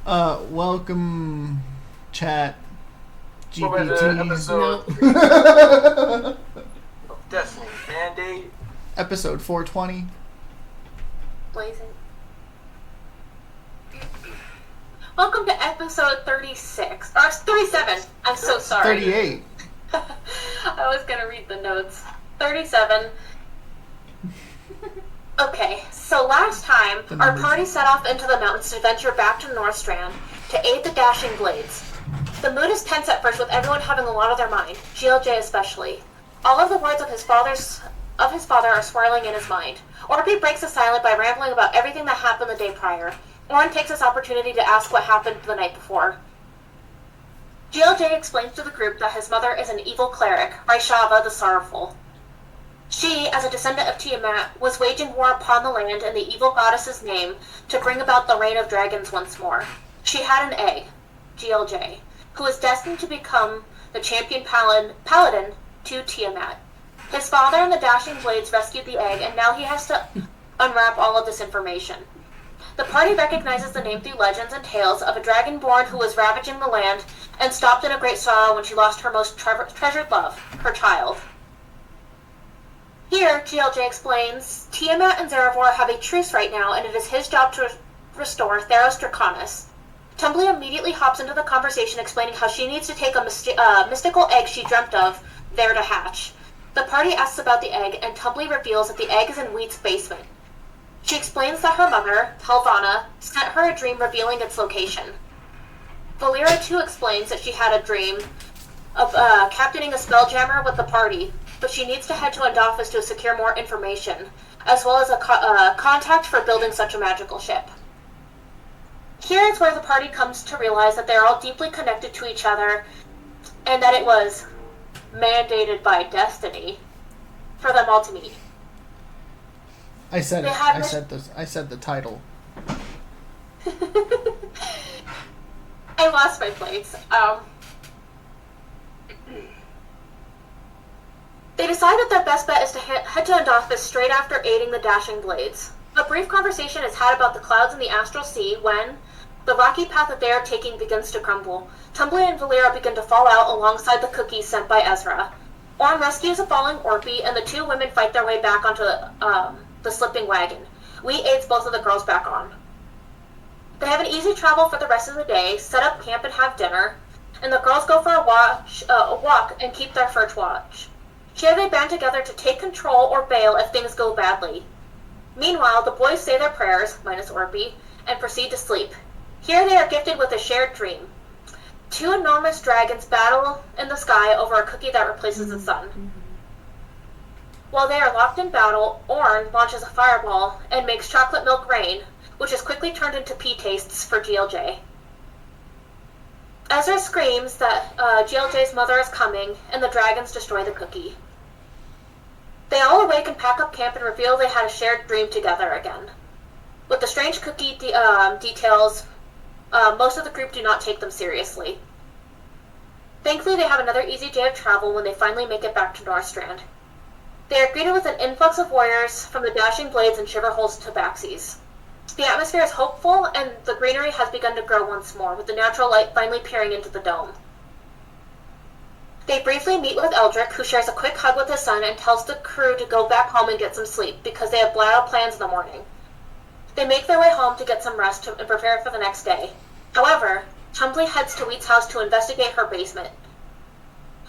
Welcome, chat, Welcome to GPT. episode of Destiny Mandate. Episode 420. Blazing. Welcome to episode 36. Or 37. I'm so sorry. 38. I was going to read the notes. 37. Okay, so last time, our party set off into the mountains to venture back to Northstrand to aid the Dashing Blades. The mood is tense at first, with everyone having a lot on their mind, GLJ especially. All of the words of his father are swirling in his mind. Orby breaks the silence by rambling about everything that happened the day prior. Orin takes this opportunity to ask what happened the night before. GLJ explains to the group that his mother is an evil cleric, Raishava the Sorrowful. She, as a descendant of Tiamat, was waging war upon the land in the evil goddess's name to bring about the reign of dragons once more. She had an egg, GLJ, who was destined to become the champion paladin to Tiamat. His father and the Dashing Blades rescued the egg, and now he has to unwrap all of this information. The party recognizes the name through legends and tales of a dragonborn who was ravaging the land and stopped in a great sorrow when she lost her most treasured love, her child. Here, GLJ explains, Tiamat and Zarevor have a truce right now, and it is his job to restore Theros Draconis. Tumbly immediately hops into the conversation, explaining how she needs to take a mystical egg she dreamt of there to hatch. The party asks about the egg, and Tumbly reveals that the egg is in Wheat's basement. She explains that her mother, Helvanna, sent her a dream revealing its location. Valera too explains that she had a dream of captaining a spelljammer with the party, but she needs to head to Endoffice to secure more information, as well as a contact for building such a magical ship. Here is where the party comes to realize that they're all deeply connected to each other, and that it was mandated by destiny for them all to meet. I said it. I said the title. I lost my place. They decide that their best bet is to head to Endoffice straight after aiding the Dashing Blades. A brief conversation is had about the clouds in the Astral Sea when the rocky path that they are taking begins to crumble. Tumbly and Valera begin to fall out alongside the cookies sent by Ezra. Orm rescues a falling Orpy, and the two women fight their way back onto the slipping wagon. Wheat aids both of the girls back on. They have an easy travel for the rest of the day, set up camp and have dinner, and the girls go for a walk and keep their first watch. Here they band together to take control or bail if things go badly. Meanwhile, the boys say their prayers, minus Orpy, and proceed to sleep. Here they are gifted with a shared dream. Two enormous dragons battle in the sky over a cookie that replaces the sun. While they are locked in battle, Orn launches a fireball and makes chocolate milk rain, which is quickly turned into pea tastes for GLJ. Ezra screams that GLJ's mother is coming, and the dragons destroy the cookie. They all awake and pack up camp and reveal they had a shared dream together again. With the strange cookie details, most of the group do not take them seriously. Thankfully, they have another easy day of travel when they finally make it back to Northstrand. They are greeted with an influx of warriors from the Dashing Blades and Shiverhole's Tabaxis. The atmosphere is hopeful, and the greenery has begun to grow once more, with the natural light finally peering into the dome. They briefly meet with Eldrick, who shares a quick hug with his son and tells the crew to go back home and get some sleep, because they have bled out plans in the morning. They make their way home to get some rest and prepare for the next day. However, Tumbly heads to Wheat's house to investigate her basement.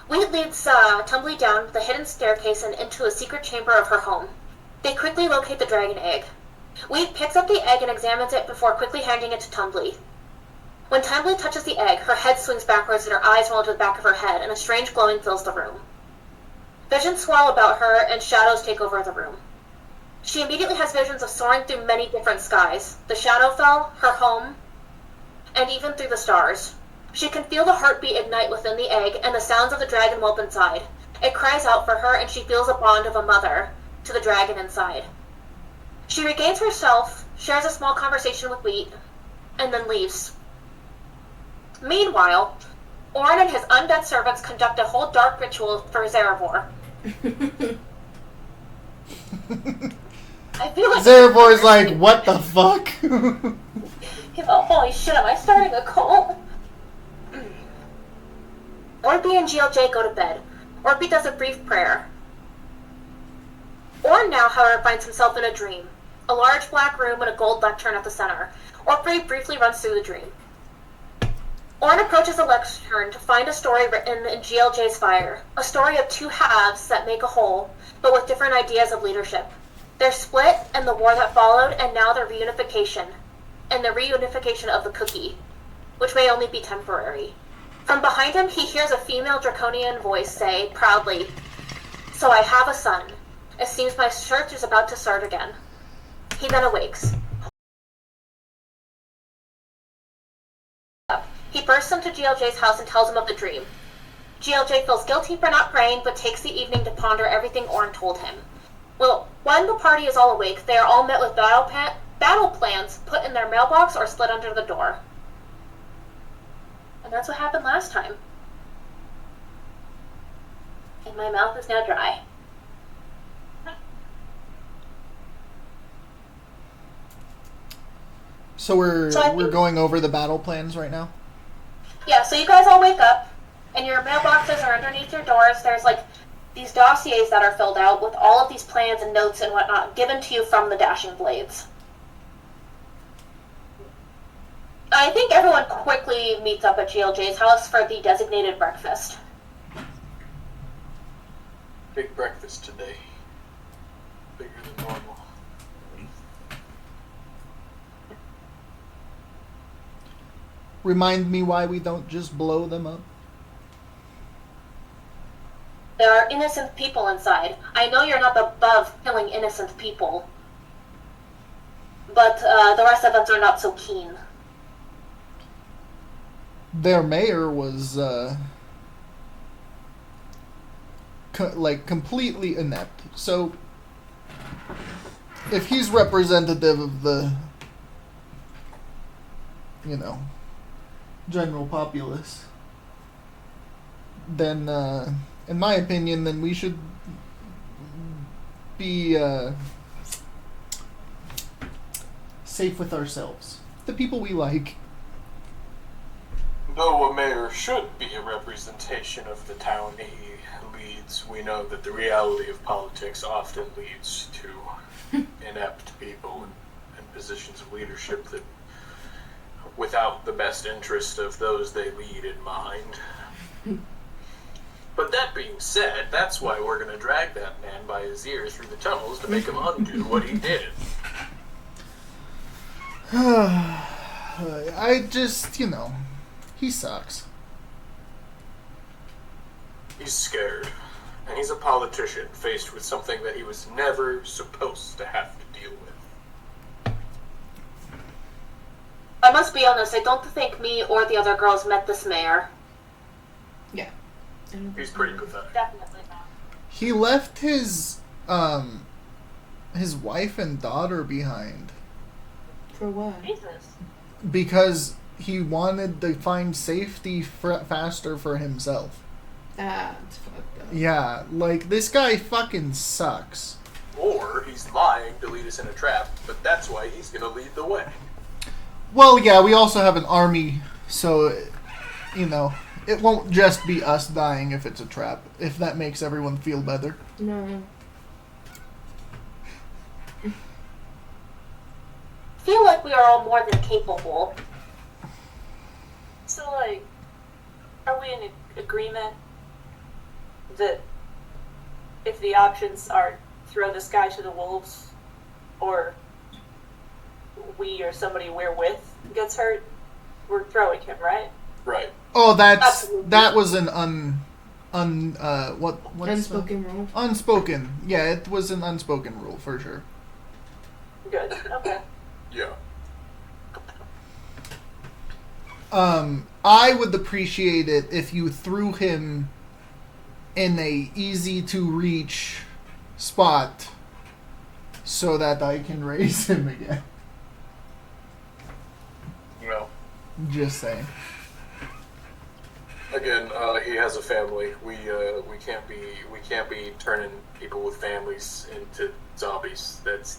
Wheat leads Tumbly down the hidden staircase and into a secret chamber of her home. They quickly locate the dragon egg. Wheat picks up the egg and examines it before quickly handing it to Tumbly. When Tumbly touches the egg, her head swings backwards and her eyes roll to the back of her head, and a strange glowing fills the room. Visions swirl about her, and shadows take over the room. She immediately has visions of soaring through many different skies, the Shadowfell, her home, and even through the stars. She can feel the heartbeat ignite within the egg and the sounds of the dragon whelp inside. It cries out for her, and she feels a bond of a mother to the dragon inside. She regains herself, shares a small conversation with Wheat, and then leaves. Meanwhile, Orn and his undead servants conduct a whole dark ritual for Zarevor. I feel like Zarevor's like, what the fuck? He's Oh, holy shit, am I starting a cult? Orby and GLJ go to bed. Orby does a brief prayer. Orn now, however, finds himself in a dream. A large black room with a gold lectern at the center. Orby briefly runs through the dream. Orn approaches the lectern to find a story written in GLJ's fire. A story of two halves that make a whole, but with different ideas of leadership. Their split and the war that followed, and now their reunification. And the reunification of the cookie, which may only be temporary. From behind him, he hears a female draconian voice say, proudly, "So I have a son. It seems my search is about to start again." He then awakes. He bursts into GLJ's house and tells him of the dream. GLJ feels guilty for not praying, but takes the evening to ponder everything Orn told him. Well, when the party is all awake, they are all met with battle plans put in their mailbox or slid under the door. And that's what happened last time. And my mouth is now dry. So we're think- going over the battle plans right now? Yeah, so you guys all wake up, and your mailboxes are underneath your doors. There's like these dossiers that are filled out with all of these plans and notes and whatnot given to you from the Dashing Blades. I think everyone quickly meets up at GLJ's house for the designated breakfast. Big breakfast today. Bigger than normal. Remind me why we don't just blow them up. There are innocent people inside. I know you're not above killing innocent people, but the rest of us are not so keen. Their mayor was completely inept. So if he's representative of the, general populace, then in my opinion, then we should be safe with ourselves, the people we like. Though a mayor should be a representation of the town he leads, we know that the reality of politics often leads to inept people in positions of leadership that, without the best interest of those they lead in mind. But that being said, that's why we're going to drag that man by his ears through the tunnels to make him undo what he did. I just, he sucks. He's scared, and he's a politician faced with something that he was never supposed to have to deal with. I must be honest, I don't think me or the other girls met this mayor. Yeah. He's pretty pathetic. Definitely not. He left his wife and daughter behind For what? Jesus. because he wanted to find safety faster for himself. That's fucked up. Yeah, this guy fucking sucks. Or he's lying to lead us in a trap, but that's why he's going to lead the way. Well, yeah, we also have an army, so, it won't just be us dying if it's a trap, if that makes everyone feel better. No. I feel like we are all more than capable. So, are we in agreement that if the options are throw this guy to the wolves, or we or somebody we're with gets hurt, we're throwing him, right? Right. Oh, Absolutely. that was an what's Unspoken rule. unspoken. Yeah, it was an unspoken rule for sure. Good. Okay. Yeah. I would appreciate it if you threw him in a easy to reach spot so that I can raise him again. Well, Just saying. again, he has a family. We can't be turning people with families into zombies. That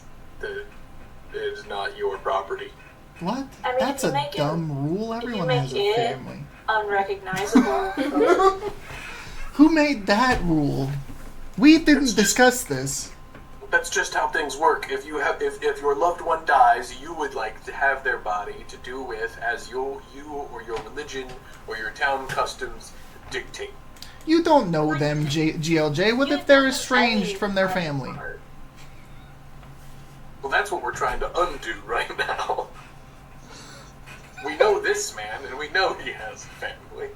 is not your property. What? I mean, That's if you a make it- dumb rule. if you Everyone make has a it- family. Unrecognizable. Who made that rule? We didn't discuss this. That's just how things work. If your loved one dies, you would like to have their body to do with as you or your religion or your town customs dictate. You don't know them, GLJ. What if they're estranged from their family? Well, that's what we're trying to undo right now. We know this man, and we know he has a family.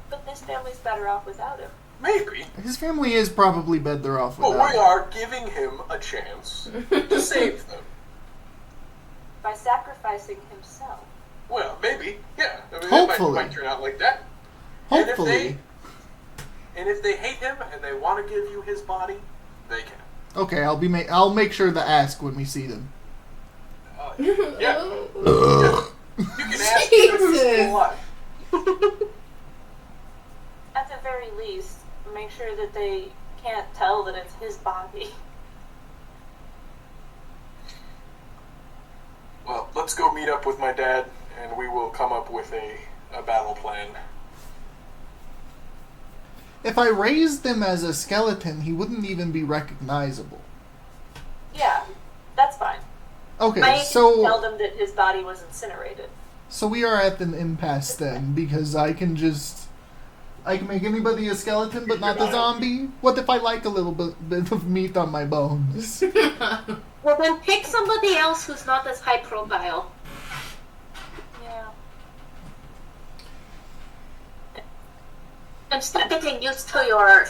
But this family's better off without him. Maybe. His family is probably better off But without we him. are giving him a chance to save them. By sacrificing himself. Well, maybe. Yeah. I mean, Hopefully. It might turn out like that. Hopefully. And if they hate him and they want to give you his body, they can. Okay, I'll make sure to ask when we see them. Yeah. You can ask him if he's still alive. At the very least, make sure that they can't tell that it's his body. Well, let's go meet up with my dad, and we will come up with a battle plan. If I raised him as a skeleton, he wouldn't even be recognizable. Yeah, that's fine. Okay, I can so tell them that his body was incinerated. so we are at an impasse then, because I can make anybody a skeleton, but not a zombie. What if I like a little bit of meat on my bones? Well, then pick somebody else who's not as high profile. Yeah. Instead of getting used to your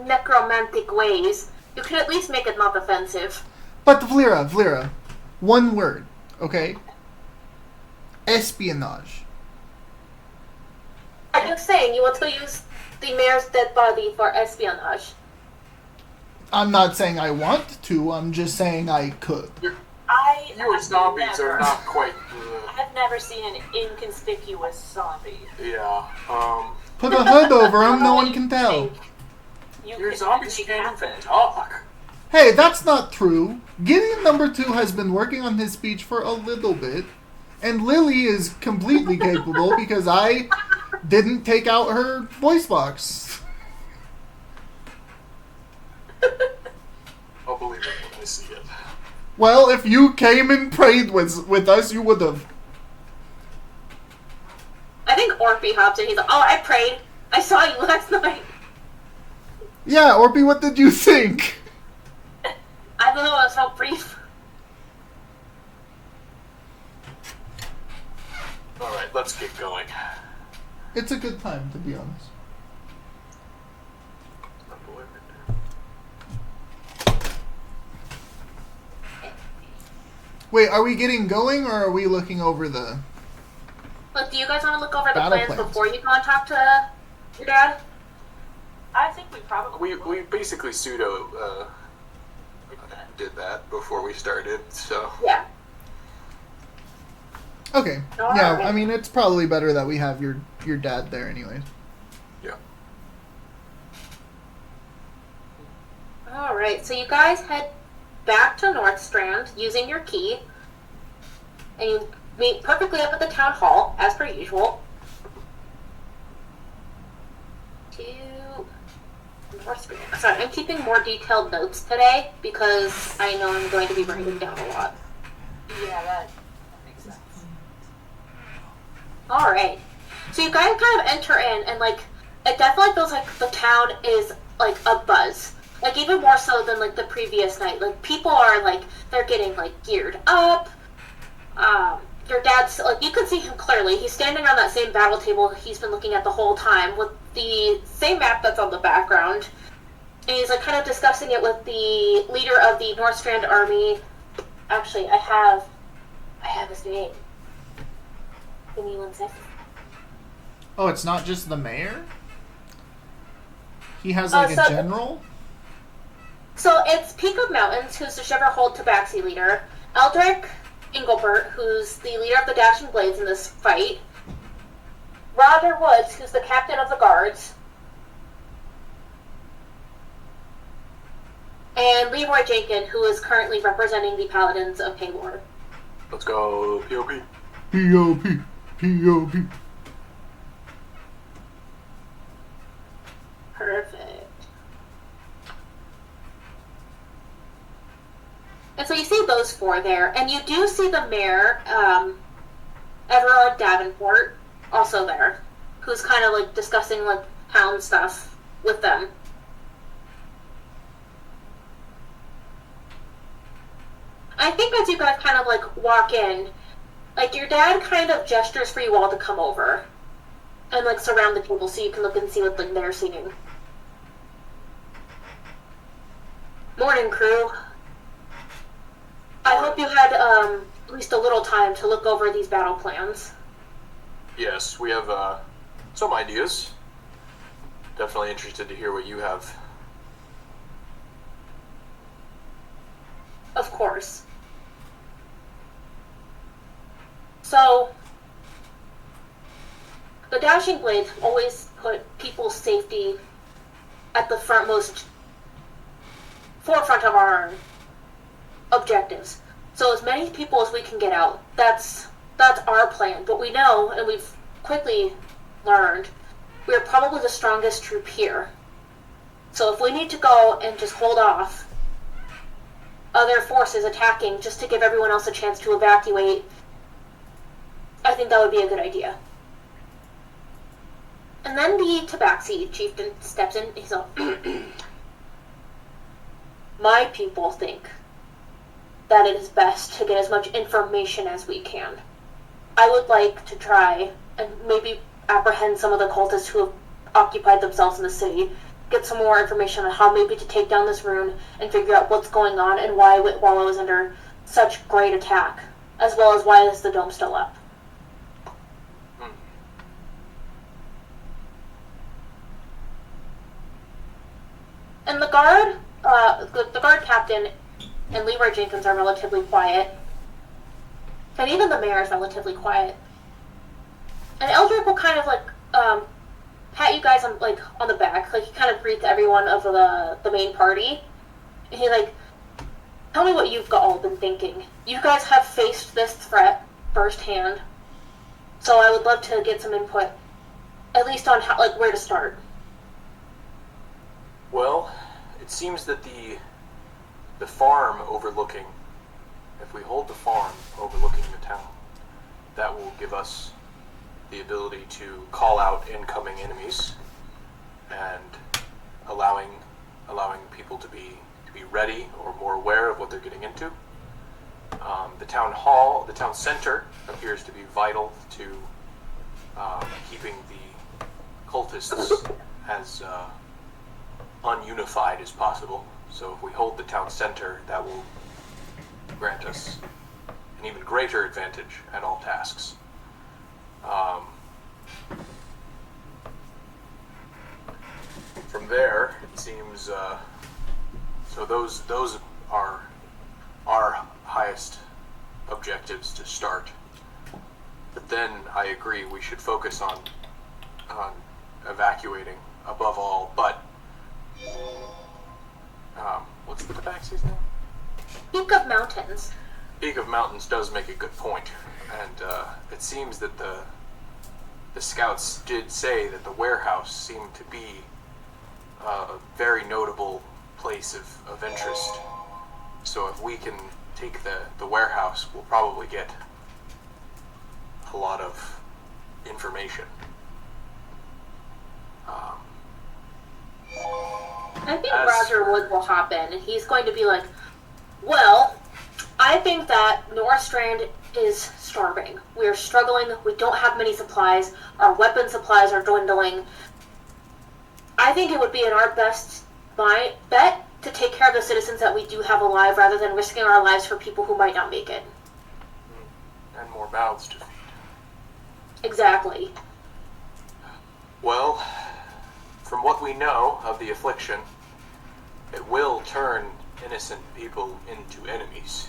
necromantic ways, you can at least make it not offensive. But Vlira, one word, okay? Espionage. Are you saying you want to use the mayor's dead body for espionage? I'm not saying I want to, I'm just saying I could. Your I've zombies never- are not quite. I've never seen an inconspicuous zombie. Yeah. Put a hood over him, no one can tell. Your zombies can't even talk. Hey, that's not true. Gideon number 2 has been working on his speech for a little bit, and Lily is completely capable because I didn't take out her voice box. I'll believe it when I see it. Well, if you came and prayed with us, you would have. I think Orpy hopped in. He's like, "Oh, I prayed. I saw you last night." Yeah, Orpy, what did you think? I don't know. It was so brief. All right, let's get going. It's a good time, to be honest. Wait, are we getting going, or are we looking over the... Look, do you guys want to look over the Battle plans plans. before you go and talk to your dad? I think we probably We basically pseudo did that before we started, so Yeah. Okay. All Yeah, right. I mean, it's probably better that we have your dad there anyways. yeah. Alright, so you guys head back to North Strand using your key. And you meet perfectly up at the town hall, as per usual. To North Strand. Sorry, I'm keeping more detailed notes today because I know I'm going to be writing down a lot. Yeah, that makes sense. Alright. So you guys kind of enter in, and, like, it definitely feels like the town is, like, a buzz. Like, even more so than, like, the previous night. Like, people are, like, they're getting, like, geared up. Your dad's, like, you can see him clearly. He's standing on that same battle table he's been looking at the whole time with the same map that's on the background. And he's, like, kind of discussing it with the leader of the North Strand Army. Actually, I have his name. Give me 1 second. Oh, it's not just the mayor? He has, like, a so- general? So it's Peak of Mountains, who's the Shiverhold Tabaxi leader, Eldrick Engelbert, who's the leader of the Dashing Blades in this fight, Roger Woods, who's the captain of the guards, and Leroy Jenkins, who is currently representing the Paladins of Paylor. Let's go, POP. P-O-P. P-O-P. Perfect. And so you see those four there, and you do see the mayor, Everard Davenport, also there, who's kind of like discussing like town stuff with them. I think as you guys kind of like walk in, like your dad kind of gestures for you all to come over and like surround the table so you can look and see what like, they're singing. Morning, crew. I hope you had at least a little time to look over these battle plans. Yes, we have some ideas. Definitely interested to hear what you have. Of course. So, the Dashing Blades always put people's safety at the forefront of our objectives. So as many people as we can get out, that's our plan. But we know, and we've quickly learned, we're probably the strongest troop here. So if we need to go and just hold off other forces attacking just to give everyone else a chance to evacuate, I think that would be a good idea. And then the Tabaxi chieftain steps in. He's all, my people think that it is best to get as much information as we can. I would like to try and maybe apprehend some of the cultists who have occupied themselves in the city, get some more information on how maybe to take down this rune and figure out what's going on and why Wallow is under such great attack, as well as why is the dome still up. And the guard, the guard captain and Leroy Jenkins are relatively quiet. And even the mayor is relatively quiet. And Eldrick will kind of like pat you guys on the back, like he kind of greets everyone of the main party. And he's like, tell me what you've all been thinking. You guys have faced this threat firsthand, so I would love to get some input, at least on how, like, where to start. Well, it seems that the farm overlooking, if we hold the farm overlooking the town, that will give us the ability to call out incoming enemies and allowing people to be ready or more aware of what they're getting into. The town hall, the town center, appears to be vital to keeping the cultists as ununified as possible. So if we hold the town center, that will grant us an even greater advantage at all tasks. From there, it seems, so those are our highest objectives to start. But then I agree we should focus on evacuating above all. But what's the Tabaxi's name? Peak of Mountains. Peak of Mountains does make a good point, and it seems that the scouts did say that the warehouse seemed to be a very notable place of interest. So if we can take the warehouse, we'll probably get a lot of information. I think Roger Wood will hop in, and he's going to be like, well, I think that Northstrand is starving. We're struggling. We don't have many supplies. Our weapon supplies are dwindling. I think it would be in our best bet to take care of the citizens that we do have alive rather than risking our lives for people who might not make it. And more mouths to feed. Exactly. Well, from what we know of the affliction, it will turn innocent people into enemies.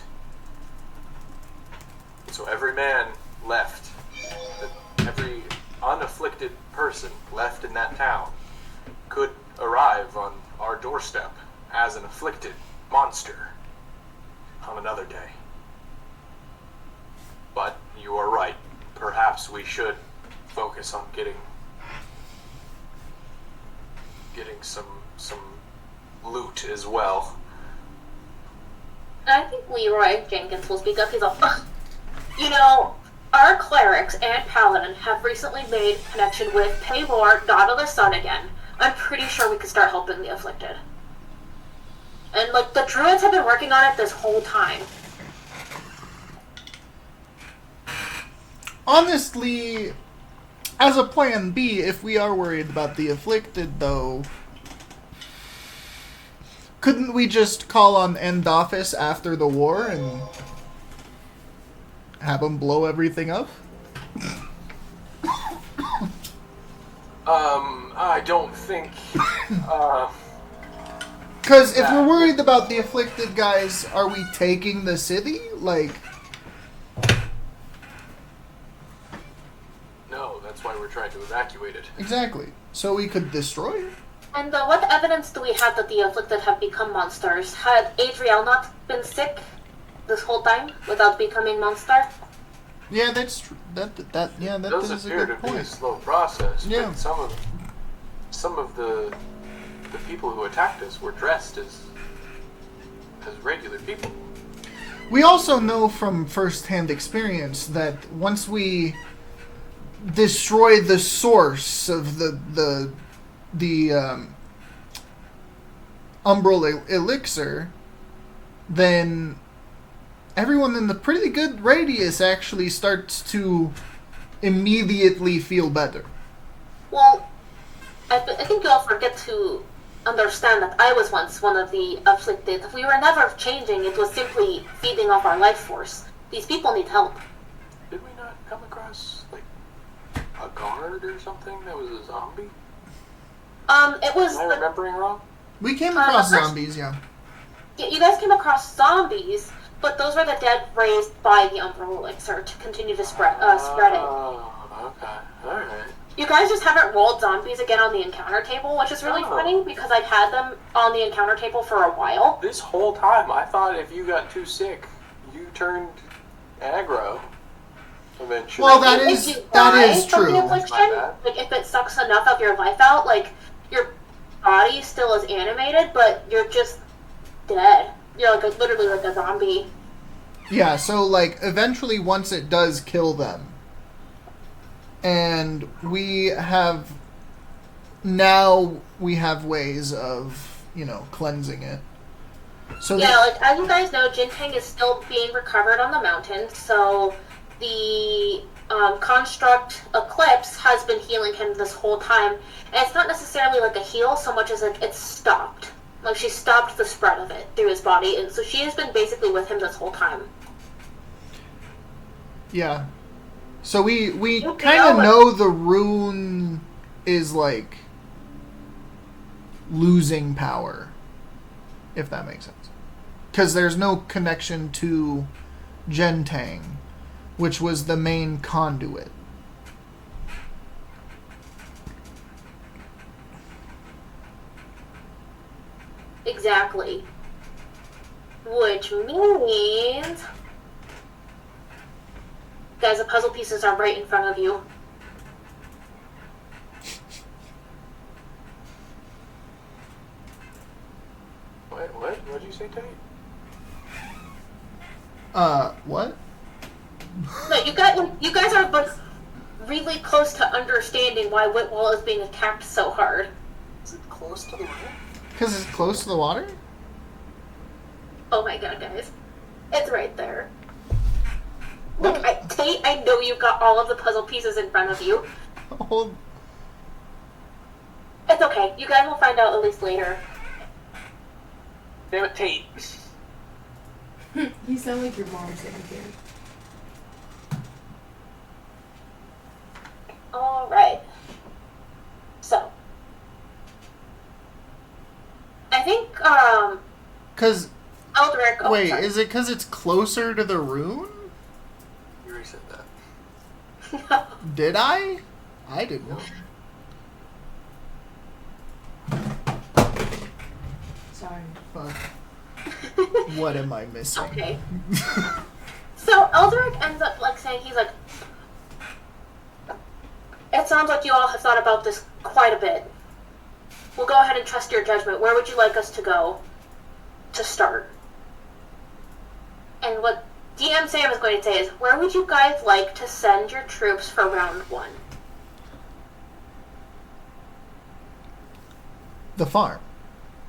So every man left, every unafflicted person left in that town could arrive on our doorstep as an afflicted monster on another day. you are right. Perhaps we should focus on getting some loot as well. I think Leroy Jenkins will speak up. He's like, "Ugh. You know, our clerics and paladin have recently made connection with Paylor, God of the Sun again. I'm pretty sure we could start helping the afflicted. And, like, the druids have been working on it this whole time. Honestly, as a plan B, if we are worried about the afflicted, though, couldn't we just call on End Office after the war and have them blow everything up? I don't think, Because if we're worried about the afflicted guys, are we taking the city? Like, no, that's why we're trying to evacuate it. exactly. So we could destroy it. And what evidence do we have that the afflicted have become monsters? Had Adriel not been sick this whole time without becoming monster? Yeah, that's true. That It does is a appear good to be a point. slow process, Yeah. but some of the people who attacked us were dressed as regular people. We also know from first-hand experience that once we destroy the source of the umbral elixir, then everyone in the pretty good radius actually starts to immediately feel better. Well, I think you all forget to understand that I was once one of the afflicted. We were never changing, it was simply feeding off our life force. These people need help. Did we not come across, like, a guard or something that was a zombie? It was Am I remembering wrong? We came across first- zombies, yeah. you guys came across zombies, but those were the dead raised by the Umbral Elixir to continue to spread it. Oh, okay. Alright. You guys just haven't rolled zombies again on the encounter table, which is really Oh. funny because I've had them on the encounter table for a while. This whole time, I thought if you got too sick, you turned aggro. Eventually. Well, that If is- you that die is from the true. affliction, My bad. like if it sucks enough of your life out, like your body still is animated, but you're just dead. You're like literally like a zombie. Yeah, so like eventually once it does kill them, and we have ways of, cleansing it. So Yeah, like as you guys know, Jintang is still being recovered on the mountain, so the construct Eclipse has been healing him this whole time, and it's not necessarily like a heal so much as like it's stopped. Like she stopped the spread of it through his body, and so she has been basically with him this whole time. yeah. So we You kind of know it. know the rune is like losing power, if that makes sense. Because there's no connection to Gentang, which was the main conduit. Exactly. Which means... Guys, the puzzle pieces are right in front of you. What'd you say, Tate? What? No, you guys are both really close to understanding why Whitwall is being attacked so hard. Is it close to the room? Because it's close to the water? Oh my god, guys. It's right there. Look, Tate, I know you've got all of the puzzle pieces in front of you. Oh, It's okay. You guys will find out at least later. Damn it, Tate. You sound like your mom's secretary. Alright. So. I think, because... Eldrick... Oh, Wait, sorry. is it because it's closer to the rune? You already said that. Did I? I didn't. Sorry. Fuck. What am I missing? Okay. So Eldrick ends up like saying, he's like, it sounds like you all have thought about this quite a bit. We'll go ahead and trust your judgment. Where would you like us to go to start? And what DM Sam is going to say is, where would you guys like to send your troops for round 1? The farm.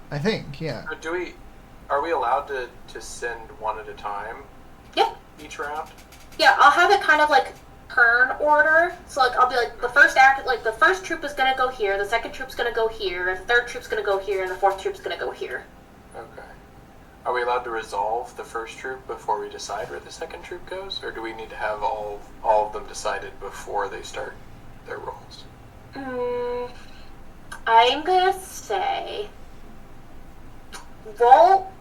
I think, yeah. Are we allowed to send one at a time Yeah. each round? Yeah, I'll have it kind of like turn order. So like I'll be like the first troop is gonna go here, the second troop's gonna go here, the third troop's gonna go here, and the fourth troop's gonna go here. Okay. Are we allowed to resolve the first troop before we decide where the second troop goes, or do we need to have all of them decided before they start their rolls? I'm gonna say roll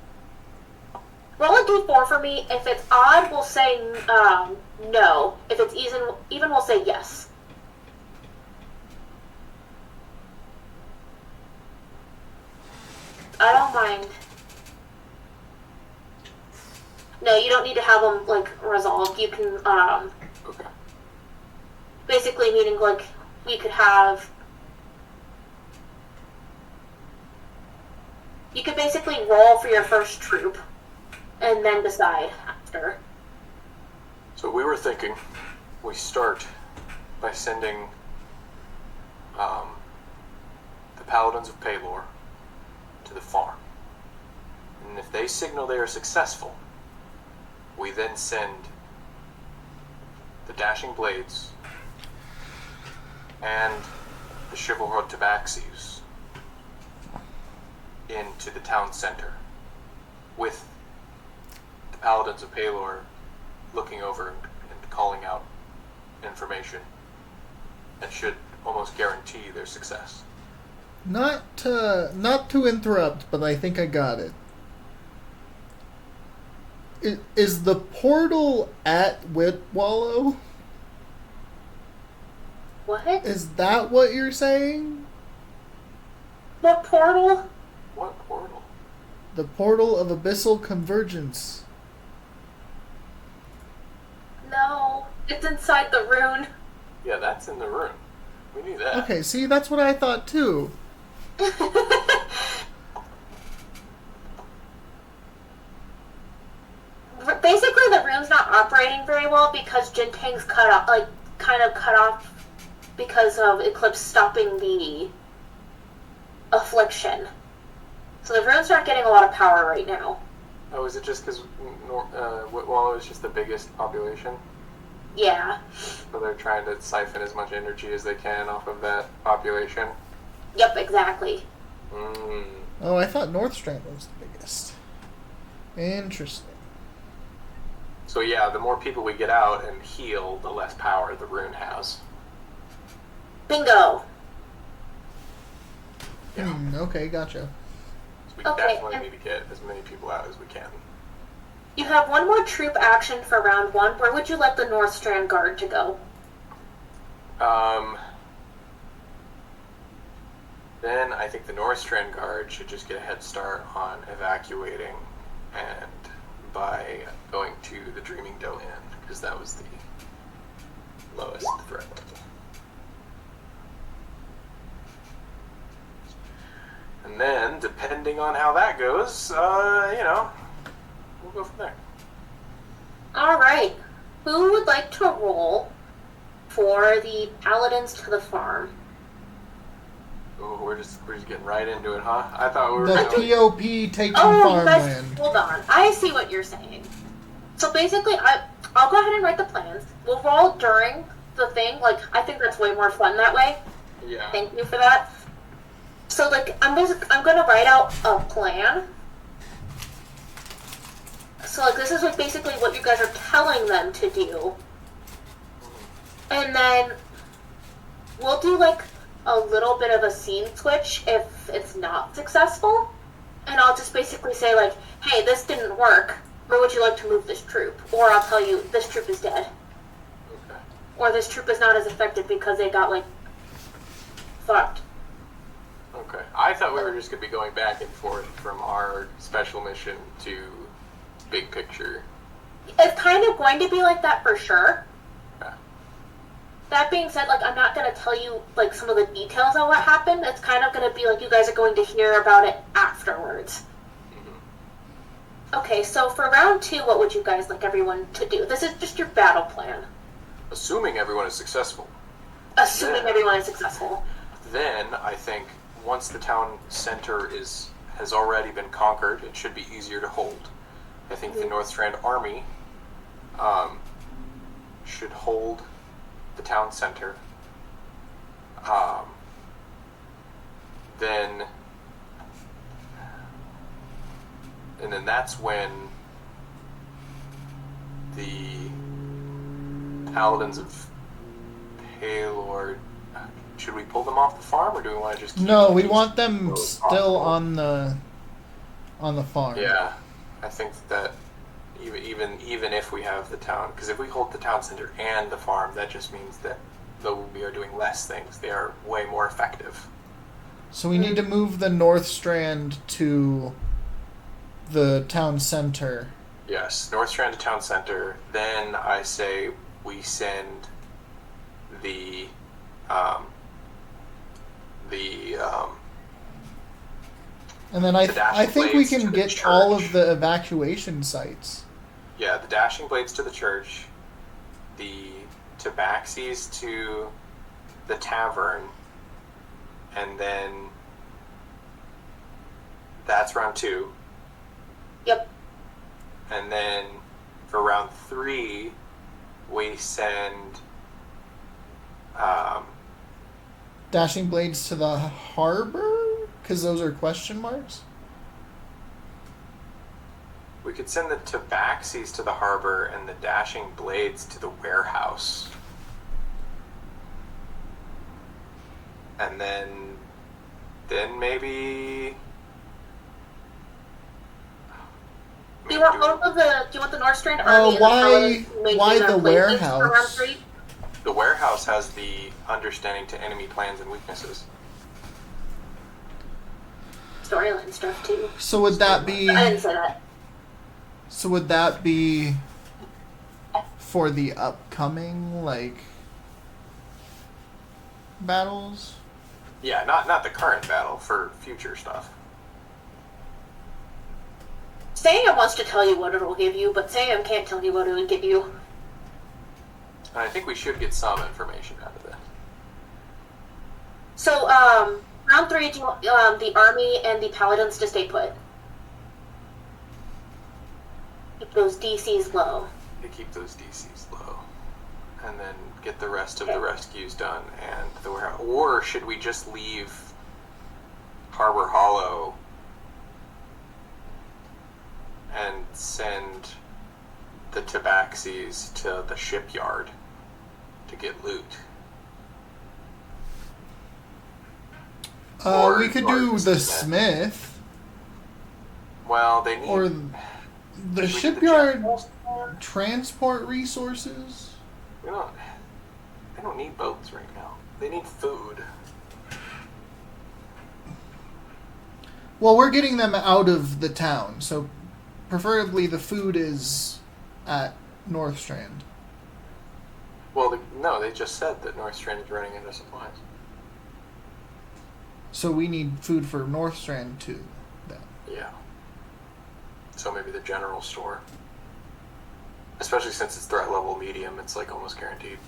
a d4 for me. If it's odd, we'll say no. If it's even, we'll say yes. I don't mind. No, you don't need to have them like resolved. You can Okay. basically meaning like we could have. You could basically roll for your first troop, and then decide after. So we were thinking we start by sending the Paladins of Paylor to the farm. And if they signal they are successful, we then send the Dashing Blades and the Chivalry Tabaxis into the town center, with the Paladins of Paylor looking over and calling out information, and should almost guarantee their success. Not to interrupt, but I think I got it. Is the portal at Whitwallow? What? Is that what you're saying? What portal? What portal? The portal of Abyssal Convergence. No, it's inside the rune. Yeah, that's in the room. We knew that. Okay, see, that's what I thought too. Basically, the rune's not operating very well because Jintang's cut off because of Eclipse stopping the affliction. So the rune's not getting a lot of power right now. Oh, is it just because Whitwallow is just the biggest population? Yeah. So they're trying to siphon as much energy as they can off of that population? Yep, exactly. Oh, I thought Northstrand was the biggest. Interesting. So yeah, the more people we get out and heal, the less power the rune has. Bingo. Yeah. Okay, gotcha. So we Okay, definitely and- need to get as many people out as we can. You have one more troop action for round 1. Where would you like the North Strand Guard to go? Then I think the North Strand Guard should just get a head start on evacuating, and by going to the Dreaming Doe Inn, because that was the lowest threat level. And then, depending on how that goes, we'll go from there. Alright. Who would like to roll for the Paladins to the farm? Oh, we're just getting right into it, huh? I thought we were The going POP taking Oh, you guys, farmland. hold on. I see what you're saying. So basically, I'll go ahead and write the plans. We'll roll during the thing. Like, I think that's way more fun that way. Yeah. Thank you for that. So, like, I'm gonna write out a plan. So, like, this is like basically what you guys are telling them to do. And then we'll do like a little bit of a scene switch if it's not successful. And I'll just basically say like, hey, this didn't work. Where would you like to move this troop? Or I'll tell you, this troop is dead. Okay. Or this troop is not as effective because they got, like, fucked. Okay. I thought we were just going to be going back and forth from our special mission to big picture It's kind of going to be like that for sure. Okay. That being said, like, I'm not going to tell you, like, some of the details on what happened. It's kind of going to be like you guys are going to hear about it afterwards. Okay, so for round 2, what would you guys like everyone to do? This is just your battle plan. Assuming everyone is successful. Assuming everyone is successful. Then I think once the town center has already been conquered, it should be easier to hold. I think the North Strand Army should hold the town center. Then that's when the Paladins of Paylord. Should we pull them off the farm, or do we want to just keep No, them we as want them close as still possible? on the farm. Yeah, I think that even if we have the town, because if we hold the town center and the farm, that just means that though we are doing less things, they are way more effective. So we need to move the North Strand to the town center. Yes, North Strand to town center. Then I say we send the And then The Dashing I think we Blades can to the get all church. of the evacuation sites. the Dashing Blades to the church, the Tabaxis to the tavern, and then that's round 2. Yep. And then for round 3, we send Dashing Blades to the harbor? Because those are question marks? we could send the Tabaxis to the harbor and the Dashing Blades to the warehouse. And then maybe Do you want both of the? Do you want the North Strand Army? And why- the Paladins to maintain why their the places for round warehouse? 3? the warehouse has the understanding to enemy plans and weaknesses. Storyline stuff too. So would that be I didn't say that. So would that be for the upcoming battles? Yeah, not the current battle, for future stuff. Sam wants to tell you what it'll give you, but Sam can't tell you what it would give you. And I think we should get some information out of it. So, round 3, do you want the army and the paladins to stay put? Keep those DCs low. To keep those DCs low. And then get the rest of the rescues done and the warehouse. Or should we just leave Harbor Hollow and send the Tabaxis to the shipyard to get loot? Or- We could or do the Smith. Smith Well, they need... or the Should we do shipyard general store? transport resources. They don't need boats right now. They need food. Well, we're getting them out of the town, so preferably the food is at North Strand. Well, no, they just said that North Strand is running into supplies. So we need food for North Strand too. Then. Yeah. So maybe the general store. Especially since it's threat level medium, it's like almost guaranteed.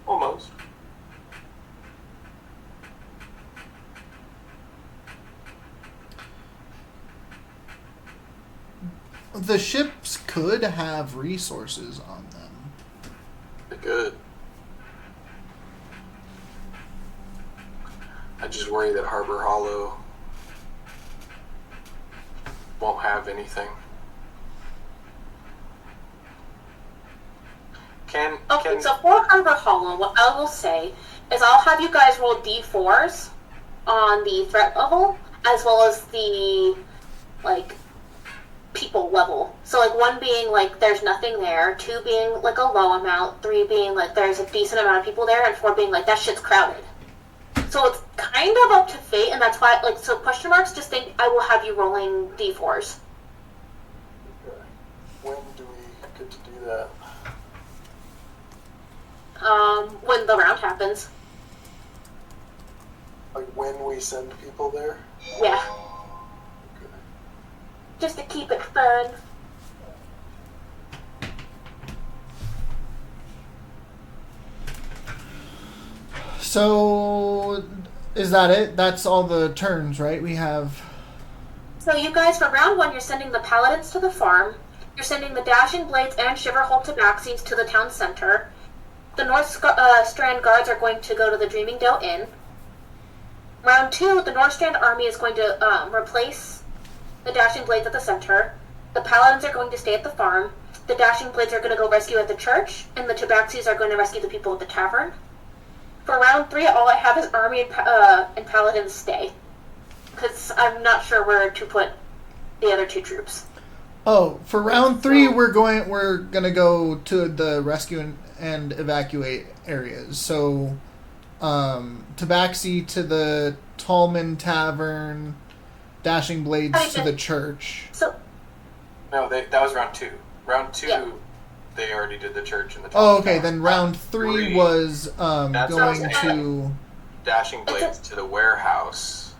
Almost. The ships could have resources on them. They're good. I just worry that Harbor Hollow won't have anything. Okay, so for Harbor Hollow, what I will say is I'll have you guys roll d4s on the threat level, as well as the, people level. So, 1 being, there's nothing there, 2 being, a low amount, 3 being, there's a decent amount of people there, and 4 being, that shit's crowded. So it's kind of up to fate, and that's why, so question marks, just think I will have you rolling d4s. good to do that? When the round happens. Like when we send people there? Yeah. Okay. Just to keep it fun. So, is that it? That's all the turns, right? We have... So you guys, for round 1, you're sending the Paladins to the farm. You're sending the Dashing Blades and Shiverhold Tabaxis to the town center. The North Strand Guards are going to go to the Dreaming Dale Inn. Round 2, the North Strand Army is going to replace the Dashing Blades at the center. The Paladins are going to stay at the farm. The Dashing Blades are going to go rescue at the church, and the Tabaxis are going to rescue the people at the tavern. For round 3, all I have is Army and Paladins stay. Because I'm not sure where to put the other 2 troops. Oh, for round 3, we're gonna go to the rescue and evacuate areas. So, Tabaxi to the Tallman Tavern, Dashing Blades to the church. So, No, that was round 2. Round 2, Yeah. they already did the church and the Oh, Tall okay. Tower. Then round 3 was That's going what to, Dashing Blades to the warehouse,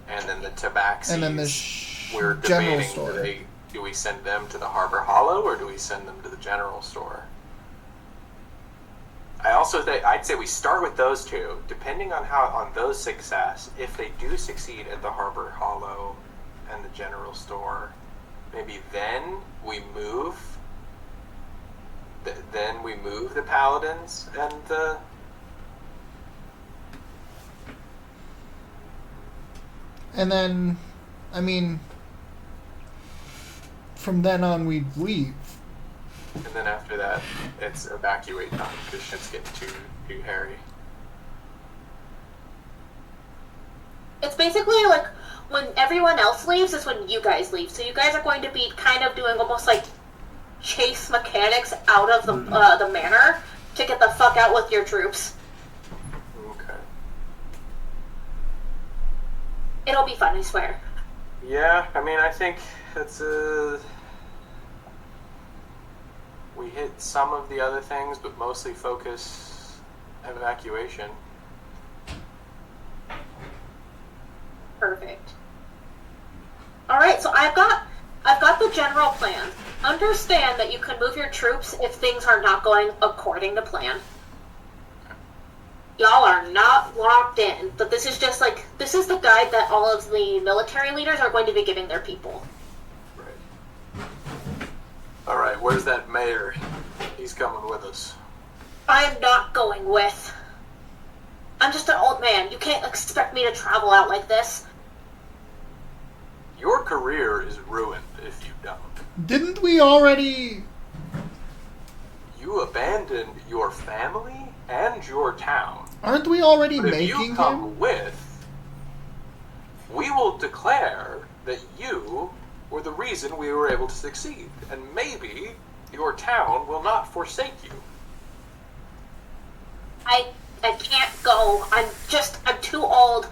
and then the Tabaxis. and then the we're general debating, store. do we send them to the Harbor Hollow or do we send them to the general store? I also think I'd say we start with those 2, depending on those success. If they do succeed at the Harbor Hollow and the general store, maybe then we move. Then we move the Paladins and the. And then, I mean, from then on we'd leave. And then after that, it's evacuate time because shit's getting too hairy. it's basically like when everyone else leaves is when you guys leave. So you guys are going to be kind of doing almost like chase mechanics out of the manor to get the fuck out with your troops. Okay. It'll be fun, I swear. Yeah, I mean, I think that's we hit some of the other things, but mostly focus evacuation. Perfect. Alright, so I've got the general plan. Understand that you can move your troops if things are not going according to plan. Y'all are not locked in, but this is just like, this is the guide that all of the military leaders are going to be giving their people. Right. Alright, where's that mayor? He's coming with us. I'm not going with. I'm just an old man. You can't expect me to travel out like this. Your career is ruined if you don't. Didn't we already... You abandoned your family and your town. Aren't we already But if making you come him? with, we will declare that you were the reason we were able to succeed. And maybe your town will not forsake you. I can't go. I'm too old.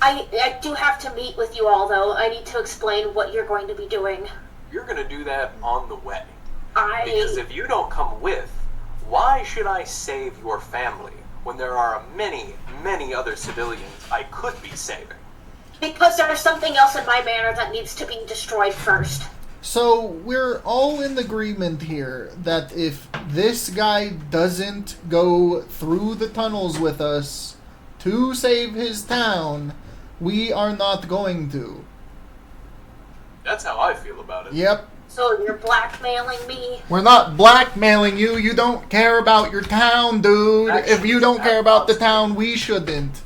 I do have to meet with you all, though. I need to explain what you're going to be doing. You're going to do that on the way. Because I... if you don't come with, why should I save your family when there are many, many other civilians I could be saving? Because there's something else in my manor that needs to be destroyed first. So we're all in agreement here that if this guy doesn't go through the tunnels with us to save his town, we are not going to. That's how I feel about it. Yep. So you're blackmailing me? We're not blackmailing you. You don't care about your town, dude. Actually, If you don't care about the town, we shouldn't.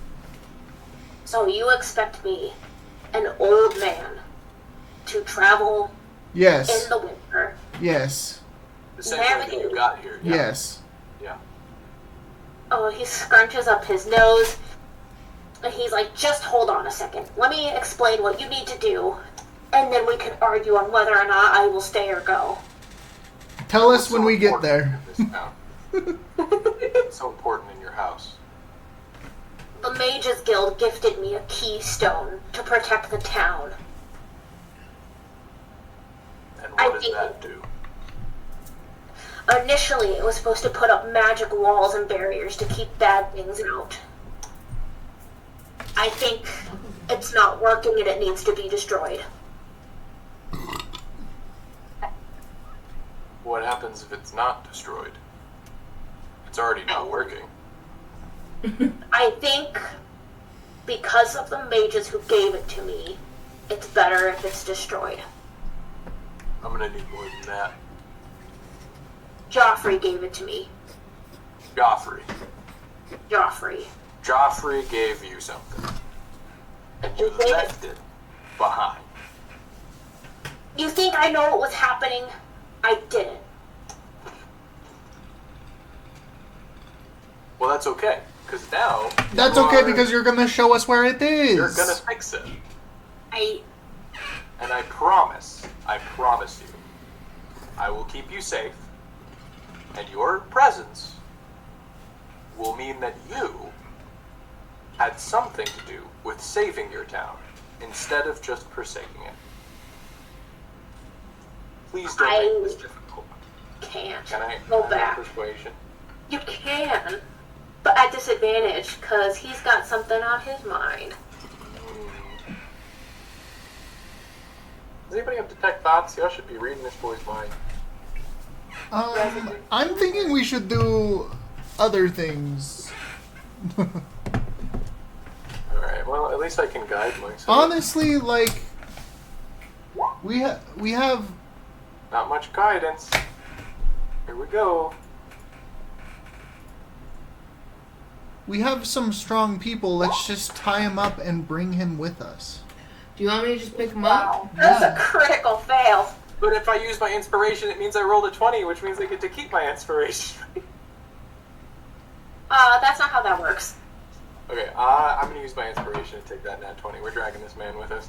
So you expect me, an old man, to travel Yes. in the winter? Yes. The same way that you got here. Yeah. Yes. Yeah. Oh, he scrunches up his nose. And he's like, just hold on a second. Let me explain what you need to do. And then we can argue on whether or not I will stay or go. Tell us What's when so we get important there. in this town? What's so important in your house? The Mages Guild gifted me a keystone to protect the town. And I what does think- that do? Initially, it was supposed to put up magic walls and barriers to keep bad things out. I think it's not working and it needs to be destroyed. What happens if it's not destroyed? It's already not working. I think because of the mages who gave it to me, it's better if it's destroyed. I'm gonna need more than that. Joffrey gave it to me. Joffrey. Joffrey. Gave you something. And you left it behind. You think I know what was happening? I didn't. Well, that's okay. Because now... That's you okay are- because you're gonna show us where it is. You're gonna fix it. And I promise you, I will keep you safe, and your presence will mean that you had something to do with saving your town, instead of just forsaking it. Please don't make this difficult. Can't Can I go have back. persuasion? You can, but at disadvantage because he's got something on his mind. Does anybody have detect thoughts? Y'all should be reading this boy's mind. I'm thinking we should do other things. Alright, well, at least I can guide myself. Honestly, like, we have Not much guidance. Here we go. some strong people. Let's just tie him up and bring him with us. Do you want me to just pick him up? That's Yeah. a critical fail. But if I use my inspiration, it means I rolled a 20, which means I get to keep my inspiration. That's not how that works. Okay, I'm gonna use my inspiration to take that nat 20. We're dragging this man with us.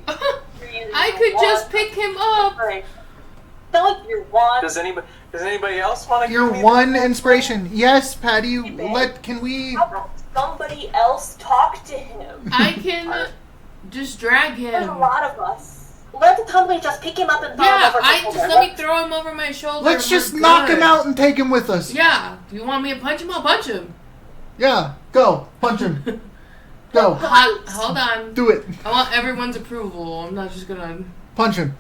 I could just pick him up. Right. Don't you want? Does anybody else want to Your give me one that? inspiration. Yes, Patty. babe. Can we? How about somebody else talk to him? I can just drag There's a him. lot of us. Let the company just pick him up and throw him Yeah, over I his just shoulder. let me throw him over my shoulder. Let's and we're just knock him good. out and take him with us. Yeah. Do you want me to punch him? I'll punch him. Yeah. Go. Punch him. Go. Hold on. Do it. I want everyone's approval. I'm not just gonna. Punch him.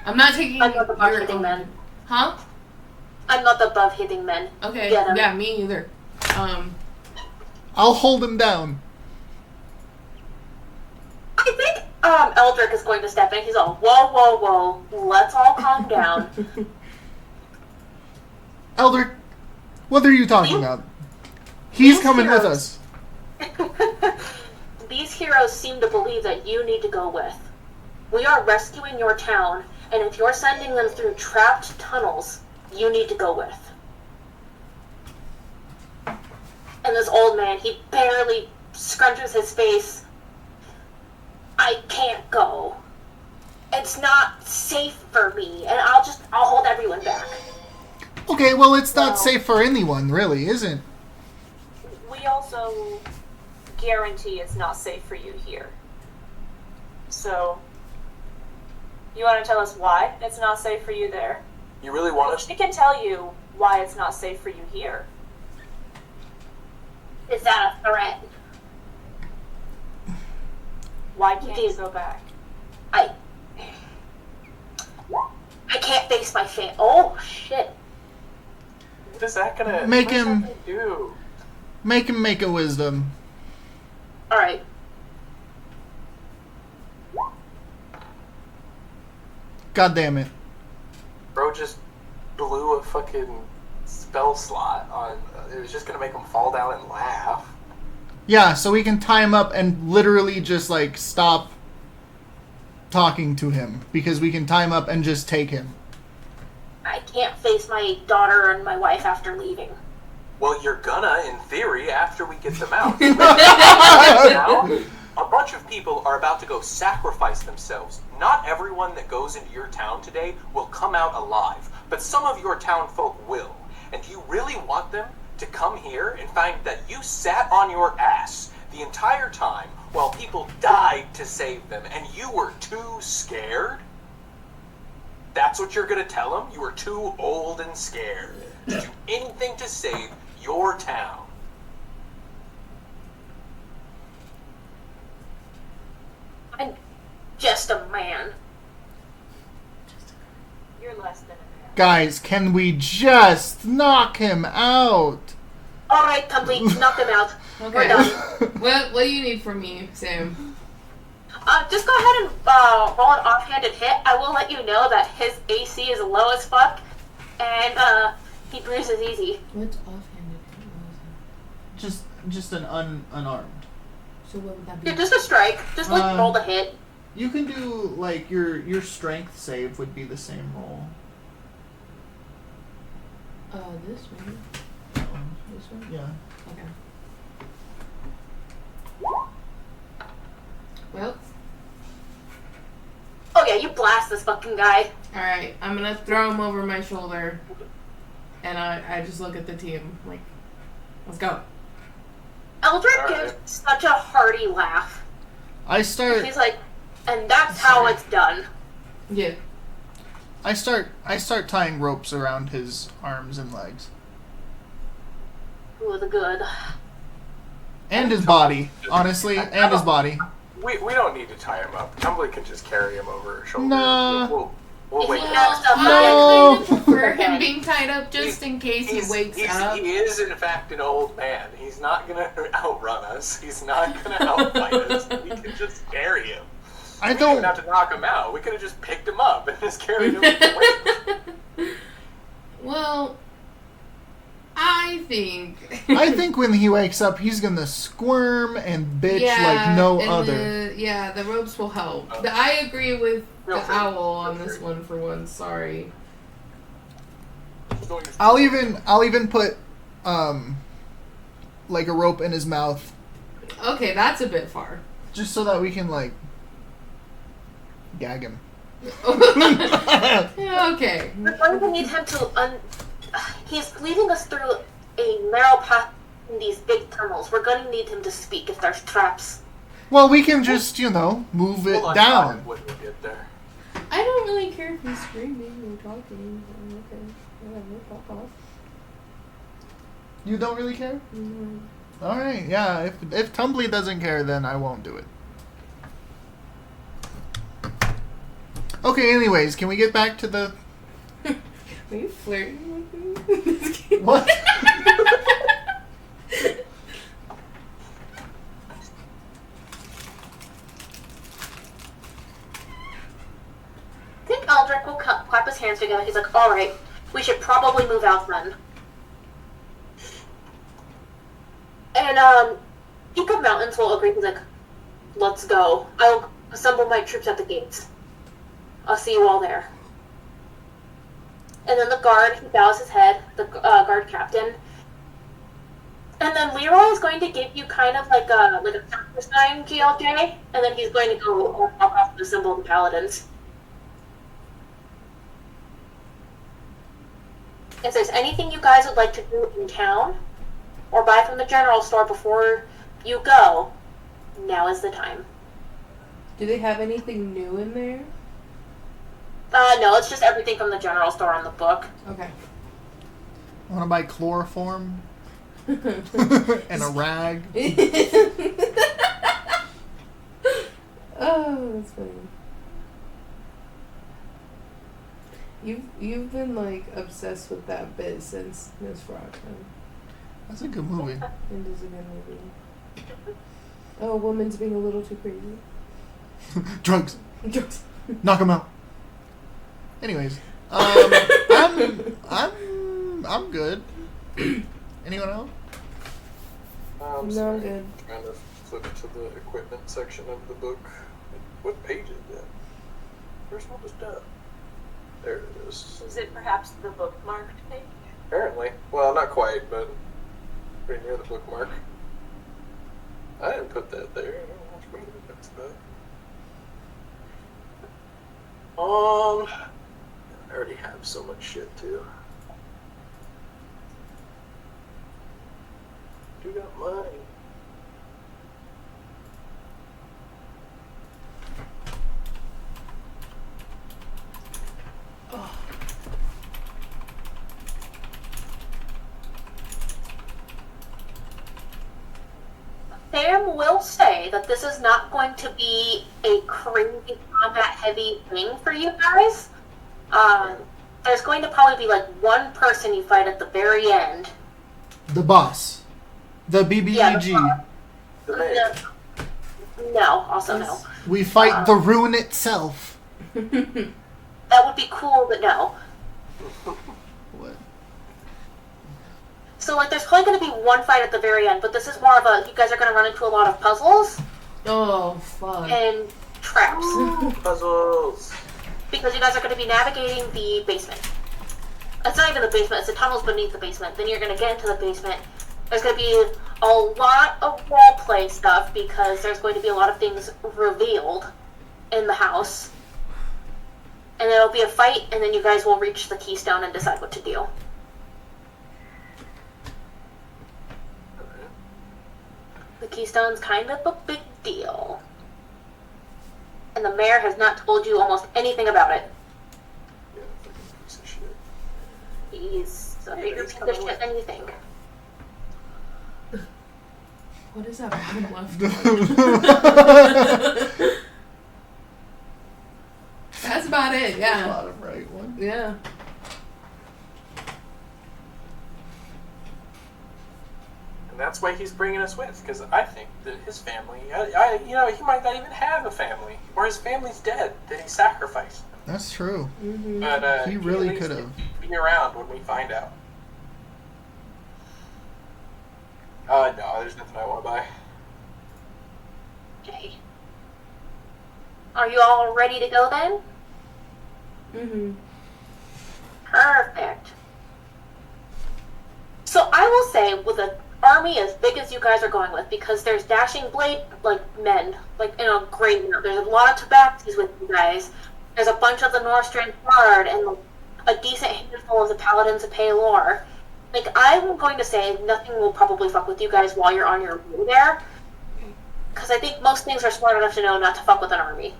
I'm not taking I'm not above your hitting men. Huh? I'm not above hitting men. Okay. Get him. Yeah, me either. I'll hold him down. I think Eldrick is going to step in. He's all, whoa. Let's all calm down. Eldrick, what are you talking about? He's coming with us. These heroes seem to believe that you need to go with. We are rescuing your town, and if you're sending them through trapped tunnels, you need to go with. And this old man, he barely scrunches his face. I can't go. It's not safe for me, and I'll hold everyone back. Okay, well, it's not Well- safe for anyone, really, is it? We also guarantee it's not safe for you here. So, you want to tell us why it's not safe for you there? You really want us? She can tell you why it's not safe for you here. Is that a threat? Why can't you Dude. go back? I can't face my fan. Oh, shit. What is that gonna Make what is that him- gonna do? Make him make a wisdom. Alright. God damn it. Bro just blew a fucking spell slot on. It was just gonna make him fall down and laugh. Yeah, so we can tie him up and literally just, like, stop talking to him. Because we can tie him up and just take him. I can't face my daughter and my wife after leaving. Well, you're gonna, in theory, after we get them out. Now, a bunch of people are about to go sacrifice themselves. Not everyone that goes into your town today will come out alive, but some of your town folk will. And do you really want them to come here and find that you sat on your ass the entire time while people died to save them and you were too scared? That's what you're gonna tell him? You are too old and scared to do anything to save your town. I'm just a man. You're less than a man. Guys, can we just knock him out? Alright, Tumbly, knock him out. We're Okay. done. What do you need from me, Sam? Just go ahead and roll an offhanded hit. I will let you know that his AC is low as fuck, and he bruises easy. What's offhanded? Just an unarmed. So what would that be? Yeah, just a strike. Just like roll the hit. You can do like your strength save would be the same roll. This one. That one. This one. Yeah. Okay. Well, Oh yeah, you blast this fucking guy. alright. I'm gonna throw him over my shoulder. And I just look at the team. Like, let's go. Eldrick Alright. gives such a hearty laugh. I start He's like, and that's how it's done. Yeah. I start tying ropes around his arms and legs. Ooh, the good. And his body, honestly, and his body. We don't need to tie him up. Tumbly can just carry him over her shoulder. Nah. We'll wake He him has up. to I No. kind of prefer him being tied up just in case he wakes up. He is, in fact, an old man. He's not going to outrun us. He's not going to outfight us. We can just carry him. I We didn't don't. have to knock him out. We could have just picked him up and just carried him away. Well, I think. I think when he wakes up, he's gonna squirm and bitch like no and other. the ropes will help. I agree with Real the free. owl on Real this free. one for once. Sorry. I'll even put like a rope in his mouth Okay, that's a bit far. just so that we can like gag him. Yeah, okay. We're going to need him to he's leading us through a narrow path in these big tunnels. We're going to need him to speak if there's traps. Well, we can just move it We'll untie down. him when we get there. I don't really care if he's screaming or talking. Okay, whatever, fuck off. You don't really care? Mhm. All right, yeah. If Tumbly doesn't care, then I won't do it. Okay. Anyways, can we get back to the Are you flirting with me? what? I think Eldrick will clap his hands together. He's like, alright, we should probably move out then. And, Peak of Mountains will agree. He's like, let's go. I'll assemble my troops at the gates. I'll see you all there. And then the guard, he bows his head, the guard captain. And then Leroy is going to give you kind of like a sign, GLJ, and then he's going to go walk off to assemble the paladins. If there's anything you guys would like to do in town, or buy from the general store before you go, now is the time. Do they have anything new in there? No, it's just everything from the general store on the book. Okay. Want to buy chloroform and a rag? Oh, that's funny. You've been like obsessed with that bit since Miss Frogman. That's a good movie. It is a good movie. Oh, a woman's being a little too crazy. Drugs. Jokes. Knock him out. Anyways, I'm good. Anyone else? I'm No, sorry. I'm good. Trying to flip to the equipment section of the book. What page is that? Where's all this stuff? There it is. Is it perhaps the bookmarked page? Apparently. Well, not quite, but pretty near the bookmark. I didn't put that there. I don't know what you mean that's about. I already have so much shit too. Do got money. will say that this is not going to be a crazy combat-heavy thing for you guys. There's going to probably be like one person you fight at the very end. The boss. The BBEG. Yeah, The maid. No, also no. We fight the rune itself. That would be cool, but no. What? So, like, there's probably going to be one fight at the very end, but this is more of a, you guys are going to run into a lot of puzzles Oh, fuck. and traps. Puzzles. Because you guys are going to be navigating the basement. It's not even the basement, it's the tunnels beneath the basement. Then you're going to get into the basement. There's going to be a lot of roleplay stuff because there's going to be a lot of things revealed in the house. And there'll be a fight, and then you guys will reach the keystone and decide what to do. The keystone's kind of a big deal. And the mayor has not told you almost anything about it. Yeah, fucking piece of shit. He's a bigger he's piece of coming shit with. than you think. What is that bottom left? That's about it, yeah. Bottom right one. Yeah. And that's why he's bringing us with, because I think that his family, he might not even have a family, or his family's dead, that he sacrificed. That's true. Mm-hmm. But He really at least could've. be around when we find out. No, there's nothing I want to buy. Okay. Are you all ready to go then? Mm-hmm. Perfect. So I will say, with an army as big as you guys are going with, because there's dashing blade like men, like in a great amount. There's a lot of tabaxis with you guys. There's a bunch of the Northstrand Guard and a decent handful of the Paladins of Paylor. Like, I'm going to say nothing will probably fuck with you guys while you're on your way there. Because I think most things are smart enough to know not to fuck with an army.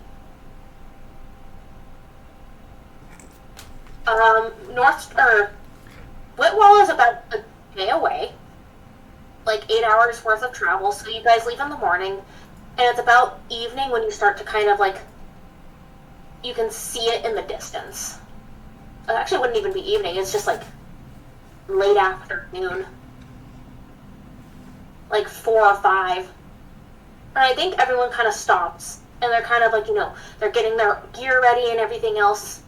Whitwall is about a day away. Like 8 hours worth of travel, so you guys leave in the morning. And it's about evening when you start to kind of like, you can see it in the distance. It actually wouldn't even be evening, it's just like late afternoon. Like 4 or 5. And I think everyone kind of stops. And they're kind of like, they're getting their gear ready and everything else.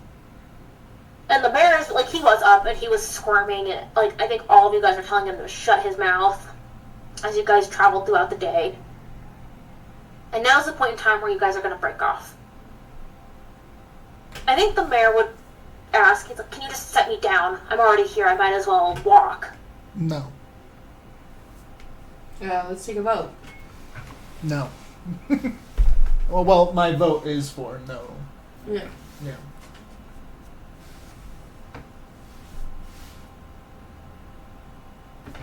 And the bear is, like, he was up and he was squirming. And, like, I think all of you guys are telling him to shut his mouth as you guys traveled throughout the day. And now's the point in time where you guys are going to break off. I think the mayor would ask, he's like, can you just set me down? I'm already here, I might as well walk. No. Yeah, let's take a vote. No. well, my vote is for no. Yeah. Yeah.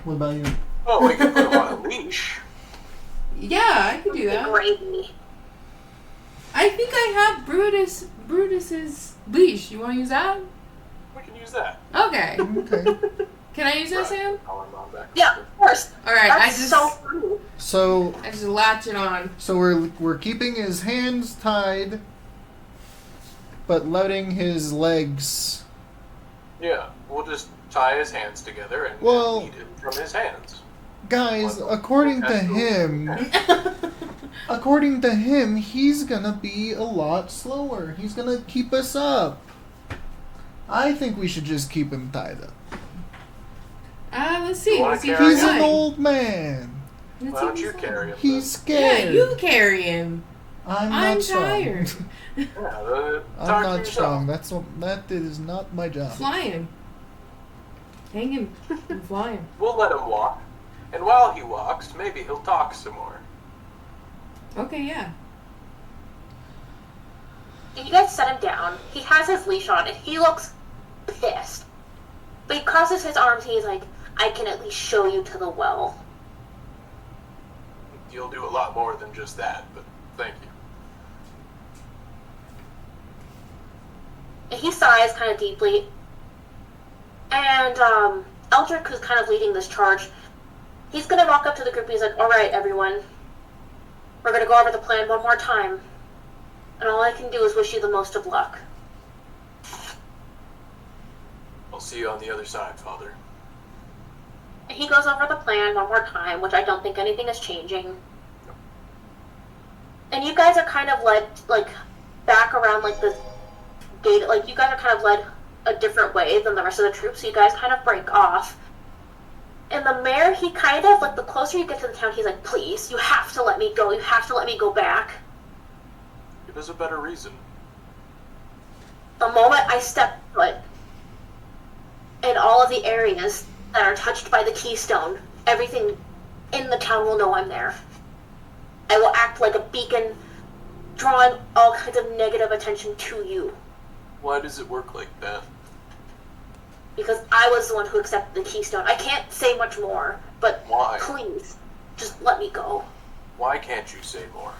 What about you? Oh, we can put him on a leash. Yeah, I could do that. Gravy. I think I have Brutus's leash. You want to use that? We can use that. Okay. Okay. Can I use that, Sam? Call our mom back. Yeah, of course. All right. That's so funny. So I just latch it on. we're keeping his hands tied, but letting his legs. Yeah, we'll just tie his hands together and Well- eat it from his hands. Guys, according to him, he's gonna be a lot slower. He's gonna keep us up. I think we should just keep him tied up. Let's see. You wanna Let's see if carry He's he's an fine. old man. Let's Why see don't if you he's carry him? He's fine. Yeah, scared. you carry him. I'm not I'm strong. tired. Yeah, I'm talk not to strong. yourself. That is not my job. Flying. Hanging. I'm flying. We'll let him walk. And while he walks, maybe he'll talk some more. Okay, yeah. And you guys set him down. He has his leash on, and he looks pissed. But he crosses his arms, and he's like, I can at least show you to the well. You'll do a lot more than just that, but thank you. And he sighs kind of deeply. And Eldrick, who's kind of leading this charge, he's going to walk up to the group. He's like, all right, everyone. We're going to go over the plan one more time. And all I can do is wish you the most of luck. I'll see you on the other side, Father. And he goes over the plan one more time, which I don't think anything is changing. And you guys are kind of led, like, back around, like, this gate. Like, you guys are kind of led a different way than the rest of the troops, so you guys kind of break off. And the mayor, he kind of, like, the closer you get to the town, he's like, please, you have to let me go. You have to let me go back. Give us a better reason. The moment I step foot in all of the areas that are touched by the keystone, everything in the town will know I'm there. I will act like a beacon, drawing all kinds of negative attention to you. Why does it work like that? Because I was the one who accepted the keystone. I can't say much more, but Why? please, just let me go. Why can't you say more?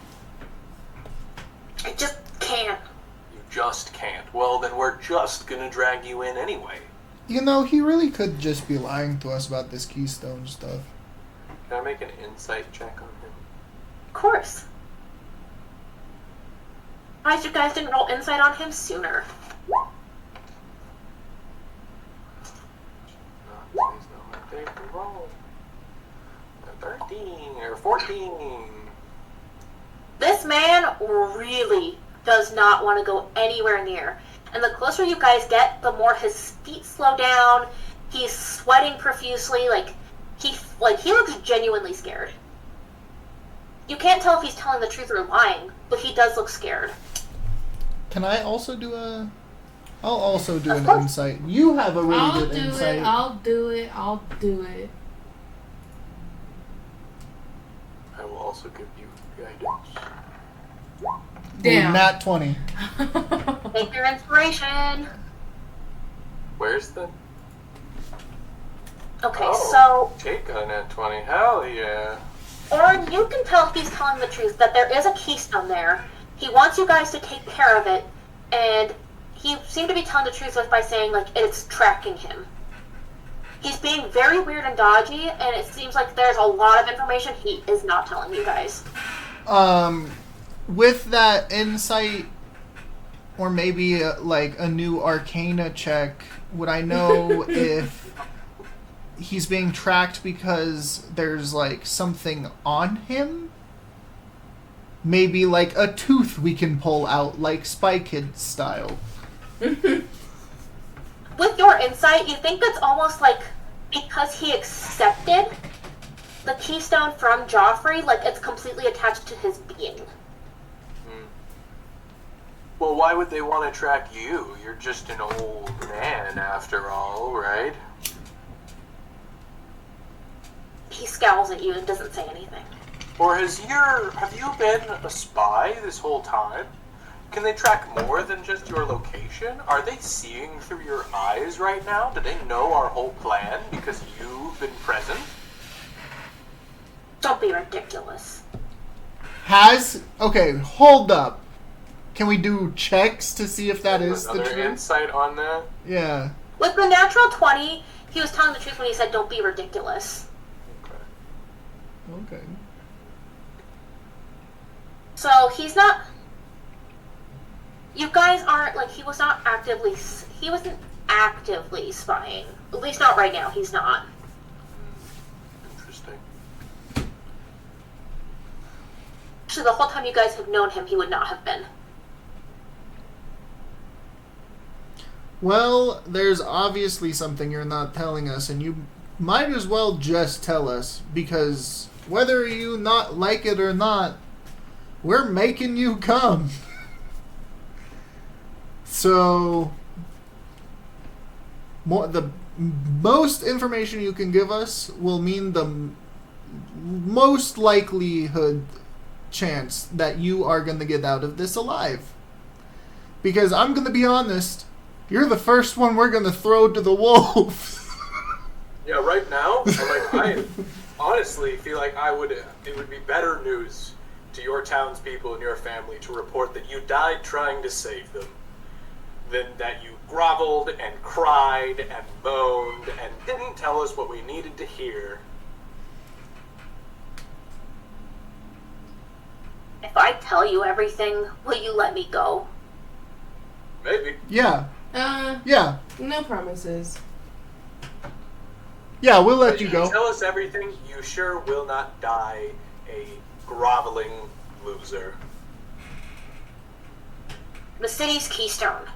I just can't. You just can't. Well, then we're just gonna drag you in anyway. You know, he really could just be lying to us about this Keystone stuff. Can I make an insight check on him? Of course. Why you guys didn't roll insight on him sooner? No, please no mistake. Roll. 13 or 14. This man really does not want to go anywhere near. And the closer you guys get, the more his feet slow down. He's sweating profusely, he looks genuinely scared. You can't tell if he's telling the truth or lying, but he does look scared. Can I also do a... I'll also do Of an course. insight. You have a really I'll good do insight. it. I'll do it. I will also give you guidance. Damn. Ooh, nat 20. Take your inspiration. Where's the... Okay, Oh, take a nat 20. Hell yeah. so Orin, you can tell if he's telling the truth that there is a keystone there. He wants you guys to take care of it, and he seemed to be telling the truth by saying it's tracking him. He's being very weird and dodgy, and it seems like there's a lot of information he is not telling you guys. With that insight, or maybe a new Arcana check, would I know if he's being tracked because there's something on him? Maybe a tooth we can pull out, like Spy Kid style. With your insight, you think it's almost because he accepted the keystone from Joffrey, it's completely attached to his being. Well, why would they want to track you? You're just an old man after all, right? He scowls at you and doesn't say anything. Or have you been a spy this whole time? Can they track more than just your location? Are they seeing through your eyes right now? Do they know our whole plan because you've been present? Don't be ridiculous. Okay, hold up. Can we do checks to see if that is the Another truth? insight on that? Yeah. With the natural 20, he was telling the truth when he said, don't be ridiculous. Okay. Okay. So he's not... You guys aren't, he wasn't actively spying. At least not right now, he's not. Interesting. Actually, the whole time you guys have known him, he would not have been. Well, there's obviously something you're not telling us, and you might as well just tell us, because whether you not like it or not, we're making you come. So, the most information you can give us will mean the most likelihood chance that you are going to get out of this alive. Because I'm going to be honest, you're the first one we're going to throw to the wolves. Yeah, right now, I honestly feel like it would be better news to your townspeople and your family to report that you died trying to save them than that you groveled and cried and moaned and didn't tell us what we needed to hear. If I tell you everything, will you let me go? Maybe. Yeah. Yeah. No promises. Yeah, we'll let But you if go. you tell us everything, you sure will not die a groveling loser. The city's keystone.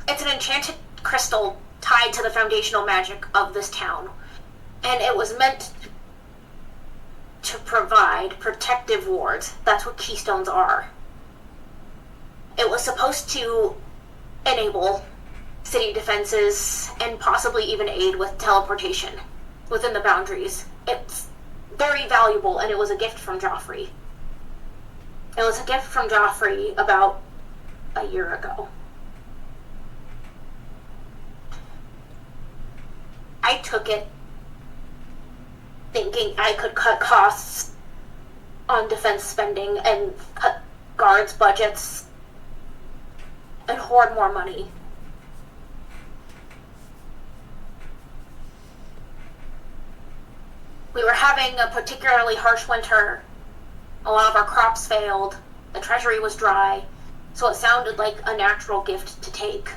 It's an enchanted crystal tied to the foundational magic of this town. And it was meant to provide protective wards. That's what keystones are. It was supposed to enable city defenses and possibly even aid with teleportation within the boundaries. It's very valuable, and it was a gift from Joffrey. It was a gift from Joffrey about a year ago. I took it thinking I could cut costs on defense spending and cut guards' budgets and hoard more money. We were having a particularly harsh winter. A lot of our crops failed. The treasury was dry. So it sounded like a natural gift to take.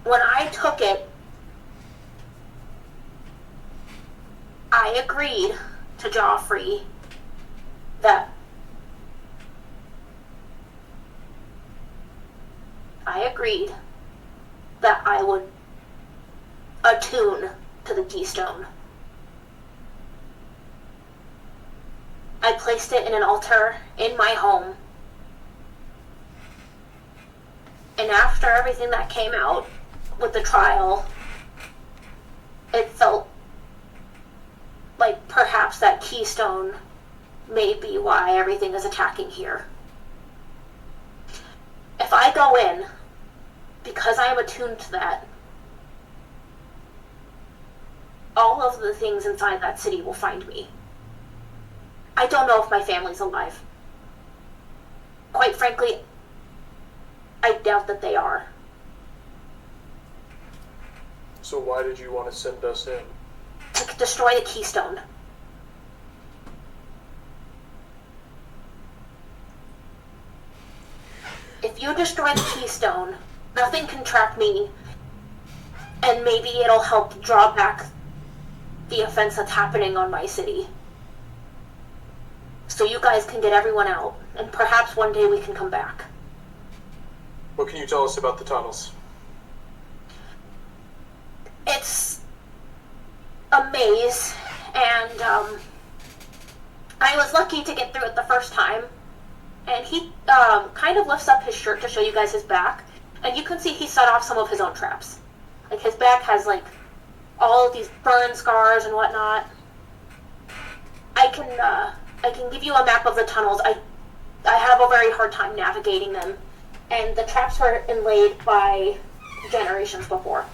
When I took it, I agreed to Joffrey that I would attune to the keystone. I placed it in an altar in my home. And after everything that came out with the trial, it felt like perhaps that keystone may be why everything is attacking here. If I go in, because I am attuned to that, all of the things inside that city will find me. I don't know if my family's alive. Quite frankly, I doubt that they are. So why did you want to send us in? To destroy the keystone. If you destroy the keystone, nothing can track me, and maybe it'll help draw back the offense that's happening on my city. So you guys can get everyone out, and perhaps one day we can come back. What can you tell us about the tunnels? It's a maze, and I was lucky to get through it the first time. And he kind of lifts up his shirt to show you guys his back, and you can see he set off some of his own traps. Like, his back has, like, all of these burn scars and whatnot. I can give you a map of the tunnels. I have a very hard time navigating them, and the traps were inlaid by generations before.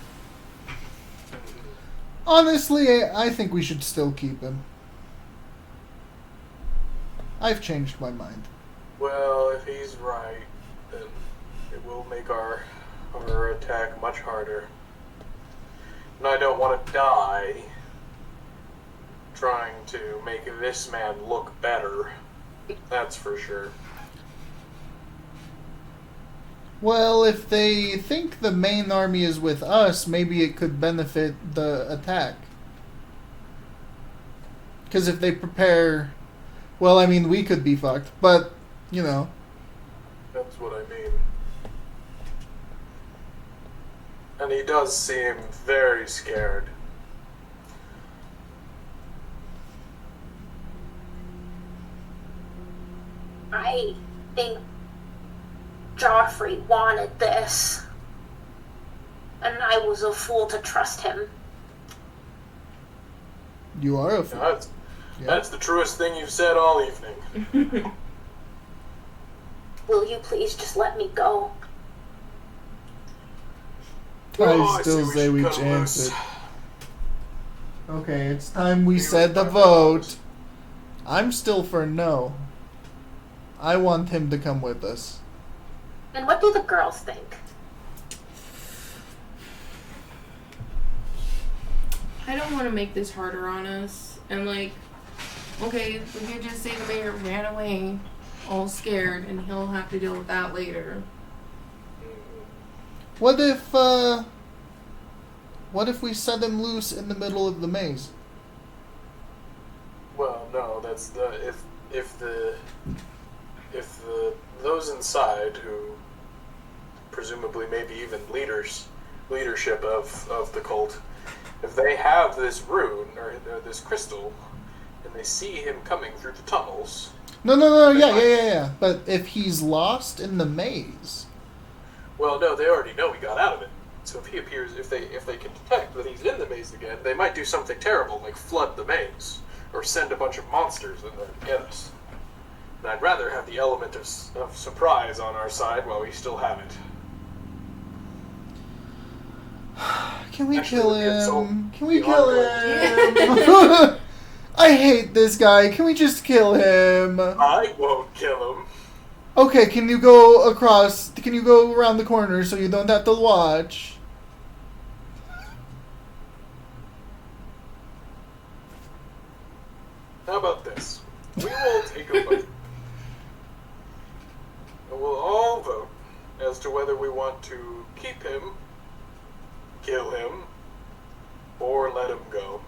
Honestly, I think we should still keep him. I've changed my mind. Well, if he's right, then it will make our attack much harder. And I don't want to die trying to make this man look better. That's for sure. Well, if they think the main army is with us, maybe it could benefit the attack. Because if they prepare... Well, I mean, we could be fucked, but, you know. That's what I mean. And he does seem very scared. I think Joffrey wanted this, and I was a fool to trust him. You are a fool. That's the truest thing you've said all evening. Will you please just let me go? I still say we cut chance loose. it. Okay, it's time we said the vote. I'm still for no. I want him to come with us. And what do the girls think? I don't want to make this harder on us. And, like, Okay, we could just say the mayor ran away, all scared, and he'll have to deal with that later. What if we set him loose in the middle of the maze? Well, no, that's the if those inside who presumably maybe even leadership of the cult, if they have this rune or this crystal, and they see him coming through the tunnels. No, yeah. But if he's lost in the maze. Well, no, they already know he got out of it. So if he appears, if they can detect that he's in the maze again, they might do something terrible, like flood the maze, or send a bunch of monsters in there to get us. And I'd rather have the element of surprise on our side while we still have it. Can we Actually, kill we could solve him? Can we the kill him? I hate this guy. Can we just kill him? I won't kill him. Okay, can you go across? Can you go around the corner so you don't have to watch? How about this? We will take a vote. And we'll all vote as to whether we want to keep him, kill him, or let him go.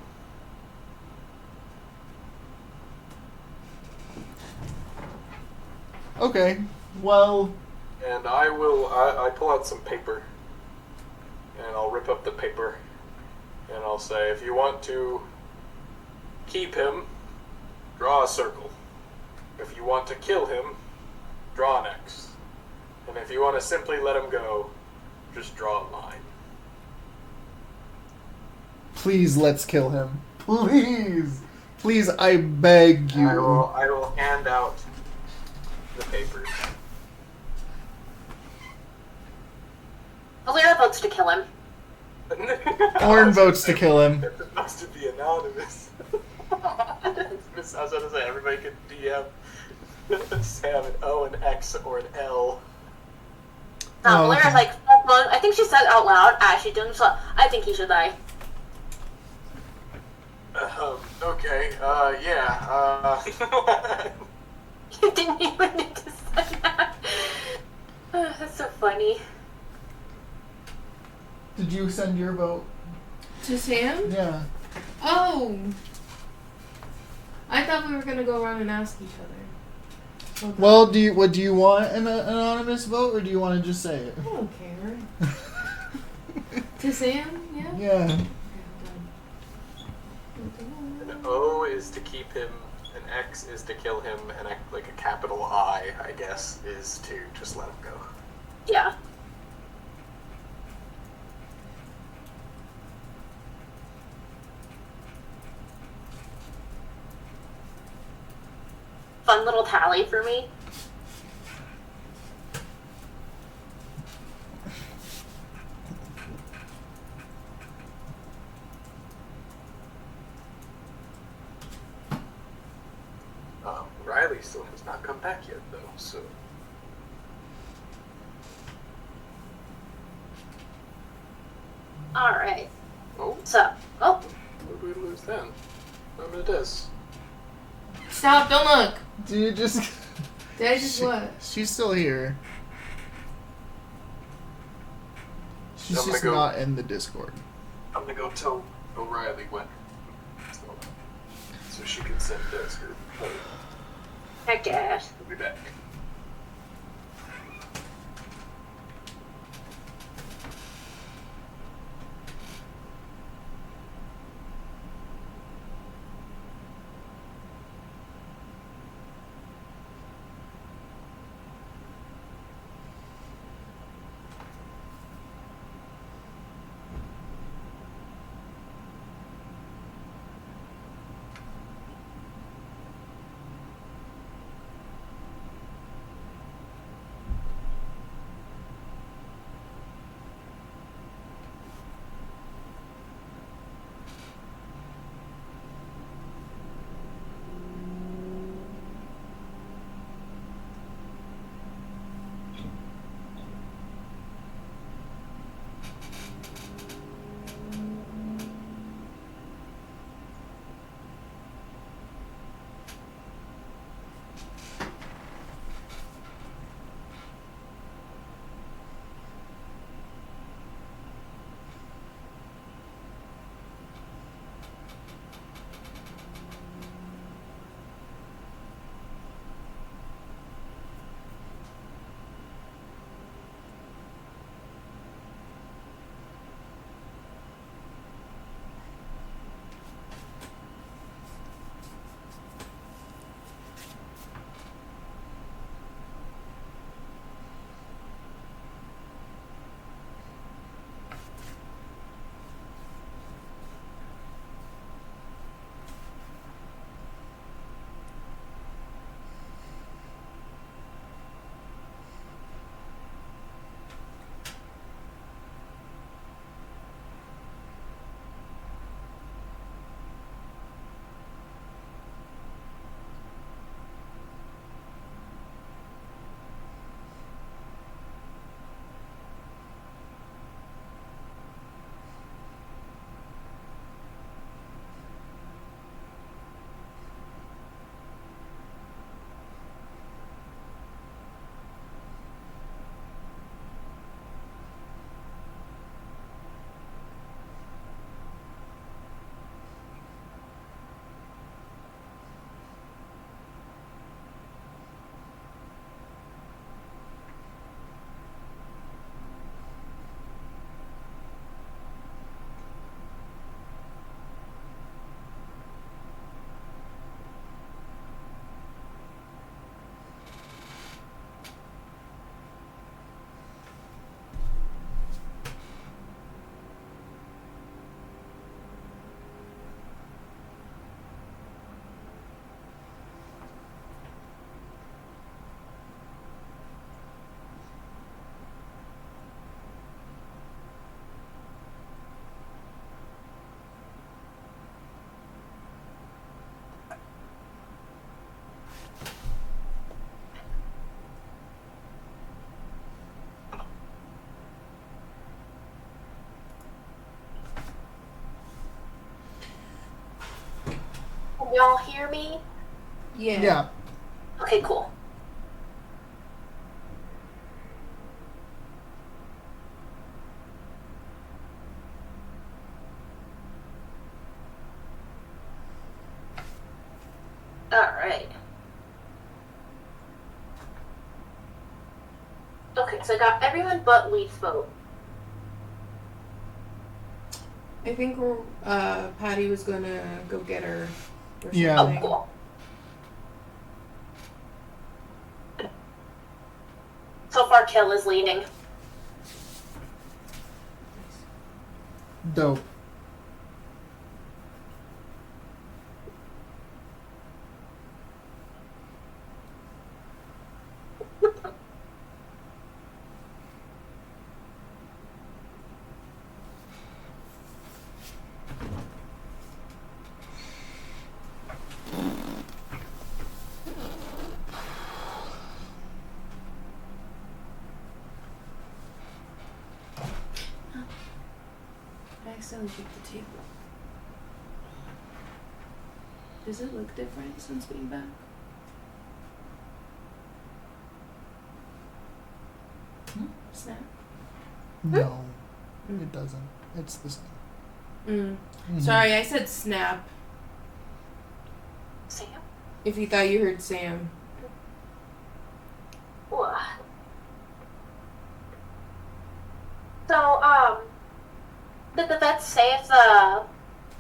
Okay, well... And I pull out some paper, and I'll rip up the paper, and I'll say, if you want to keep him, draw a circle. If you want to kill him, draw an X. And if you want to simply let him go, just draw a line. Please, let's kill him. Please! Please, I beg you. I will hand out the papers. Valera votes to kill him. Orin votes to kill him. It's supposed to be anonymous. I was going to say, everybody could DM Sam an O, an X, or an L. Oh, Valera's okay. like, full blown. I think she said out loud, as she doing so. I think he should die. Okay, yeah, You didn't even need to say that. That's so funny. Did you send your vote? To Sam? Yeah. Oh! I thought we were gonna go around and ask each other. Okay. Well, do you want an anonymous vote, or do you want to just say it? I don't care. To Sam? Yeah? Yeah. An O is to keep him, an X is to kill him, and like a capital I guess, is to just let him go. Yeah. Fun little tally for me. Riley still has not come back yet, though, so... Alright. Oh, So, what did we lose then? I mean, it is. Stop, don't look! Do you just... Did I just what? She's still here. She's I'm gonna just go- not in the Discord. I'm gonna go tell O'Reilly when. So she can send us her vote. I guess. We'll be back. y'all hear me? Yeah. Okay, cool. Alright. Okay, so I got everyone but Leaf's vote. I think Patty was gonna go get her. Or Yeah. Oh, something. cool. So far, Kill is leading. Dope. I accidentally kicked the table. Does it look different since being back? Snap. No, it doesn't. It's the same. Mhm. Sorry, I said snap. Sam? If you thought you heard Sam. Ugh. So, did the vets say if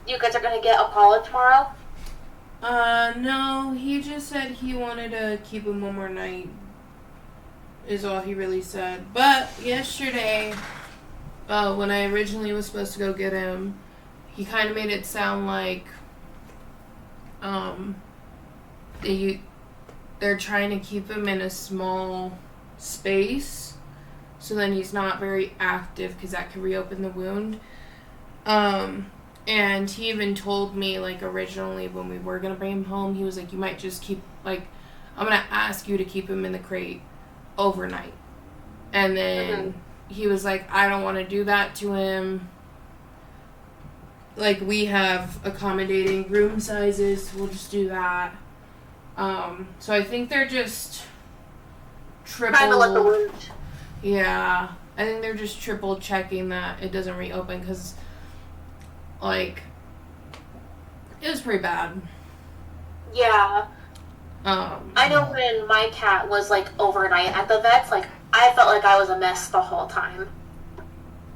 you guys are gonna get Apollo tomorrow? No, he just said he wanted to keep him one more night. Is all he really said. But yesterday, when I originally was supposed to go get him, he kind of made it sound like, they're trying to keep him in a small space, so then he's not very active because that could reopen the wound. And he even told me, like, originally when we were going to bring him home, he was like, you might just keep, like, I'm going to ask you to keep him in the crate overnight. And then he was like, I don't want to do that to him. Like, we have accommodating room sizes, we'll just do that. So I think they're just Trying to let the triple, wound. yeah, I think they're just triple checking that it doesn't reopen, because, like, it was pretty bad. Yeah. I know when my cat was, like, overnight at the vet's, like, I felt like I was a mess the whole time.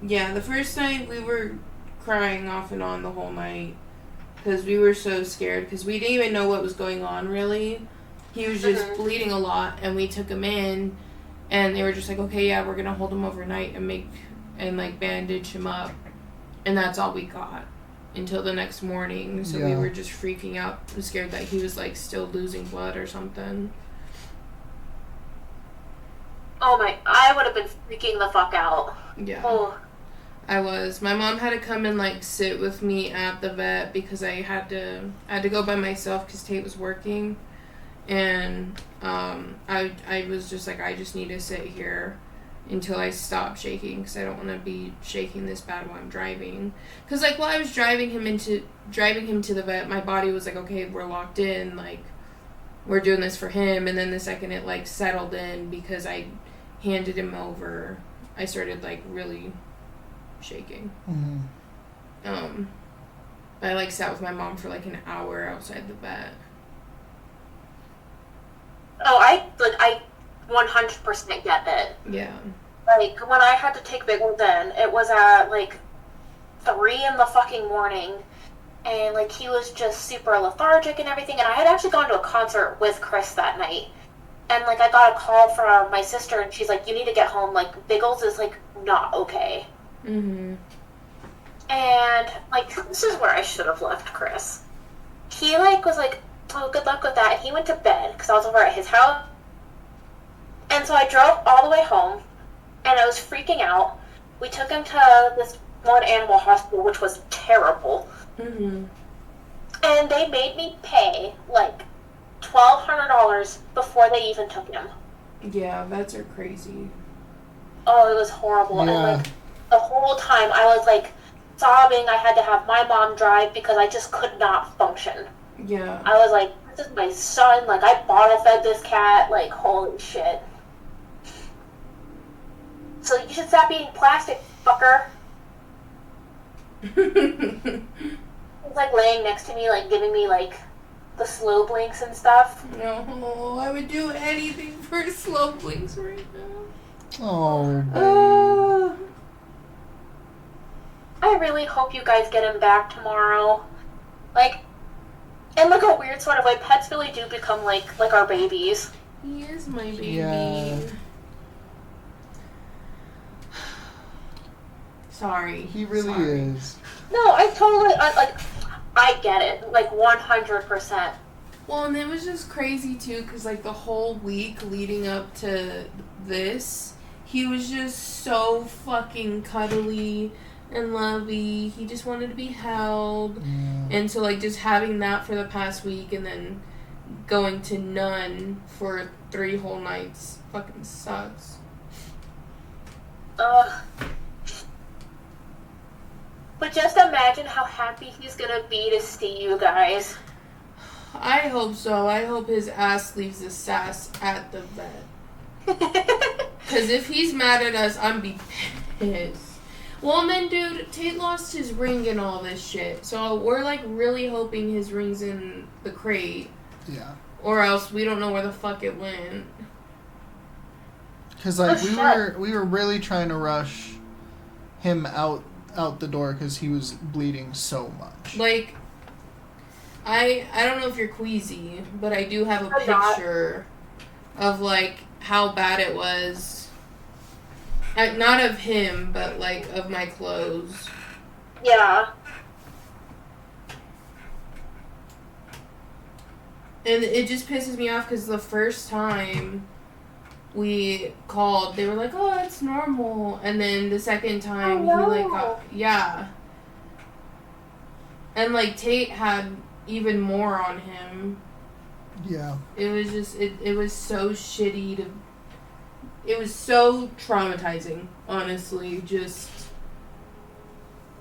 Yeah, the first night we were crying off and on the whole night because we were so scared because we didn't even know what was going on, really. He was just bleeding a lot, and we took him in, and they were just like, okay, yeah, we're gonna hold him overnight and like bandage him up, and that's all we got until the next morning. So we Yeah. were just freaking out, scared that he was like still losing blood or something. Oh my, I would have been freaking the fuck out. Yeah. Oh. I was. My mom had to come and like sit with me at the vet because I had to go by myself because Tate was working, and I was just like, I just need to sit here until I stop shaking because I don't want to be shaking this bad while I'm driving. Because like while I was driving him to the vet, my body was like, okay, we're locked in, like we're doing this for him. And then the second it like settled in because I handed him over, I started like really shaking. I like sat with my mom for like an hour outside the vet. Oh, I 100% get it. Yeah. Like, when I had to take Big One then, it was at, like, 3 in the fucking morning, and, like, he was just super lethargic and everything, and I had actually gone to a concert with Chris that night, and, like, I got a call from my sister, and she's like, you need to get home, like, Biggles is, like, not okay. And, like, this is where I should have left Chris. He, like, was like, oh, good luck with that, and he went to bed, because I was over at his house, and so I drove all the way home, and I was freaking out. We took him to this one animal hospital, which was terrible. And they made me pay, like, $1,200 before they even took him. Yeah, vets are crazy. Oh, it was horrible. And, Yeah. like, the whole time I was, like, sobbing. I had to have my mom drive because I just could not function. Yeah. I was like, this is my son. Like, I bottle fed this cat. Like, holy shit. So you should stop eating plastic, fucker. He's like laying next to me, like giving me like the slow blinks and stuff. No, I would do anything for slow blinks right now. Oh, I really hope you guys get him back tomorrow. Like, in like a weird sort of way, pets really do become like our babies. He is my baby. Yeah. Sorry. he really Sorry. is. No, I totally I get it, like 100%. Well, and it was just crazy too, because like the whole week leading up to this, he was just so fucking cuddly and lovey. He just wanted to be held. Yeah. And so like just having that for the past week and then going to none for 3 whole nights fucking sucks. Ugh. But just imagine how happy he's gonna be to see you guys. I hope so. I hope his ass leaves the sass at the vet. Because if he's mad at us, I'm be pissed. Well, and then, dude, Tate lost his ring and all this shit. So we're, like, really hoping his ring's in the crate. Yeah. Or else we don't know where the fuck it went. Because like Oh, we were really trying to rush him out the door because he was bleeding so much. Like, I don't know if you're queasy, but I do have a I'm not. picture of, like, how bad it was. Not of him, but, like, of my clothes. Yeah. And it just pisses me off because the first time we called, they were like, oh, it's normal. And then the second time, Oh, he, like, no. got, yeah. And, like, Tate had even more on him. Yeah. It was just, it was so shitty to, it was so traumatizing, honestly, just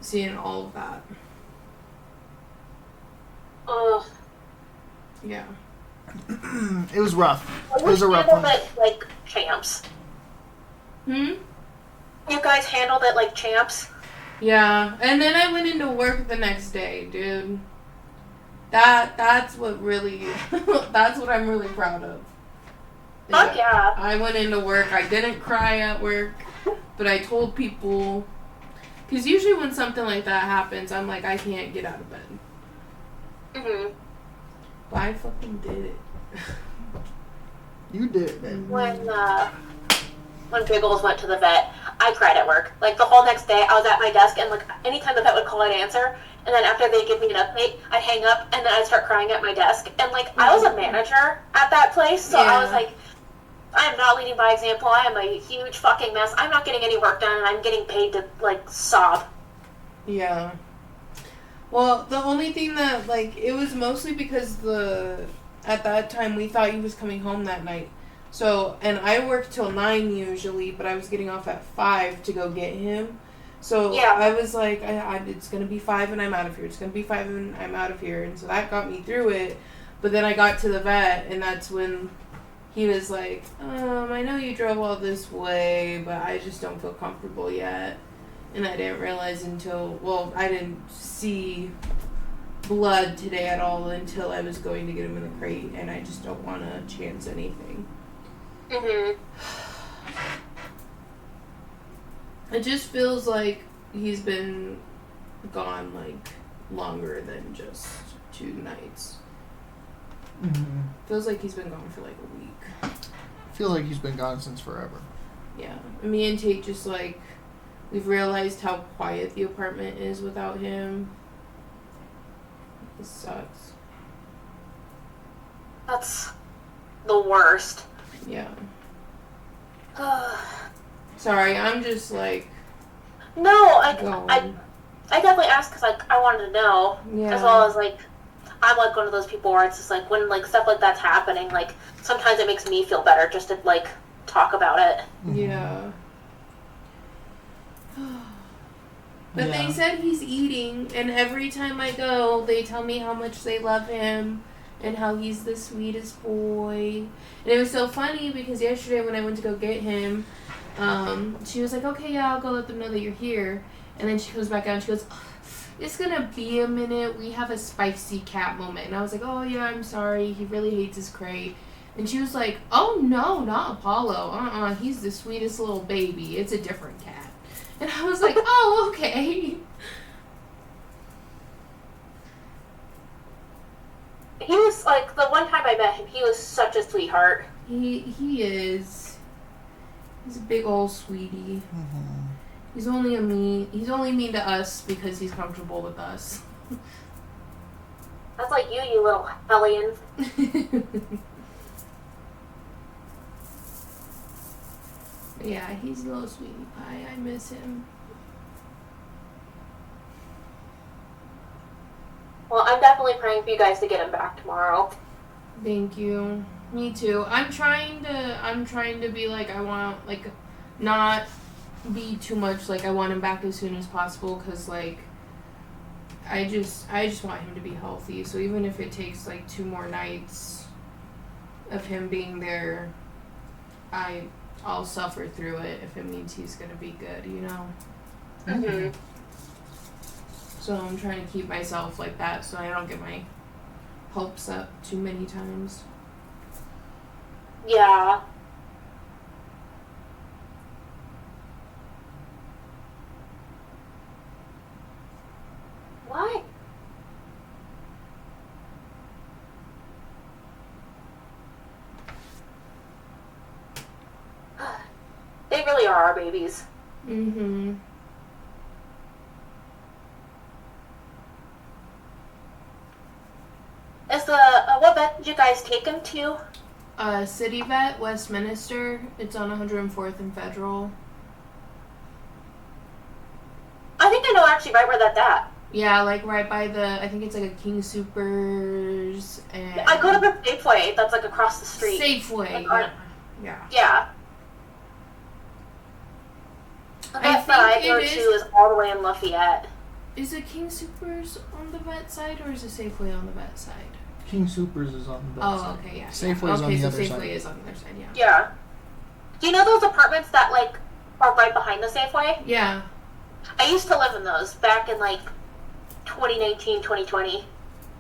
seeing all of that. Ugh. Yeah. It was rough. It We was a rough handled one. it like champs. Hmm? You guys handled it like champs. Yeah, and then I went into work the next day, dude. That's what really, that's what I'm really proud of. Fuck yeah. I went into work. I didn't cry at work, but I told people, because usually when something like that happens, I'm like, I can't get out of bed. Mhm. But I fucking did it. You did, man. When Biggles went to the vet, I cried at work. Like the whole next day, I was at my desk, and like anytime the vet would call, I'd answer. And then after they give me an update, I'd hang up, and then I'd start crying at my desk. And like I was a manager at that place, so I was Yeah. like, I am not leading by example. I am a huge fucking mess. I'm not getting any work done, and I'm getting paid to like sob. Yeah. Well, the only thing that, like, it was mostly because at that time we thought he was coming home that night. So, and I worked till 9 usually, but I was getting off at 5 to go get him. So Yeah. I was like, it's going to be 5 and I'm out of here. It's going to be 5 and I'm out of here. And so that got me through it. But then I got to the vet, and that's when he was like, I know you drove all this way, but I just don't feel comfortable yet. And I didn't realize I didn't see blood today at all until I was going to get him in the crate, and I just don't want to chance anything. Mhm. It just feels like he's been gone, like, longer than just 2 nights. Mm-hmm. Feels like he's been gone for, like, a week. Feels like he's been gone since forever. Yeah. Me and Tate just, like, we've realized how quiet the apartment is without him. It sucks. That's the worst. Yeah. no, Sorry, I'm just, like, I going. definitely asked because like I wanted to know, Yeah. as well as like I'm like one of those people where it's just like when like stuff like that's happening, like sometimes it makes me feel better just to like talk about it. Mhm. Yeah. But they said he's eating, and every time I go, they tell me how much they love him and how he's the sweetest boy. And it was so funny because yesterday when I went to go get him, she was like, okay, yeah, I'll go let them know that you're here. And then she comes back out and she goes, it's gonna be a minute. We have a spicy cat moment. And I was like, oh, yeah, I'm sorry. He really hates his crate. And she was like, oh, no, not Apollo. He's the sweetest little baby. It's a different cat. And I was like, oh, okay. He was, like, the one time I met him, he was such a sweetheart. He is. He's a big old sweetie. Mm-hmm. He's only mean to us because he's comfortable with us. That's like you little hellion. Yeah, he's a little sweetie pie. I miss him. Well, I'm definitely praying for you guys to get him back tomorrow. Thank you. Me too. I'm trying to be like, I want, like, not be too much like I want him back as soon as possible, because like I just want him to be healthy. So even if it takes like 2 more nights of him being there, I'll suffer through it if it means he's gonna be good, you know. Mm-hmm. So I'm trying to keep myself like that so I don't get my hopes up too many times. Yeah. What? They really are our babies. Mm-hmm. Is the what vet did you guys take him to? City Vet, Westminster. It's on 104th and Federal. I think I know actually right where that's at. Yeah, like right by I think it's like a King Soopers and... I go to the Safeway that's like across the street. Safeway, Like, yeah. Yeah. The I vet that I think go it to is- is all the way in Lafayette. Is it King Soopers on the vet side or is it Safeway on the vet side? King Supers is on the vet side. Okay, yeah. Safeway's on okay, the so other Safeway side. is on the other side, yeah. Yeah. Do you know those apartments that like are right behind the Safeway? Yeah. I used to live in those back in like 2019, 2020.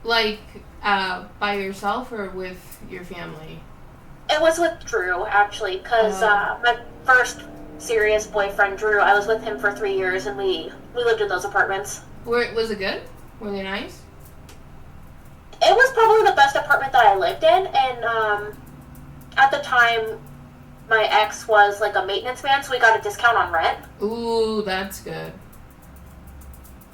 Like, by yourself or with your family? It was with Drew, actually, because my first serious boyfriend, Drew, I was with him for 3 years, and we lived in those apartments. Was it good? Were they nice? It was probably the best apartment that I lived in, and at the time, my ex was like a maintenance man, so we got a discount on rent. Ooh, that's good.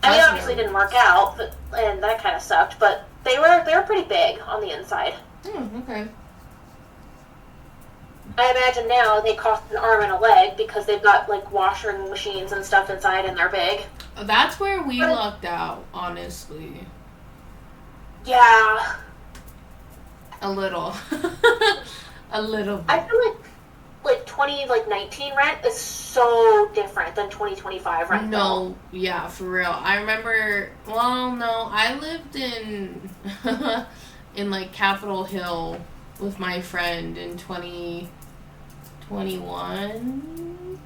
I mean, That's obviously really didn't work out, and that kind of sucked, but they were pretty big on the inside. Okay. I imagine now they cost an arm and a leg because they've got like washing machines and stuff inside, and they're big. That's where we lucked out, honestly. Yeah. A little. A little bit. I feel like 2019 rent is so different than 2025 rent. No, yeah, for real. I remember, well, no, I lived in, in like Capitol Hill with my friend in 2021.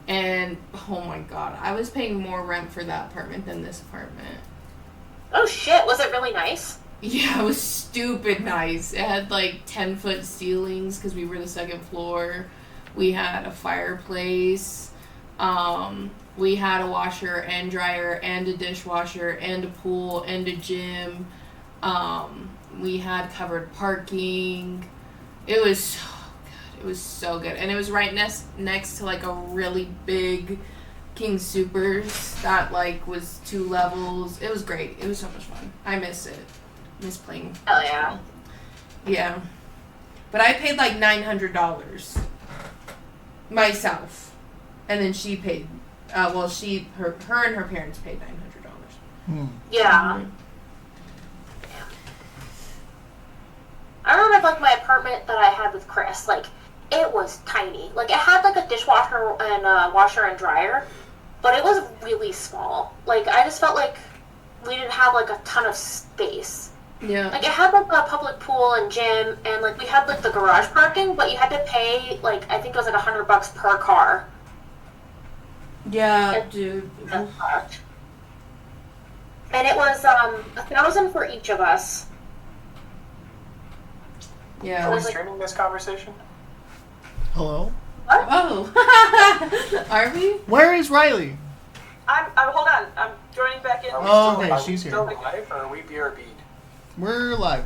And, oh my god, I was paying more rent for that apartment than this apartment. Oh shit, was it really nice? Yeah, it was stupid nice. It had like 10-foot ceilings because we were the second floor. We had a fireplace. We had a washer and dryer and a dishwasher and a pool and a gym. We had covered parking. It was so good. It was so good. And it was right next to like a really big King Soopers that like was 2 levels. It was great. It was so much fun. I miss it. Miss playing. Hell yeah. Yeah. But I paid like $900 myself. And then she paid, her and her parents paid $900. Yeah. I remember like my apartment that I had with Chris, like it was tiny. Like it had like a dishwasher and a washer and dryer, but it was really small. Like, I just felt like we didn't have, like, a ton of space. Yeah. Like, it had, like, a public pool and gym, and, like, we had, like, the garage parking, but you had to pay, like, I think it was, like, $100 per car. Yeah, dude. And it was, $1,000 for each of us. Yeah. Are we was like- streaming this conversation? Hello? Oh. Are we? Where is Riley? I'm hold on. I'm joining back in. Oh, okay, Are we she's still here. live, or are we BRB'd? We're live.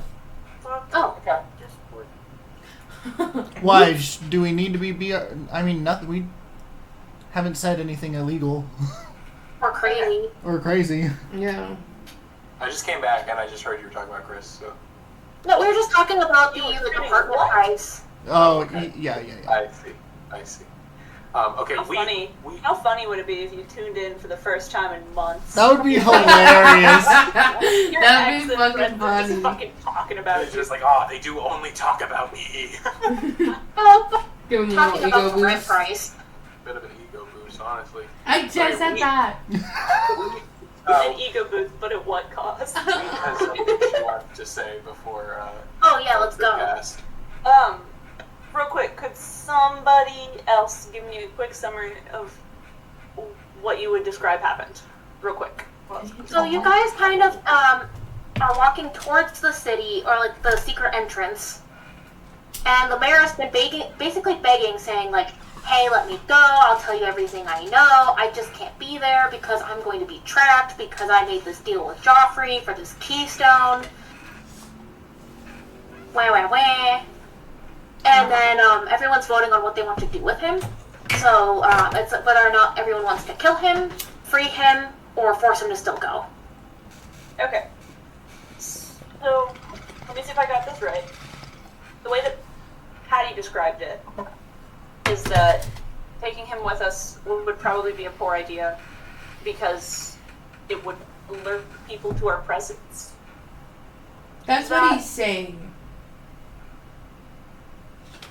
Oh. Okay. Why? Do we need to be I mean, nothing. We haven't said anything illegal Or crazy. or crazy. Yeah. I just came back and I just heard you were talking about Chris, so. No, we were just talking about the apartment price. Oh, Okay. yeah. I see. Okay, How funny. we How funny would it be if you tuned in for the first time in months? That would be hilarious. Your That'd ex be and fucking friends are just funny. fucking talking about It's you. just like, oh, they do only talk about me. Oh, Give him a talking little about ego the rent boost. price. Bit of an ego boost, honestly. I just said that. An ego boost, but at what cost? We have something you want to say before Oh yeah, let's the go. cast. Real quick, could somebody else give me a quick summary of what you would describe happened? Real quick. So you guys kind of are walking towards the city, or like the secret entrance, and the mayor has been basically begging, saying like, "Hey, let me go. I'll tell you everything I know. I just can't be there because I'm going to be trapped because I made this deal with Joffrey for this keystone." Wah. And then everyone's voting on what they want to do with him. So it's whether or not everyone wants to kill him, free him, or force him to still go. Okay. So, let me see if I got this right. The way that Patty described it is that taking him with us would probably be a poor idea because it would alert people to our presence. That's what he's saying.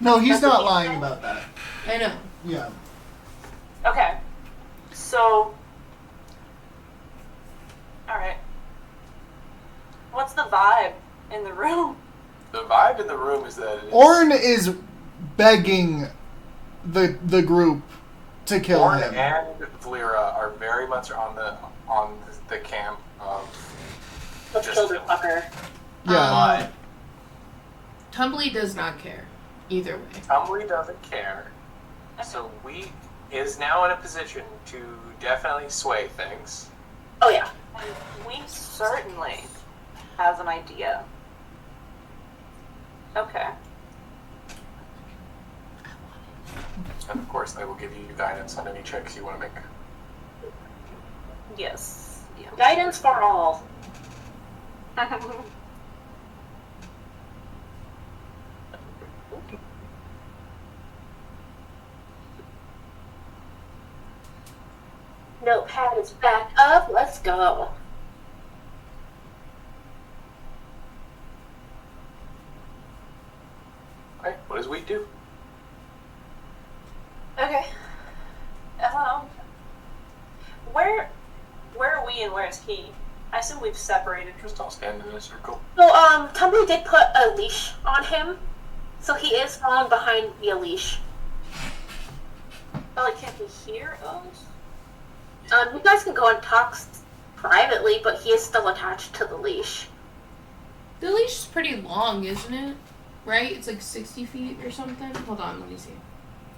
No, he's not lying about that. I know. Yeah. Okay. So, alright. What's the vibe in the room? The vibe in the room is that it's, Orn is begging the group to kill Orn him. and Valeera are very much on the camp of Let's just kill the kill him. fucker. Yeah. But Tumbly does not care. Either way. Tumbly doesn't care, so we is now in a position to definitely sway things. Oh yeah. And we certainly have an idea. Okay. And of course, I will give you guidance on any checks you want to make. Yes. Yeah. Guidance for all. Notepad is back up. Let's go. Alright, what does we do? Okay. Where are we and where is he? I assume we've separated. Just all stand in a circle. So, Tumbly did put a leash on him, so he is following behind via leash. But like, can't we hear us? You guys can go and talk privately, but he is still attached to the leash. The leash is pretty long, isn't it? Right? It's like 60 feet or something. Hold on, let me see.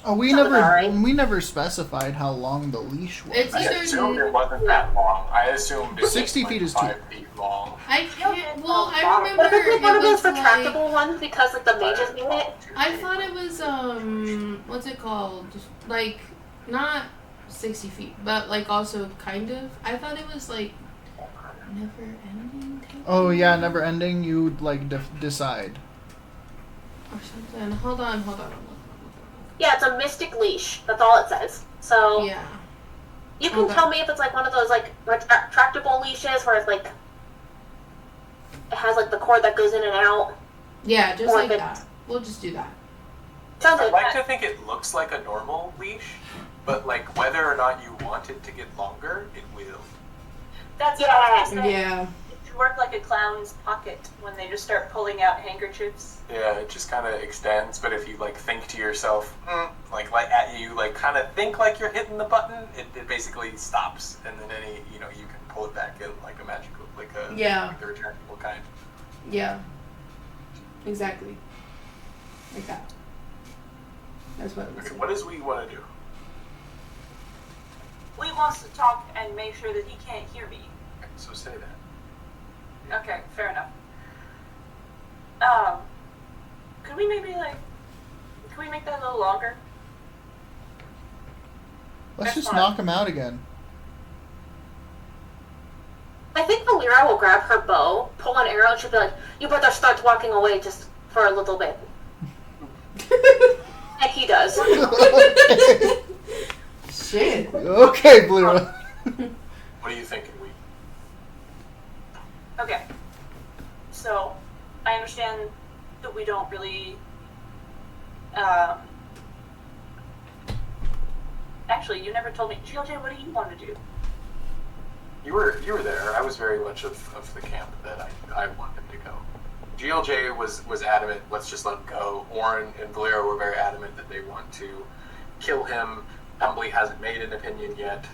Oh, we Sounds never alright. we never specified how long the leash was. It's I either assumed it wasn't that long. I assumed it was 60 like feet is 5 feet long. I can't. Well, I remember But if it's like one it of those was like. retractable ones because like the mages made it. I thought it was what's it called? Like not 60 feet, but like also kind of. I thought it was like never ending. Oh yeah, never ending. You'd like decide. Or something. Hold on. Yeah, it's a mystic leash. That's all it says. So Yeah. you can Okay. tell me if it's like one of those like retractable leashes where it's like it has like the cord that goes in and out. Yeah, just Or like if that. We'll just do that. Sounds I'd like like to think it looks like a normal leash, But like whether or not you want it to get longer, it will. That's what I was gonna say. Yeah. It should work like a clown's pocket when they just start pulling out handkerchiefs. Yeah, it just kind of extends. But if you like think to yourself, like at you, like kind of think like you're hitting the button, it basically stops, and then you can pull it back in like a magical, like a like the returnable kind. Yeah. Exactly. Like that. That's what it was. Okay, what does we want to do? We wants to talk and make sure that he can't hear me. Okay, so say that. Okay, fair enough. Could we maybe could we make that a little longer? Let's That's just fine. knock him out again. I think Valera will grab her bow, pull an arrow, and she'll be like, "You better start walking away just for a little bit." And he does. Shit. Okay, Blira. What are you thinking, we? Okay. So, I understand that we don't really. Actually, you never told me. GLJ, what do you want to do? You were there. I was very much of the camp that I want him to go. GLJ was adamant, let's just let him go. Orin and Valera were very adamant that they want to kill him. Tumbly hasn't made an opinion yet.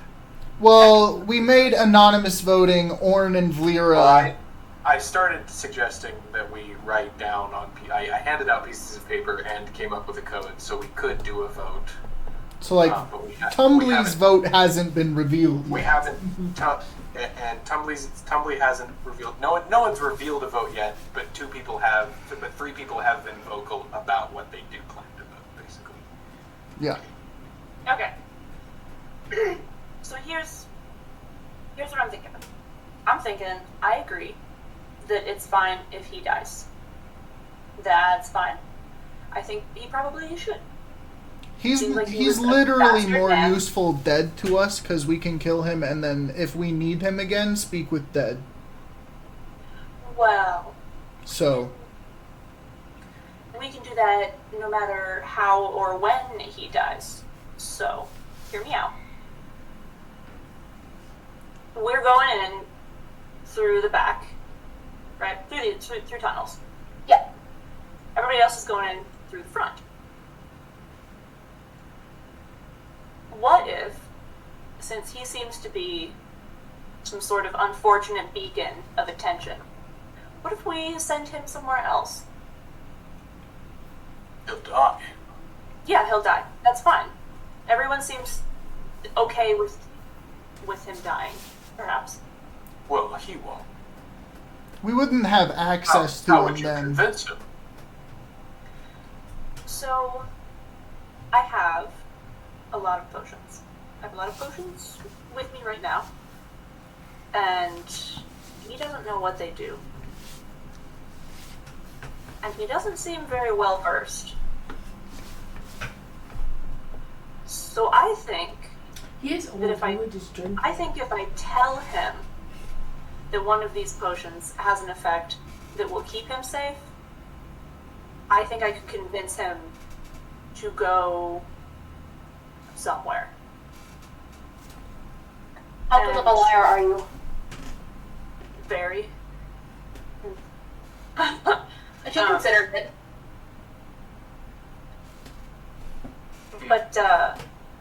Well, we made anonymous voting, Orn and Vlera. Well, I started suggesting that we write down on... I handed out pieces of paper and came up with a code so we could do a vote. So, like, But we Tumbly's haven't- vote hasn't been revealed We yet. haven't... And Tumbly hasn't revealed... No one's revealed a vote yet, but three people have been vocal about what they do plan to vote, basically. Yeah. Okay. So here's what I'm thinking. I'm thinking, I agree that it's fine if he dies. That's fine. I think he probably should. He's Seems like he was a literally bastard more man. useful dead to us because we can kill him and then if we need him again, speak with dead. Well, So, we can do that no matter how or when he dies. So, hear me out. We're going in through the back, right? Through tunnels. Yeah. Everybody else is going in through the front. What if, since he seems to be some sort of unfortunate beacon of attention, what if we send him somewhere else? He'll die. Yeah, he'll die. That's fine. Everyone seems okay with him dying, perhaps. Well, he won't. we wouldn't have access How to would him you then. convince him? So, I have a lot of potions. I have a lot of potions with me right now. And he doesn't know what they do. And he doesn't seem very well versed. So I think He is old. That if I- He would just drink. if I tell him that one of these potions has an effect that will keep him safe, I think I could convince him to go somewhere. How good of a liar are you? Very. But you considered it. But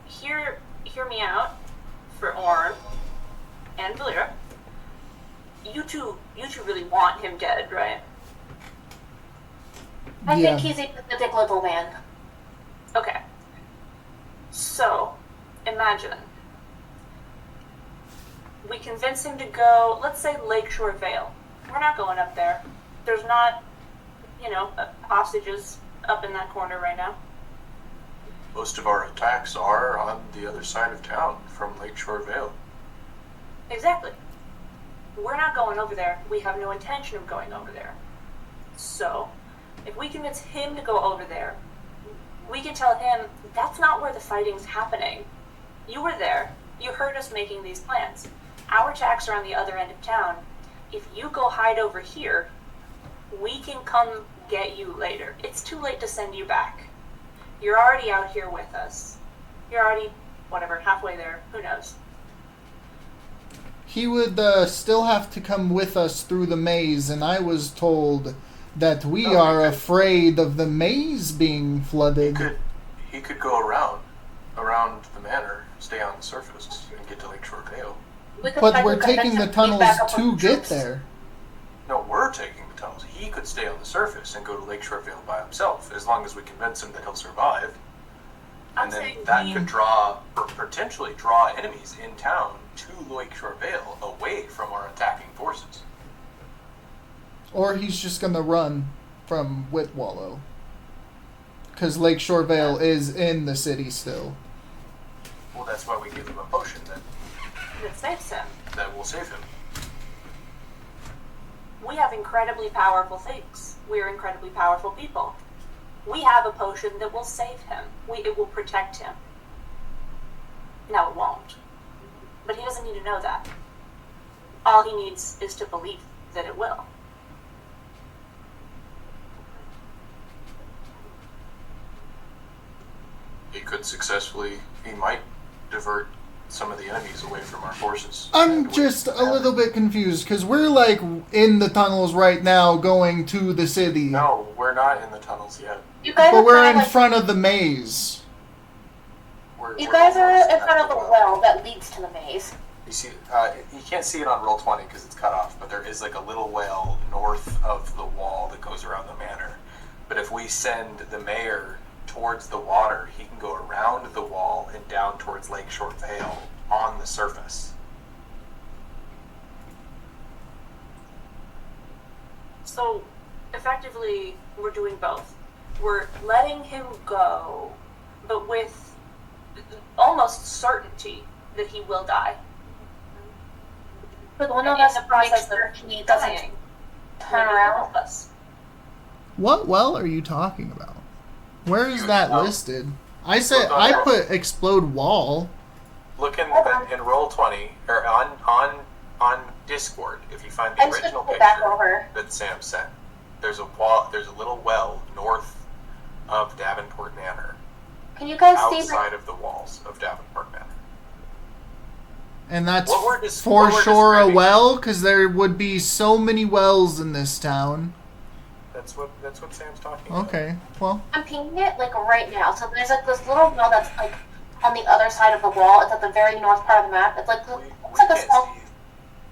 hear me out for Orn and Valera. You two really want him dead, right? I Yeah. think he's a pathetic little man. Okay. So, imagine. We convince him to go, let's say Lakeshore Vale. We're not going up there. There's not, hostages up in that corner right now. Most of our attacks are on the other side of town from Lakeshore Vale. Exactly. We're not going over there. We have no intention of going over there. So, if we convince him to go over there, we can tell him that's not where the fighting's happening. You were there. You heard us making these plans. Our attacks are on the other end of town. If you go hide over here, we can come get you later. It's too late to send you back. You're already out here with us. You're already whatever, halfway there. Who knows? He would still have to come with us through the maze, and I was told that we Oh, are okay. afraid of the maze being flooded. He could go around the manor, stay on the surface, and get to Lakeshore Vale. We could But try to we're convince taking him the to tunnels back up to with get troops. there. No, we're taking the tunnels. He could stay on the surface and go to Lakeshore Vale by himself, as long as we convince him that he'll survive. I'm And then saying that we- could draw, or potentially draw enemies in town to Lakeshore Vale, away from our attacking forces. Or he's just gonna run from Whitwallow. Because Lakeshore Vale is in the city still. Well, that's why we give him a potion That saves him. that will save him. We have incredibly powerful things. We are incredibly powerful people. We have a potion that will save him. It will protect him. No, it won't. But he doesn't need to know that. All he needs is to believe that it will. He might divert some of the enemies away from our forces. I'm And just we- a little bit confused, because we're like in the tunnels right now going to the city. No, we're not in the tunnels yet. You guys But are we're kind in of like, front of the maze. you We're guys are almost in at front of the well that leads to the maze. You see, you can't see it on roll 20 because it's cut off, but there is like a little well north of the wall that goes around the manor. But if we send the mayor towards the water, he can go around the wall and down towards Lakeshore Vale on the surface. So, effectively, we're doing both. We're letting him go, but with almost certainty that he will die. But we'll know And that's in the the process process that of he doesn't dying, turn maybe around. help us. What well are you talking about? Where is You- that oh. listed? I said Look on I roll- put explode wall. Look in Okay. roll 20 or on Discord if you find the I'm just original gonna put it back picture over. that Sam sent. There's a wall. There's a little well north of Davenport Manor, Can you guys see outside of the walls of Davenport Manor. And that's What we're for sure a describing- well, because there would be so many wells in this town. That's what Sam's talking about. Okay, well, I'm pinging it like right now. So there's like this little well that's like on the other side of the wall. It's at the very north part of the map. It's like it's like a small.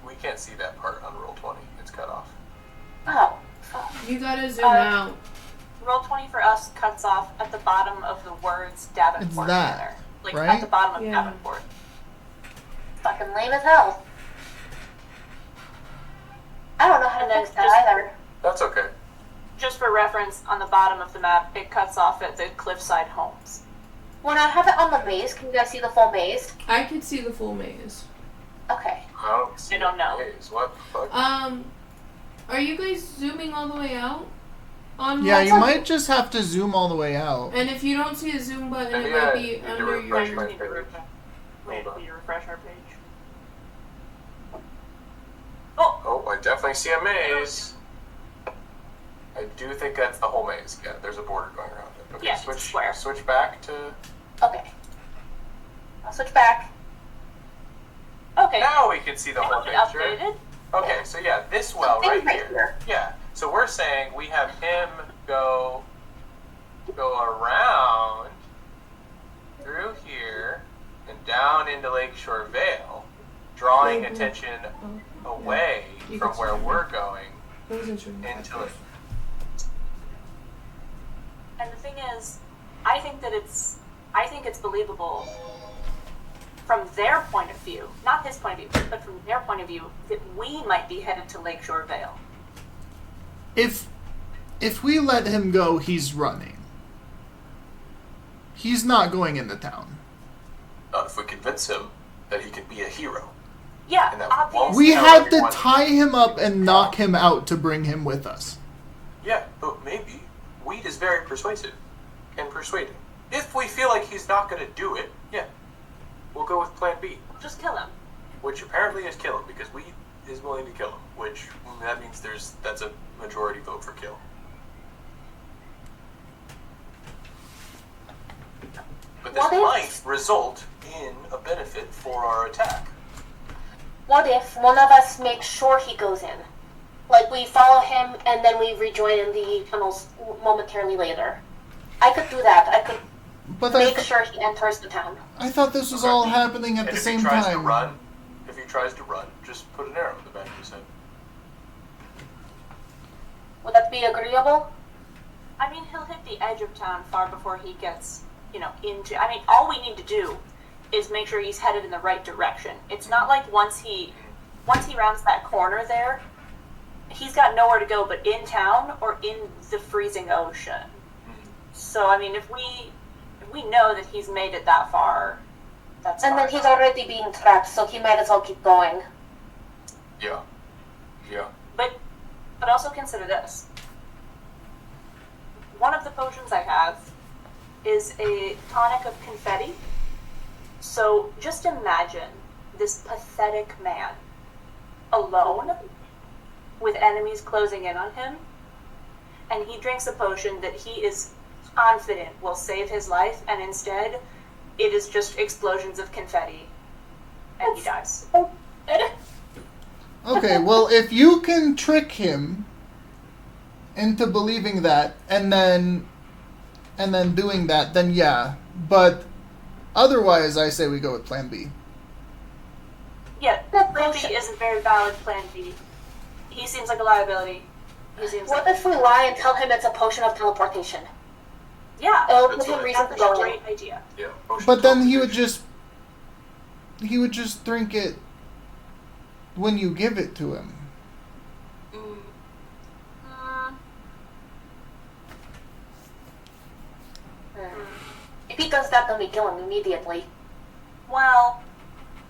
We can't see that part on roll 20. It's cut off. Oh, fuck. You gotta zoom Uh, out. Roll 20 for us cuts off at the bottom of the words Davenport It's that, Manor. Like right? at the bottom of Yeah. Davenport. Fucking lame as hell. I don't know how to And then fix that just- either. That's okay. Just for reference, on the bottom of the map, it cuts off at the cliffside homes. When I have it on the maze, can you guys see the full maze? I could see the full maze. Okay. I don't see I don't know. Maze. What the fuck? Are you guys zooming all the way out? On yeah, one? you might just have to zoom all the way out. And if you don't see a zoom button, it Maybe might I be need to under refresh your. my- We need to refresh. We Hold on. need to refresh our page. Oh, I definitely see a maze. I do think that's the whole maze. Yeah, there's a border going around it. Okay, Yeah, it's a square. switch back to. Okay. I'll switch back. Okay. Now we can see the whole It'll be picture. updated. Okay, so yeah, this well Thing right here. Yeah, so we're saying we have him go around through here and down into Lakeshore Vale, drawing Mhm. attention Oh, away You from can where see we're that. going I wasn't sure. into it. And the thing is, I think it's believable from their point of view, not his point of view, but from their point of view, that we might be headed to Lakeshore Vale. If we let him go, he's running. He's not going into town. If we convince him that he can be a hero. Yeah, And that obviously. We Tell had to everyone- tie him up and knock him out to bring him with us. Yeah, but maybe weed is very persuasive and persuading. If we feel like he's not going to do it, yeah, we'll go with Plan B, Just kill him. which apparently is kill him because weed is willing to kill him. Which that means that's a majority vote for kill. But this What if- might result in a benefit for our attack. What if one of us makes sure he goes in? Like, we follow him and then we rejoin in the tunnels momentarily later. I could do that. I could But make sure he enters the town. I thought this was all happening at And the if same he tries time. to run, just put an arrow in the back of his head. Would that be agreeable? I mean, he'll hit the edge of town far before he gets, into. I mean, all we need to do is make sure he's headed in the right direction. It's not like once he rounds that corner there, he's got nowhere to go but in town or in the freezing ocean. So, I mean, if we know that he's made it that far, that's And fine. then he's already being trapped, so he might as well keep going. Yeah. But also consider this. One of the potions I have is a tonic of confetti. So just imagine this pathetic man alone with enemies closing in on him, and he drinks a potion that he is confident will save his life, and instead it is just explosions of confetti, and he dies. Okay, well, if you can trick him into believing that and then doing that, then yeah. But otherwise, I say we go with Plan B. Yeah, Plan B is a very valid Plan B. He seems like a liability. He seems What like if we lie and tell him it's a potion of teleportation? yeah, It'll That's give him what- reason to that's go a in. great idea. Yeah. Potion But then he would teleportation. just drink it when you give it to him. If he does that, then we kill him immediately. Well,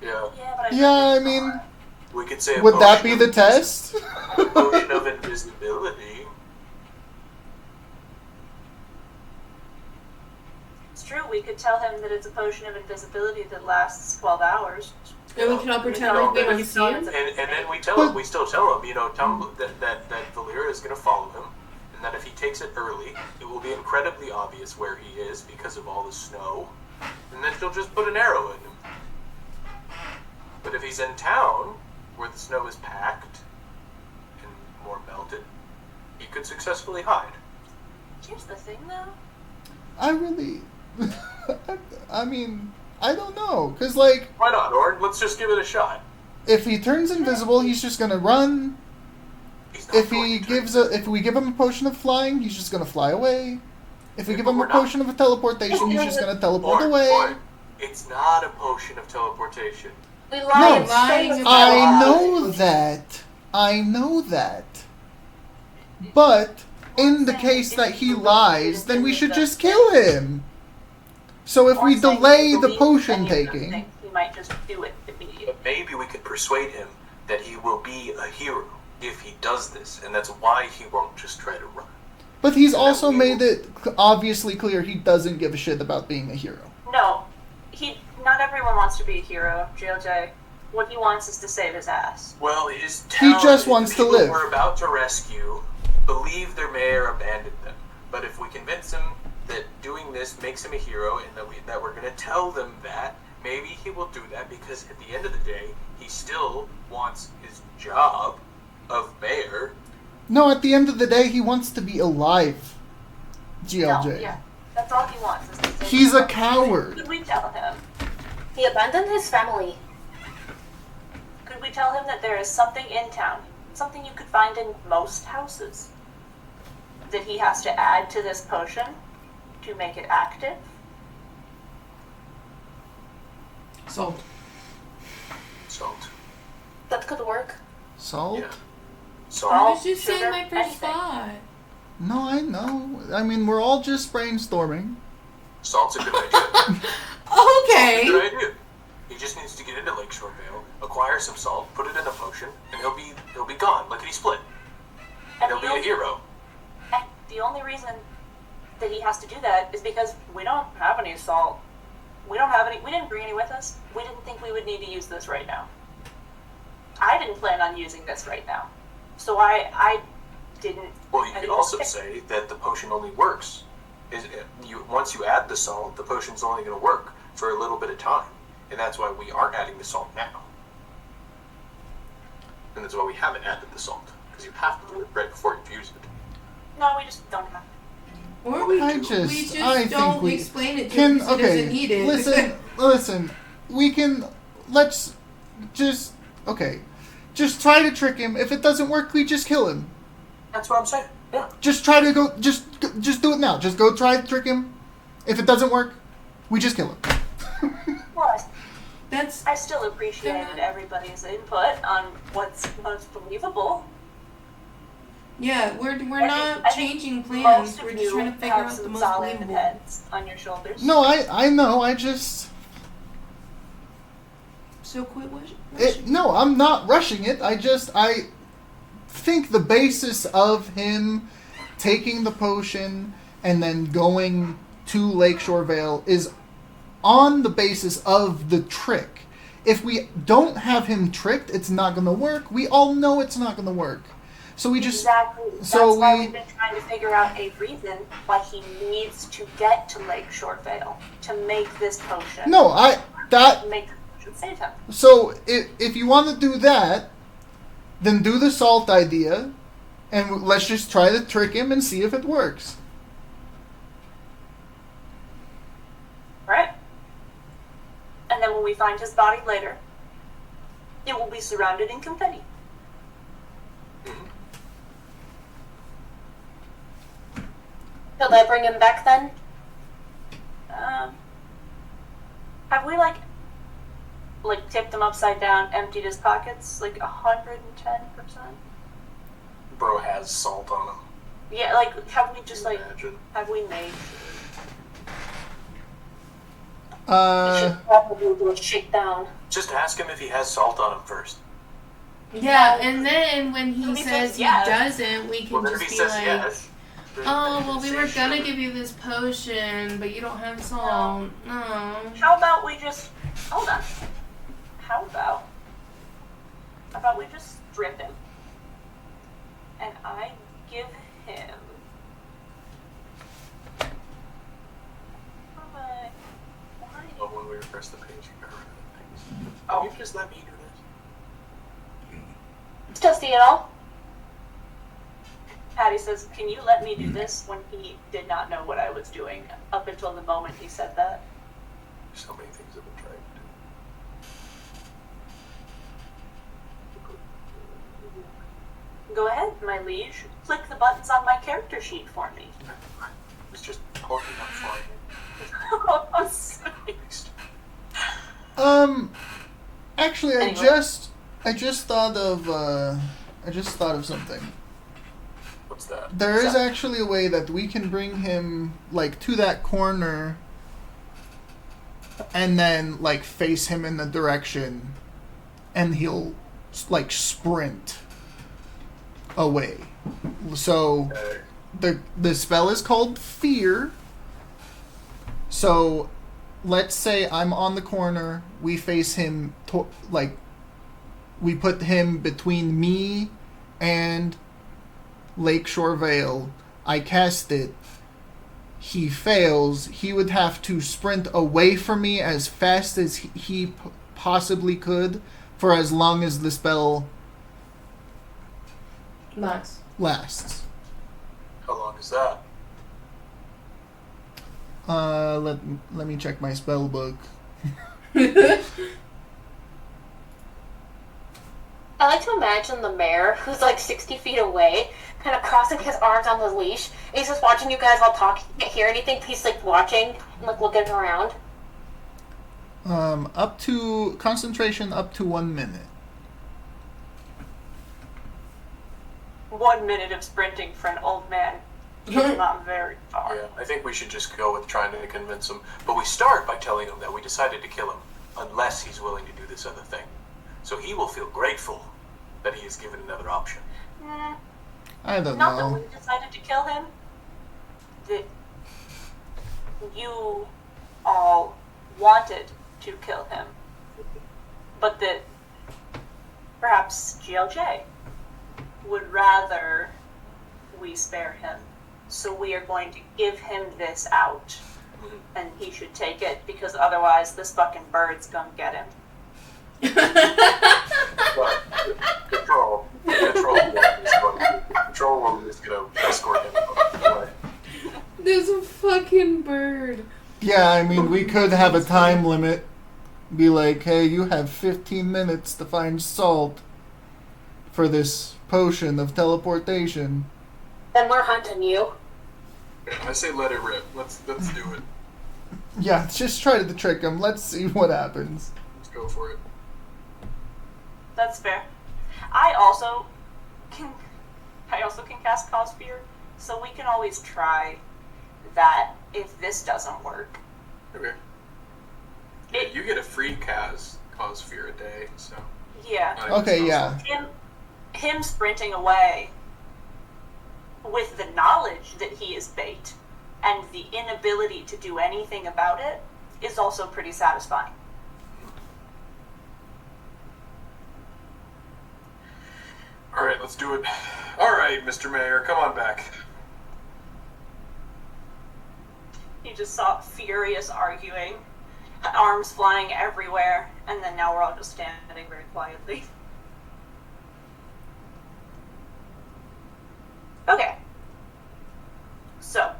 Yeah. yeah, but Yeah, I mean, We could say. a would that potion be of the test? A potion of invisibility. it's true. We could tell him that it's a potion of invisibility that lasts 12 hours. And we can all pretend No, like we but don't if see him. And then we still tell him, tell him that Valera is going to follow him, and that if he takes it early, it will be incredibly obvious where he is because of all the snow, and then she'll just put an arrow in him. But if he's in town, where the snow is packed and more melted, he could successfully hide. Here's the thing, though. I really, I mean, I don't know, cause like Why not, Orn? Let's just give it a shot. if he turns invisible, he's just gonna run. He's not If going he to. if we give him a potion of flying, he's just gonna fly away. If we Yeah, give but him a we're not- potion of teleportation, he's just gonna teleport away. Orn, it's not a potion of teleportation. We No. lie and Lying say is I bad. know that. I know that. But in the case that he lies, then we should just kill him. So if Or we saying delay he the believes potion any of those taking, things, he might just do it immediately. But maybe we could persuade him that he will be a hero if he does this, and that's why he won't just try to run. but he's also made it obviously clear he doesn't give a shit about being a hero. No, not everyone wants to be a hero, JLJ. What he wants is to save his ass. Well, his town, just the wants to people live. we're about to rescue believe their mayor abandoned them. But if we convince him that doing this makes him a hero, and that we're going to tell them that, maybe he will do that, because at the end of the day, he still wants his job of mayor. No, at the end of the day, he wants to be alive. GLJ. No, yeah, that's all he wants. Is to save He's a himself. coward. Could we tell him? He abandoned his family. Could we tell him that there is something in town, something you could find in most houses, that he has to add to this potion to make it active? Salt. Salt. That could work. Salt? Yeah. I Salt. was just saying sugar, my first anything. thought. No, I know. I mean, we're all just brainstorming. Salt's a good idea. Okay. Good idea. He just needs to get into Lakeshore Vale, acquire some salt, put it in a potion, and he'll be gone, lickety split. And he'll be a hero. And the only reason that he has to do that is because we don't have any salt. We didn't bring any with us. We didn't think we would need to use this right now. I didn't plan on using this right now. So I didn't. Well, you I could didn't also pick- say that the potion only works. Once you add the salt, the potion's only going to work for a little bit of time. And that's why we aren't adding the salt now. And that's why we haven't added the salt. Because you have to do it right before you use it. No, we just don't have. Or we I just think don't we explain it to can. him because he Okay, doesn't need it. listen. We can. Let's just. Okay, just try to trick him. If it doesn't work, we just kill him. That's what I'm saying. Yeah. Just try to go. Just do it now. Just go try to trick him. If it doesn't work, we just kill him. Well, That's I still appreciated everybody's input on what's most believable. yeah. We're I not think changing plans. Most We're of just you trying to figure have out the some most solid believable. heads on your shoulders. No, I know. I just. So quit rushing. No, I'm not rushing it. I think the basis of him taking the potion and then going to Lakeshore Vale is on the basis of the trick. If we don't have him tricked, it's not going to work. We all know it's not going to work. So we just... Exactly. That's so why we- we've been trying to figure out a reason why he needs to get to Lakeshore Vale to make this potion. No, that... To make the potion save him. So if you want to do that, then do the salt idea, and let's just try to trick him and see if it works. Right? And then when we find his body later, it will be surrounded in confetti. Should I bring him back then? Have we like tipped him upside down, emptied his pockets, like 110%? Bro has salt on him. Yeah, like have we just like Imagine. have we made? We should probably do a shakedown. Just ask him if he has salt on him first. Yeah, and then when he If he says says he yes. doesn't, we can Well, then if just he be says like, yes, "Oh, well, we say were gonna sure. give you this potion, but you don't have salt." No. How about we just hold on? How about we just strip him, and I give him. Why? Oh, when we refresh the page, you got rid of things. Oh. You just let me do this. Still see it all? Patty says, "Can you let me do this?" When he did not know what I was doing up until the moment he said that. There's so many things I've been trying to do. Go ahead, my liege. Click the buttons on my character sheet for me. I was just talking about flying. I'm sorry. Actually, Anyway. I just thought of something. What's that? There is So- actually a way that we can bring him like to that corner and then like face him in the direction and he'll like sprint away. So the spell is called Fear. So let's say I'm on the corner, we face him we put him between me and Lakeshore Vale. I cast it. He fails. He would have to sprint away from me as fast as he possibly could for as long as the spell Nice. lasts. How long is that? Let me check my spell book. I like to imagine the mayor, who's like 60 feet away, kind of crossing his arms on the leash. And he's just watching you guys all talk. He can't hear anything. He's like watching and like looking around. Up to concentration up to 1 minute. 1 minute of sprinting for an old man is not very far. Yeah, I think we should just go with trying to convince him. But we start by telling him that we decided to kill him, unless he's willing to do this other thing. So he will feel grateful that he is given another option. I don't Not that know. we decided to kill him. That you all wanted to kill him. But that perhaps GLJ would rather we spare him. So we are going to give him this out and he should take it because otherwise this fucking bird's gonna get him. But control woman is going to escort him away. There's a fucking bird. Yeah, I mean, we could have a time limit. Be like, hey, you have 15 minutes to find salt for this potion of teleportation. Then we're hunting you. I say let it rip. Let's do it. Yeah, just try to trick him. Let's see what happens. Let's go for it. That's fair. I also can cast Cause Fear, so we can always try that if this doesn't work. Okay. You get a free cause fear a day, so. Yeah. Okay, yeah. Him sprinting away with the knowledge that he is bait and the inability to do anything about it is also pretty satisfying. Alright, let's do it. Alright, Mr. Mayor, come on back. You just saw furious arguing, arms flying everywhere, and then now we're all just standing very quietly. Okay. So.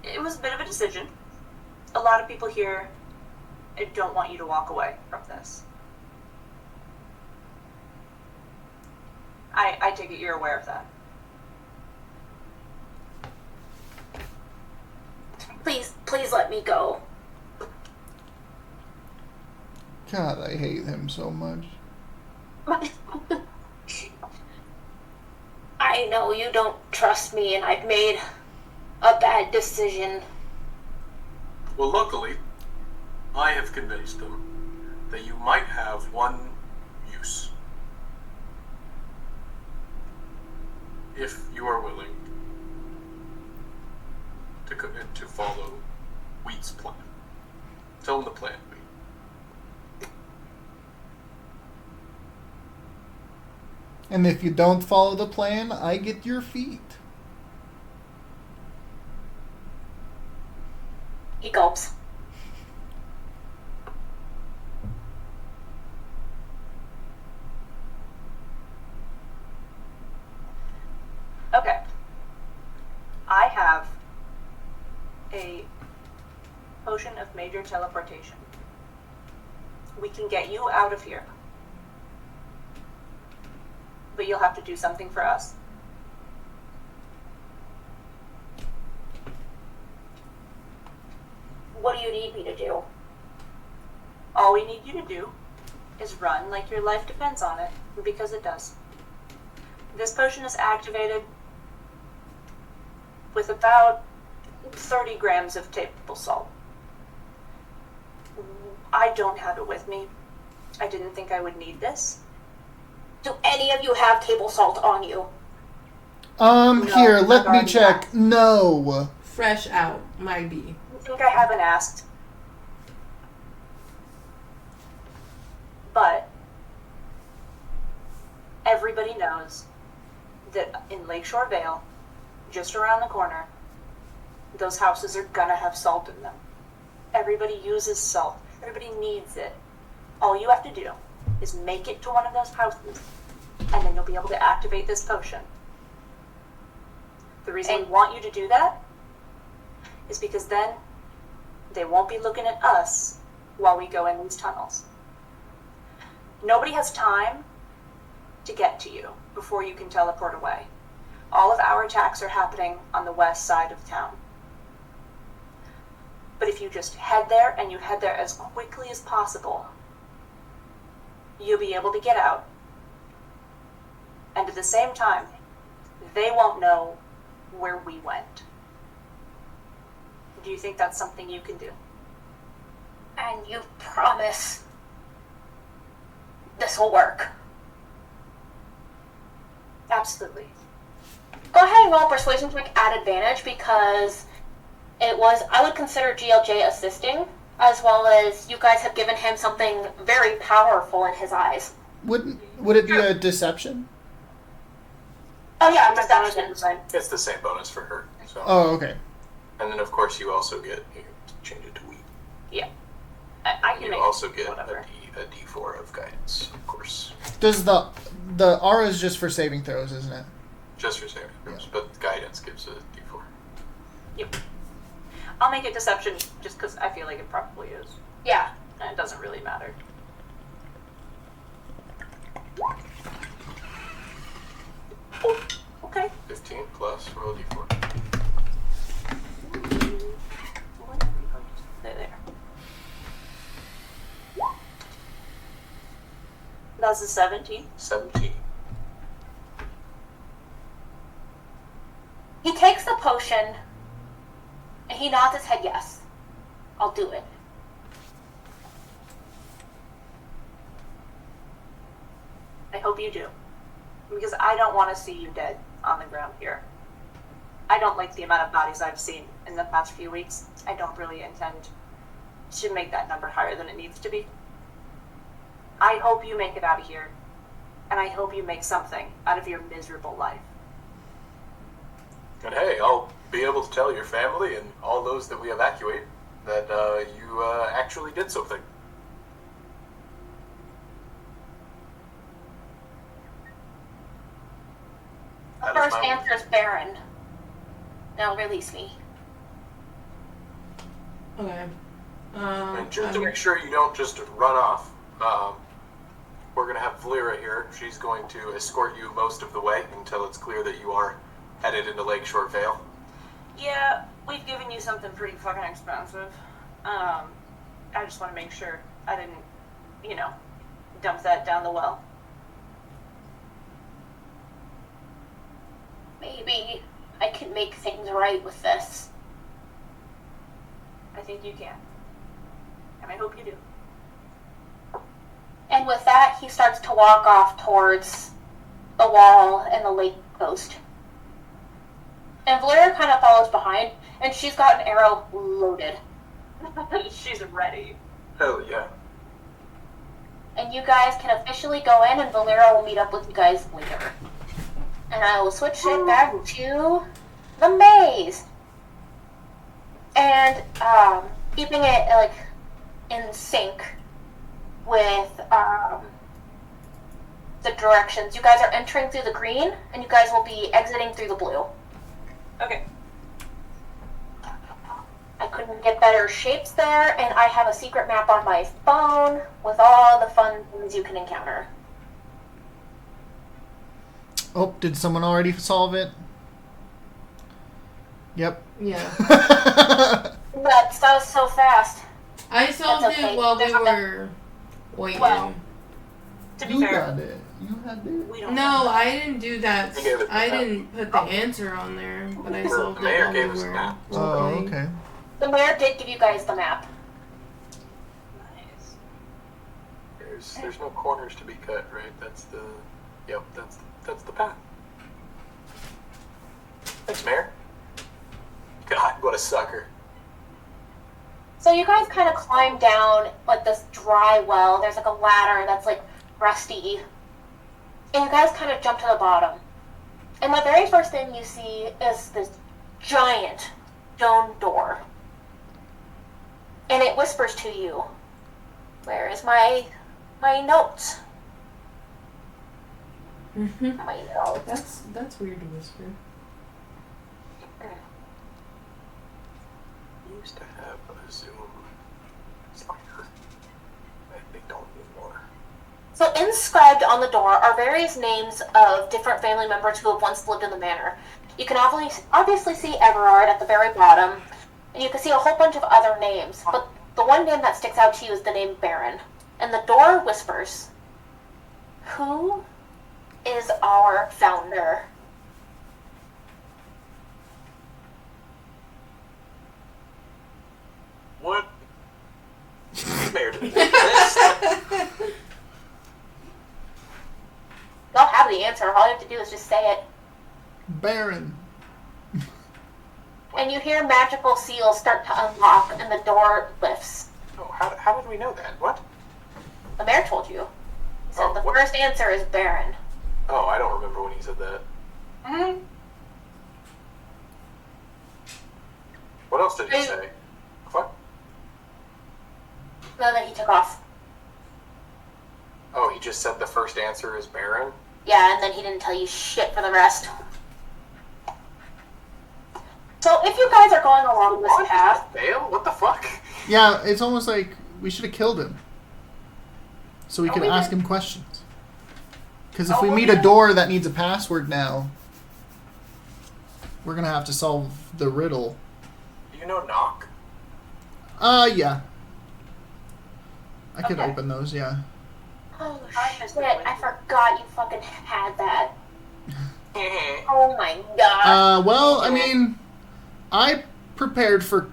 It was a bit of a decision. A lot of people here don't want you to walk away from this. I take it you're aware of that. Please let me go. God, I hate him so much. I know you don't trust me and I've made a bad decision. Well, luckily, I have convinced them that you might have one use. If you are willing to commit to follow Wheat's plan. Tell him the plan, Wheat. And if you don't follow the plan, I get your feet. He gulps. Okay. I have a potion of major teleportation. We can get you out of here. But you'll have to do something for us. What do you need me to do? All we need you to do is run like your life depends on it, because it does. This potion is activated with about 30 grams of table salt. I don't have it with me. I didn't think I would need this. Do any of you have table salt on you? Here, let me already check. asked. No. Fresh out, might be. I think I haven't asked. But everybody knows that in Lakeshore Vale, just around the corner, those houses are gonna have salt in them. Everybody uses salt. Everybody needs it. All you have to do is make it to one of those houses, and then you'll be able to activate this potion. The reason we want you to do that is because then they won't be looking at us while we go in these tunnels. Nobody has time to get to you before you can teleport away. All of our attacks are happening on the west side of town. But if you just head there, and you head there as quickly as possible, you'll be able to get out. And at the same time, they won't know where we went. Do you think that's something you can do? And you promise this will work? Absolutely. Go ahead and roll persuasion check at advantage, because I would consider GLJ assisting, as well as you guys have given him something very powerful in his eyes. Would it be a deception? Oh yeah, My bonus is deception. the same. It's the same bonus for her. So. Oh, okay. And then, of course, you also get, you change it to we. I can You make also get whatever. a D4 of guidance, of course. Does the aura is just for saving throws, isn't it? Just for saving throws, but guidance gives a D4. Yep. I'll make it deception just because I feel like it probably is. Yeah. And it doesn't really matter. Oh, okay. 15 plus roll a D4. There. That's a 17. 17. He takes the potion, and he nods his head yes. I'll do it. I hope you do. Because I don't want to see you dead on the ground here. I don't like the amount of bodies I've seen in the past few weeks. I don't really intend to make that number higher than it needs to be. I hope you make it out of here. And I hope you make something out of your miserable life. And hey, I'll be able to tell your family and all those that we evacuate that you actually did something. The That is first my- answer is Baron. Now release me. Okay. And just to make sure you don't just run off, we're going to have Valera here. She's going to escort you most of the way until it's clear that you are headed into Lakeshore Vale. Yeah, we've given you something pretty fucking expensive. I just want to make sure I didn't, dump that down the well. Maybe I can make things right with this. I think you can. And I hope you do. And with that, he starts to walk off towards the wall and the lake coast. And Valera kind of follows behind, and she's got an arrow loaded. She's ready. Hell yeah. And you guys can officially go in, and Valera will meet up with you guys later. And I will switch it back to the maze. And keeping it in sync with the directions. You guys are entering through the green, and you guys will be exiting through the blue. Okay. I couldn't get better shapes there, and I have a secret map on my phone with all the fun things you can encounter. Oh, did someone already solve it? Yep. Yeah. But that was so fast. I solved That's okay. it while we There's nothing- were waiting. Well, To be You fair, got it. You had it. we don't No, have that. I didn't do that. You gave it I the map. didn't put the answer on there, but I The solved it mayor while gave we us a were map. Oh, role-playing. okay. the mayor did give you guys the map. Nice. There's no corners to be cut, right? That's the path. Thanks, Mayor. God, what a sucker. So you guys kind of climb down this dry well. There's a ladder that's rusty. And you guys kind of jump to the bottom. And the very first thing you see is this giant stone door. And it whispers to you, "Where is my notes? Mhm. My notes." That's weird to whisper. We used to have a Zoom slider. They don't anymore. So inscribed on the door are various names of different family members who have once lived in the manor. You can obviously see Everard at the very bottom, and you can see a whole bunch of other names, but the one name that sticks out to you is the name Baron. And the door whispers, "Who is our founder?" What? Mayor didn't do this. They'll have the answer. All you have to do is just say it. Baron. And you hear magical seals start to unlock, and the door lifts. Oh, how did we know that? What? The mayor told you. He said Oh, the what? first answer is Baron. Oh, I don't remember when he said that. Mhm. What else did he Hey. say? What? No, then he took off. Oh, he just said the first answer is Baron? Yeah, and then he didn't tell you shit for the rest. So if you guys are going along this path, Fail? What the fuck? Yeah, it's almost like we should have killed him. So we Oh, could we ask did. him questions. Because if Oh, we we meet a did. door that needs a password now, we're going to have to solve the riddle. Do you know Knock? Yeah. I could Okay. open those, yeah. oh I missed shit, it. I forgot you fucking had that. Mhm. Oh my god. Well, I mean, I prepared for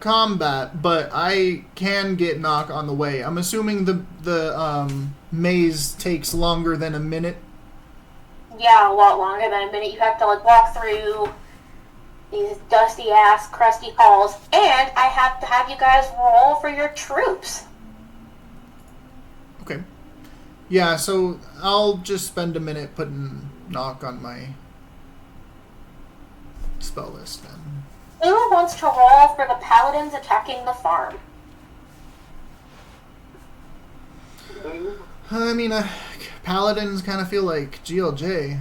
combat, but I can get knock on the way. I'm assuming the maze takes longer than a minute. Yeah, a lot longer than a minute. You have to like walk through these dusty ass, crusty halls, and I have to have you guys roll for your troops. Okay. Yeah, so I'll just spend a minute putting knock on my spell list then. Who wants to roll for the paladins attacking the farm? I mean, paladins kind of feel like GLJ.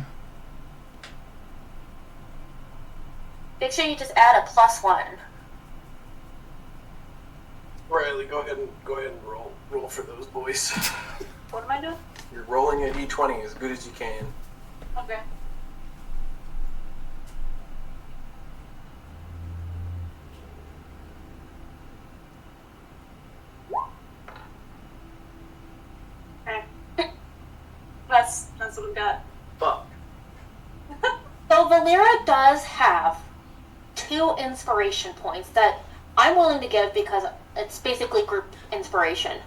Make sure you just add a +1. Riley, go ahead and roll for those boys. What am I doing? You're rolling a d20 as good as you can. Okay. Okay. That's what we got. Fuck. So Valera does have 2 inspiration points that I'm willing to give because it's basically group inspiration.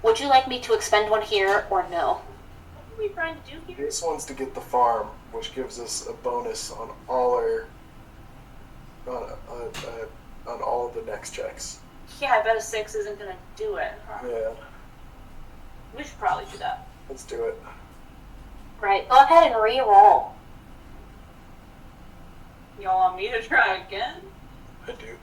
Would you like me to expend one here or no? What are we trying to do here? This one's to get the farm, which gives us a bonus on all our on all of the next checks. Yeah, I bet a 6 isn't gonna do it. Huh? Yeah, We should probably do that. let's do it. Right, go ahead and re-roll. Y'all want me to try again? I do.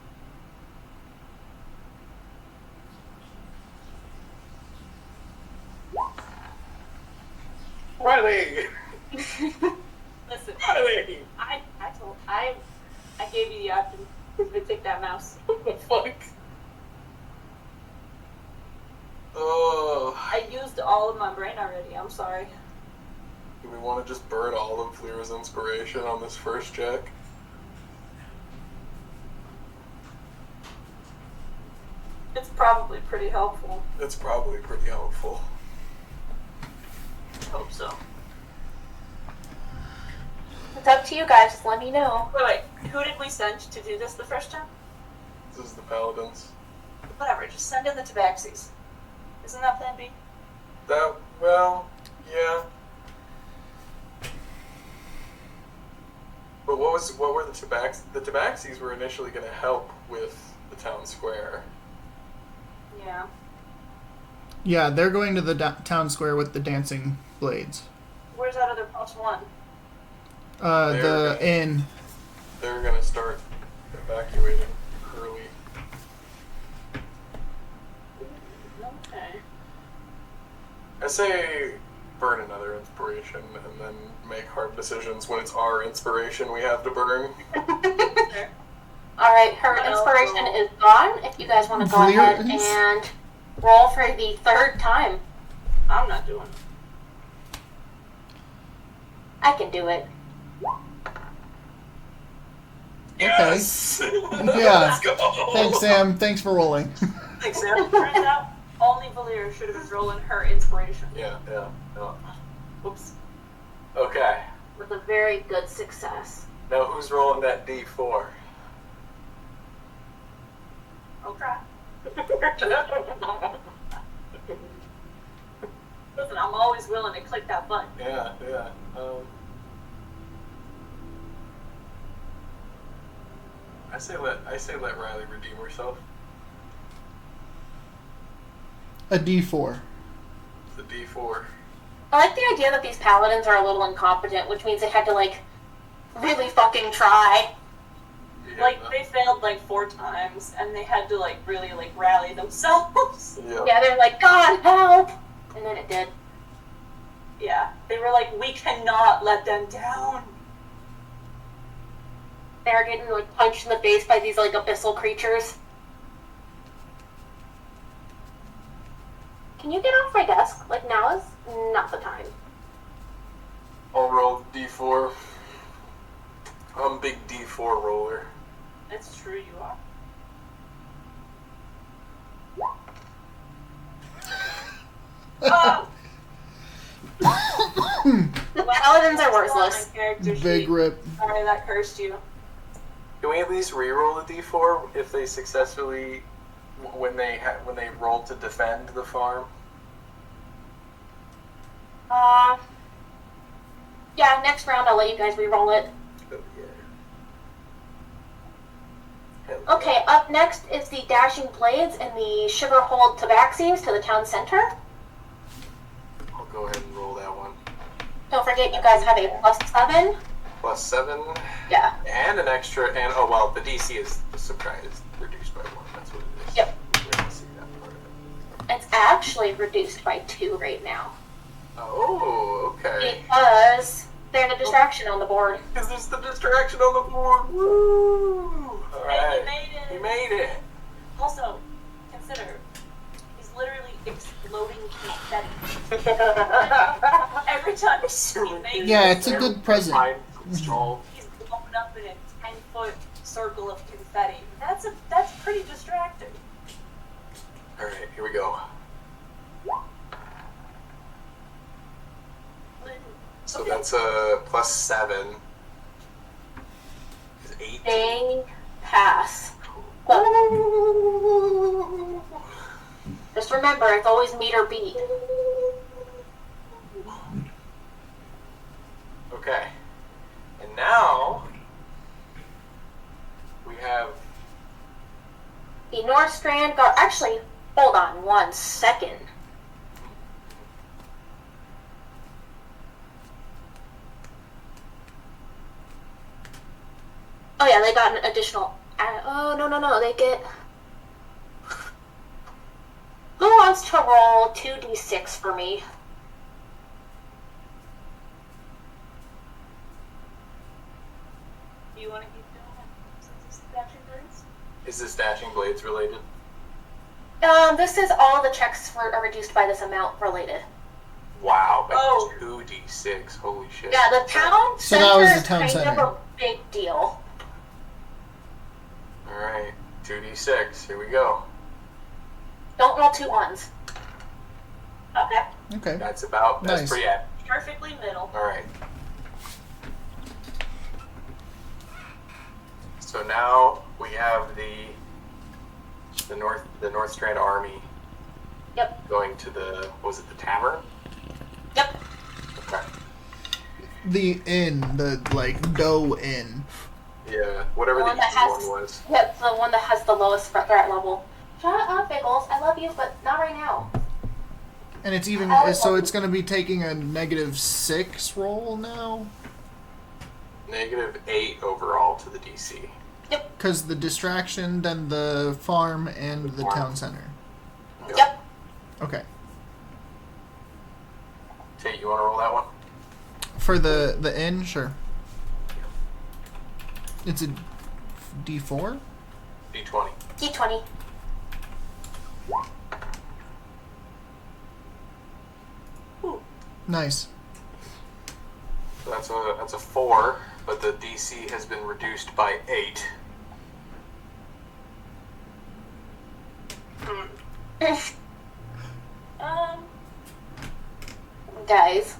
Riley! Listen, Riley! I gave you the option to take that mouse. What the fuck? Oh. I used all of my brain already. I'm sorry. Do we want to just burn all of Lyra's inspiration on this first check? It's probably pretty helpful. It's probably pretty helpful. I hope so. It's up to you guys, just let me know. Wait, who did we send to do this the first time? This is the Paladins. Whatever, just send in the Tabaxis. Isn't that plan B? Well, yeah. But what were the Tabaxis? The Tabaxis were initially going to help with the town square. Yeah. Yeah, they're going to the town square with the dancing blades. Where's that other +1? The inn. They're going to start evacuating early. Okay. I say burn another inspiration and then make hard decisions when it's our inspiration we have to burn. There. Alright, her I know. inspiration is gone. If you guys want to go ahead Valerians? and roll for the 3rd time, I'm not doing it. I can do it. Yes! Yeah. Let's go! Thanks, Sam. Thanks for rolling. Thanks, Sam. Turns out only Valera should have been rolling her inspiration. Yeah. Oops. Okay. With a very good success. Now who's rolling that D4? I'll try. Listen, I'm always willing to click that button. Yeah. I say let Riley redeem herself. A D4. It's the D4. I like the idea that these paladins are a little incompetent, which means they had to, like, really fucking try. Yeah. Like, they failed, like, 4 times, and they had to, like, really, like, rally themselves. Yeah. Yeah, they're like, God, help! And then it did. Yeah. They were like, we cannot let them down. They're getting, like, punched in the face by these, like, abyssal creatures. Can you get off my desk? Like, now is not the time. I'll roll D4. I'm a big D4 roller. It's true, you are. Oh! The paladins are worthless. Big rip. Sorry, that cursed you. Can we at least re-roll a D4 if they successfully, when they roll to defend the farm? Yeah, next round I'll let you guys re-roll it. Oh, yeah. Hell yeah. Okay, up next is the Dashing Blades and the Sugarhold Tabaxis to the town center. I'll go ahead and roll that one. Don't forget you guys have a +7. +7. Yeah. And an extra, and oh well, the DC is surprised reduced by 1. That's what it is. Yep. We didn't see that part of it. It's actually reduced by 2 right now. Oh, okay. Because there's a distraction on the board. Because there's the distraction on the board. Woo! All Hey, right. you made it. He made it. Also, consider, he's literally exploding confetti. Every time he makes Yeah, it, it's a good present. Mind control. he's blown up in a 10-foot circle of confetti. That's pretty distracting. All right, here we go. So Okay. that's a +7. Is 8. They pass. Just remember, it's always meet or beat. Okay. And now we have The North Strand Guard. Actually, hold on 1 second. Oh yeah, they got an additional. Oh no! They get. Who wants to roll 2d6 for me? Do you want to keep doing it since it's Dashing Blades? is this Dashing Blades related? This is all the checks are reduced by this amount related. Wow, but Oh. 2d6. Holy shit. Yeah, the town So center that was the is town kind center. of a big deal. All right, 2d6. Here we go. Don't roll 2 ones. Okay. Okay. That's Nice. pretty accurate. Perfectly middle. All right. So now we have the North Strand Army Yep. going to the the tavern? Yep. Okay. The inn, the dough inn. Yeah, whatever The the one that easy has- one was. Yep, the one that has the lowest threat level. Shut up, Biggles. I love you, but not right now. And it's even so it's going to be taking a -6 roll now -8 overall to the DC. because the distraction, then the farm, and the town center. Yep. Okay. Tate, you want to roll that one? For the inn, sure. It's a D4. D20. D20. Nice. So that's a 4, but the DC has been reduced by 8. Guys.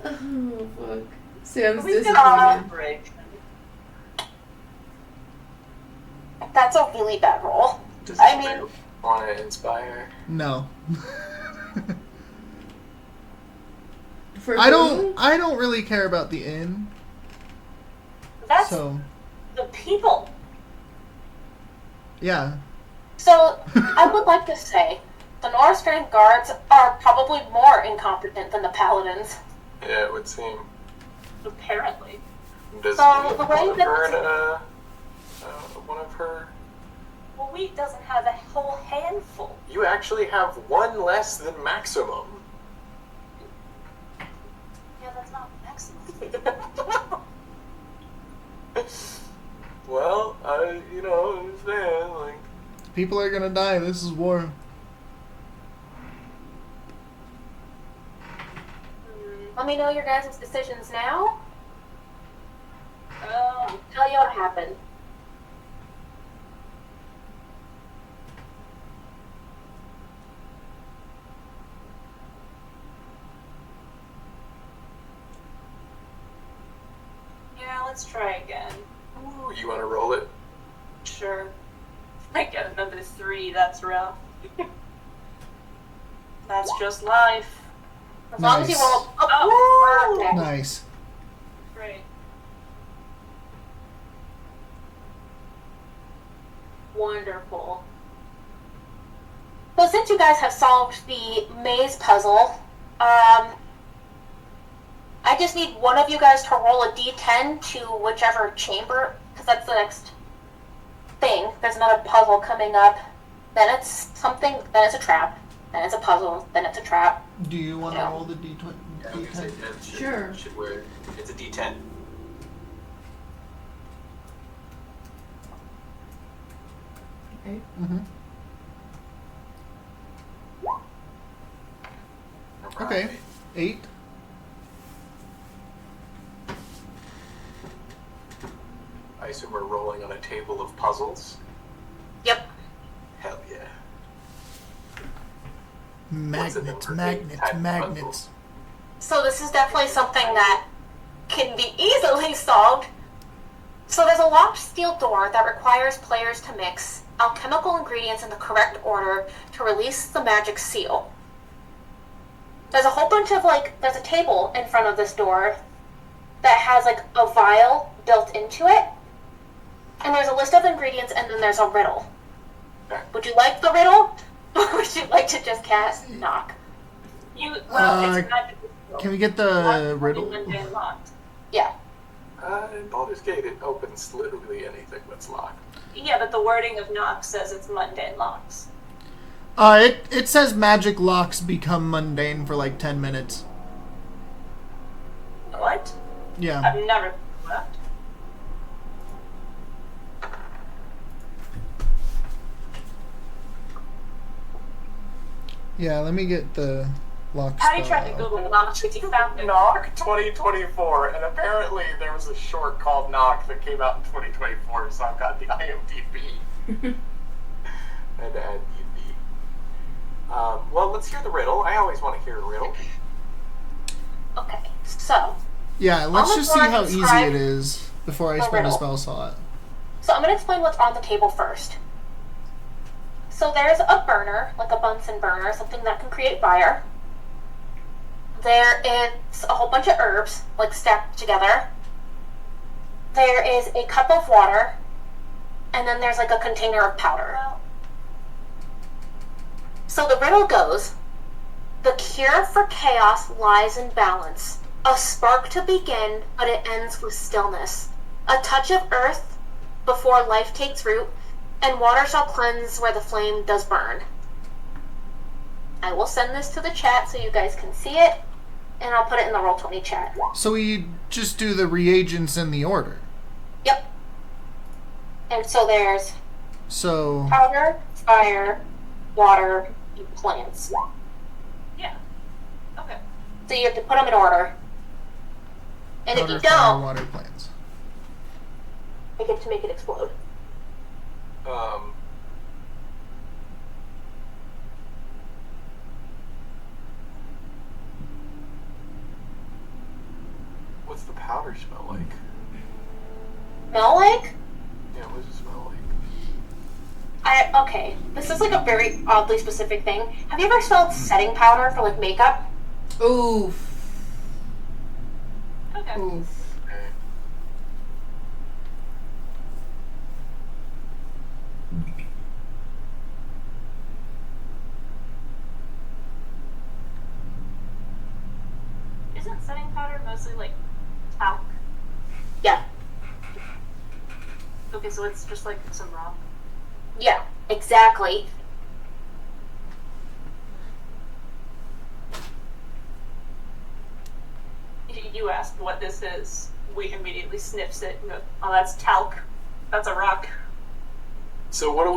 Oh, fuck. Sam's We can disappointed. bridge. That's a really bad roll. Does I anybody mean- want to inspire? No. For I who? don't really care about the inn. That's So the people. yeah. So, I would like to say, the North Strand Guards are probably more incompetent than the Paladins. Yeah, it would seem. Apparently. Does So, the way one that- burn one of her? Well, wheat doesn't have a whole handful. You actually have one less than maximum. Yeah, that's not maximum. Well, understand, like. People are gonna die. This is war. Let me know your guys' decisions now. Oh, I'll tell you what happened. yeah, let's try again. Ooh, you want to roll it? Sure. I get another 3, that's rough. That's just life. As long as you Nice. roll. Oh, Perfect. Nice. Great. Wonderful. So since you guys have solved the maze puzzle, I just need one of you guys to roll a d10 to whichever chamber, because that's the next thing. There's another puzzle coming up. Then it's something. Then it's a trap. Then it's a puzzle. Then it's a trap. Do you want to Yeah. roll the D20? Yeah, I was gonna say, D10? Ed Sure. should wear. It's a D10. Okay. Mm-hmm. Okay. Right. 8. I assume we're rolling on a table of puzzles. Yep. Hell yeah. Magnets, number magnets, 8 type of magnets. puzzle? So this is definitely something that can be easily solved. So there's a locked steel door that requires players to mix alchemical ingredients in the correct order to release the magic seal. There's a whole bunch of there's a table in front of this door that has a vial built into it. And there's a list of ingredients and then there's a riddle. Okay. Would you like the riddle? Or would you like to just cast knock? It's Uh, magical. Can we get Not the riddle? mundane locked. Yeah. In Baldur's Gate, it opens literally anything that's locked. Yeah, but the wording of knock says it's mundane locks. It says magic locks become mundane for 10 minutes. What? Yeah. I've never that. Yeah, let me get the lock How do you spell try to out. Google knock if you found it? Knock 2024, and apparently there was a short called Knock that came out in 2024, so I've got the IMDb and IMDb. Well, let's hear the riddle. I always want to hear a riddle. Okay. So Yeah, let's On the just see board, how easy describe it is before I the spend a riddle. spell slot. So I'm going to explain what's on the table first. So there's a burner, like a Bunsen burner, something that can create fire. There is a whole bunch of herbs, stacked together. There is a cup of water, and then there's a container of powder. Well, So the riddle goes, the cure for chaos lies in balance. A spark to begin, but it ends with stillness. A touch of earth before life takes root, and water shall cleanse where the flame does burn. I will send this to the chat so you guys can see it, and I'll put it in the Roll20 chat. So we just do the reagents in the order. Yep. And so there's So powder, fire, water, and plants. yeah. Okay. So you have to put them in order. And if powder, you fire, don't, water, plants. I get to make it explode. What's the powder smell like? Smell like? Yeah, what does it smell like? Okay, this is a very oddly specific thing. Have you ever smelled setting powder for makeup? Oof. Okay. Oof. Okay. Isn't setting mostly like talc? Yeah. Okay, so it's just like some rock. Yeah, exactly. You asked what this is. We immediately sniffs it and go, oh, that's talc. That's a rock. So what do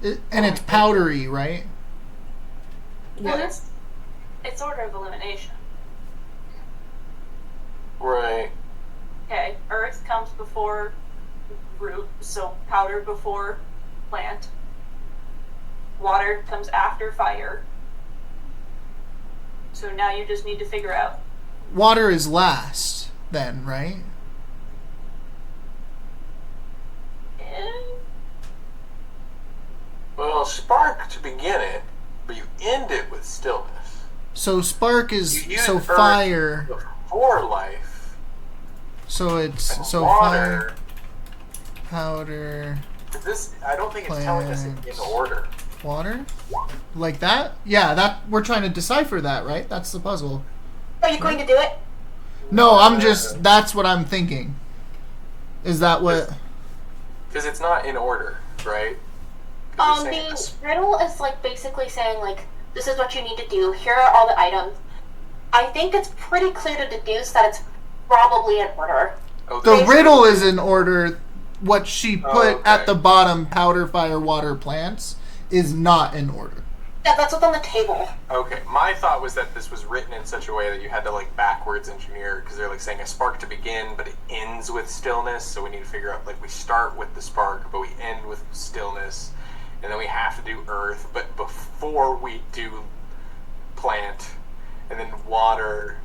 we? And it's powdery, right? Well, Yeah. it's order of elimination. Right. Okay, earth comes before root, so powder before plant. Water comes after fire. So now you just need to figure out. Water is last, then, right? eh, Well, spark to begin it, but you end it with stillness. So spark You is use so earth fire. before life. So it's And so water. fire, powder, This I don't think it's telling us in Plants. order. water, like that. Yeah, that we're trying to decipher that, right? That's the puzzle. Are you going to do it? No, I'm just. That's what I'm thinking. Is that what? Because it's not in order, right? 'Cause it's saying The this- riddle is like basically saying like, this is what you need to do. Here are all the items. I think it's pretty clear to deduce that it's probably in order. okay. The riddle is in order. What she put okay. at the bottom, powder, fire, water, plants, is not in order. Yeah, that's what's on the table. Okay, my thought was that this was written in such a way that you had to like backwards engineer because they're like saying a spark to begin, but it ends with stillness. So we need to figure out like we start with the spark, but we end with stillness, and then we have to do earth, but before we do plant, and then water.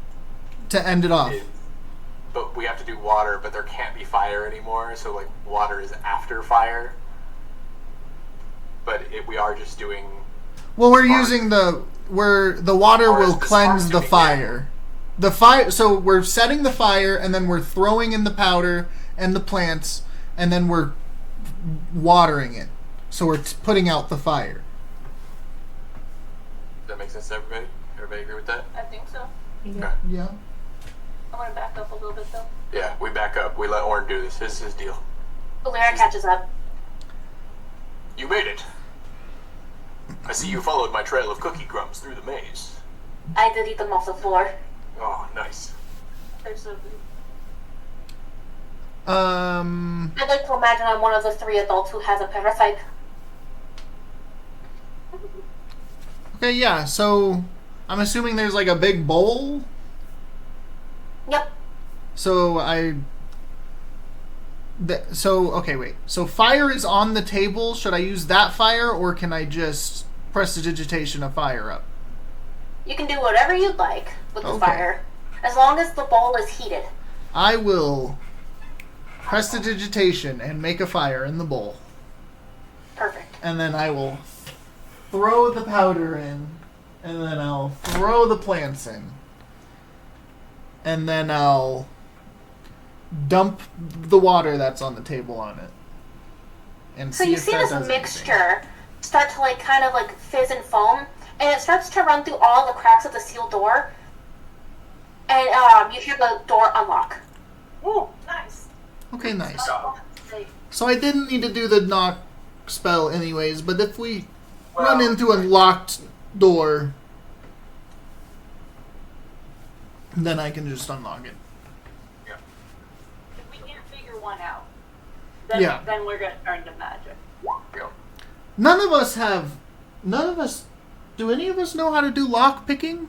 To end it off. But we have to do water, but there can't be fire anymore. So like water is after fire, but we are just doing. Well, we're Spark. using the water Or is will the cleanse spark the to begin? fire. The fire. So we're setting the fire, and then we're throwing in the powder and the plants, and then we're watering it. So we're putting out the fire. Does that make sense to everybody? Everybody agree with that? I think so. Yeah. Yeah. I want to back up a little bit though. Yeah, we back up. We let Orin do this. This is his deal. Valera catches up. You made it. I see you followed my trail of cookie crumbs through the maze. I did eat them off the floor. Oh, nice. There's a I'd like to imagine I'm one of the 3 adults who has a parasite. Okay. Yeah. So I'm assuming there's like a big bowl. Yep. So so okay, wait. So fire is on the table. Should I use that fire, or can I just prestidigitation of fire up? You can do whatever you'd like with the Okay. fire, as long as the bowl is heated. I will prestidigitation and make a fire in the bowl, Perfect. and then I will throw the powder in, and then I'll throw the plants in, and then I'll dump the water that's on the table on it. And So you if see that this does anything. mixture start to like kind of like fizz and foam, and it starts to run through all the cracks of the sealed door, and you hear the door unlock. Ooh, nice. Okay, nice. Great. So I didn't need to do the knock spell anyways, but if we run Well- into a locked door, then I can just unlock it. If we can't figure one out, then, Yeah. then we're gonna turn to magic. Yeah. None of us, do any of us know how to do lock picking?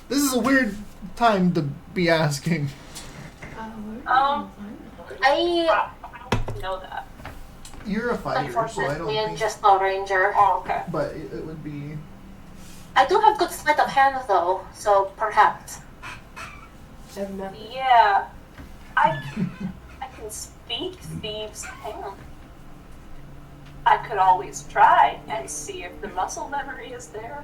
This is a weird time to be asking. I Know that. You're a fighter, so I don't unfortunately am think, just a ranger. Oh, okay. but it would be... I do have good sleight of hand though, so perhaps. I've met Yeah, I can speak thieves' hand. I could always try and see if the muscle memory is there.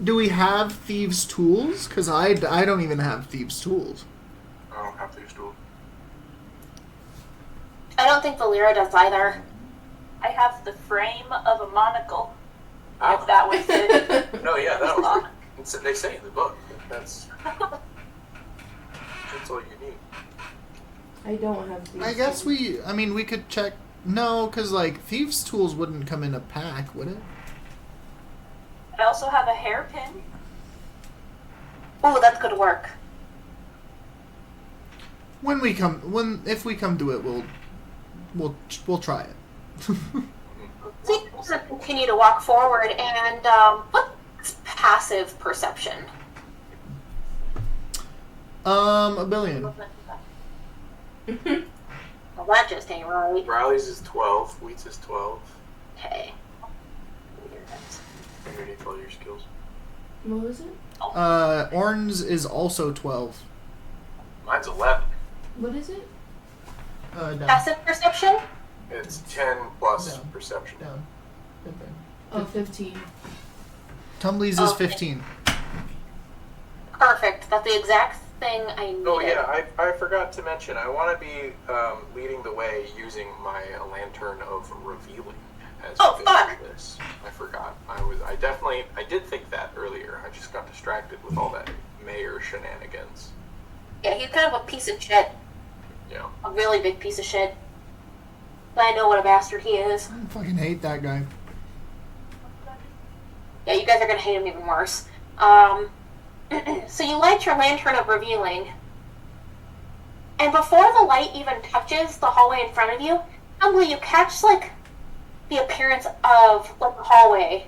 Do we have thieves' tools? Because I don't even have thieves' tools. I don't have these tools. I don't think Valera does either. I have the frame of a monocle. If that was it. No, yeah, that was. They say in the book that's all you need. I don't have these. I guess we could check. No, because, like, thieves' tools wouldn't come in a pack, would it? I also have a hairpin. Ooh, that's good work. If we come to it, we'll try it. So you can continue to walk forward, and what's passive perception? A billion. Well, that just ain't right. Riley's is 12. Wheat's is 12. Okay. Underneath all your skills. What was it? Orange is also 12. Mine's 11. What is it? Down. Passive perception? It's 10 plus Down. perception. Down. Good thing. Oh, 15. Tumbly's is 15. Perfect. That's the exact thing I needed. Oh yeah, I forgot to mention. I want to be leading the way using my lantern of revealing as Oh, we fuck. go through this. I forgot. I did think that earlier. I just got distracted with all that mayor shenanigans. Yeah, he's kind of a piece of shit. Yeah. A really big piece of shit. But I know what a bastard he is. I fucking hate that guy. Yeah, you guys are gonna hate him even worse. So you light your lantern of revealing, and before the light even touches the hallway in front of you, suddenly you catch like the appearance of like the hallway.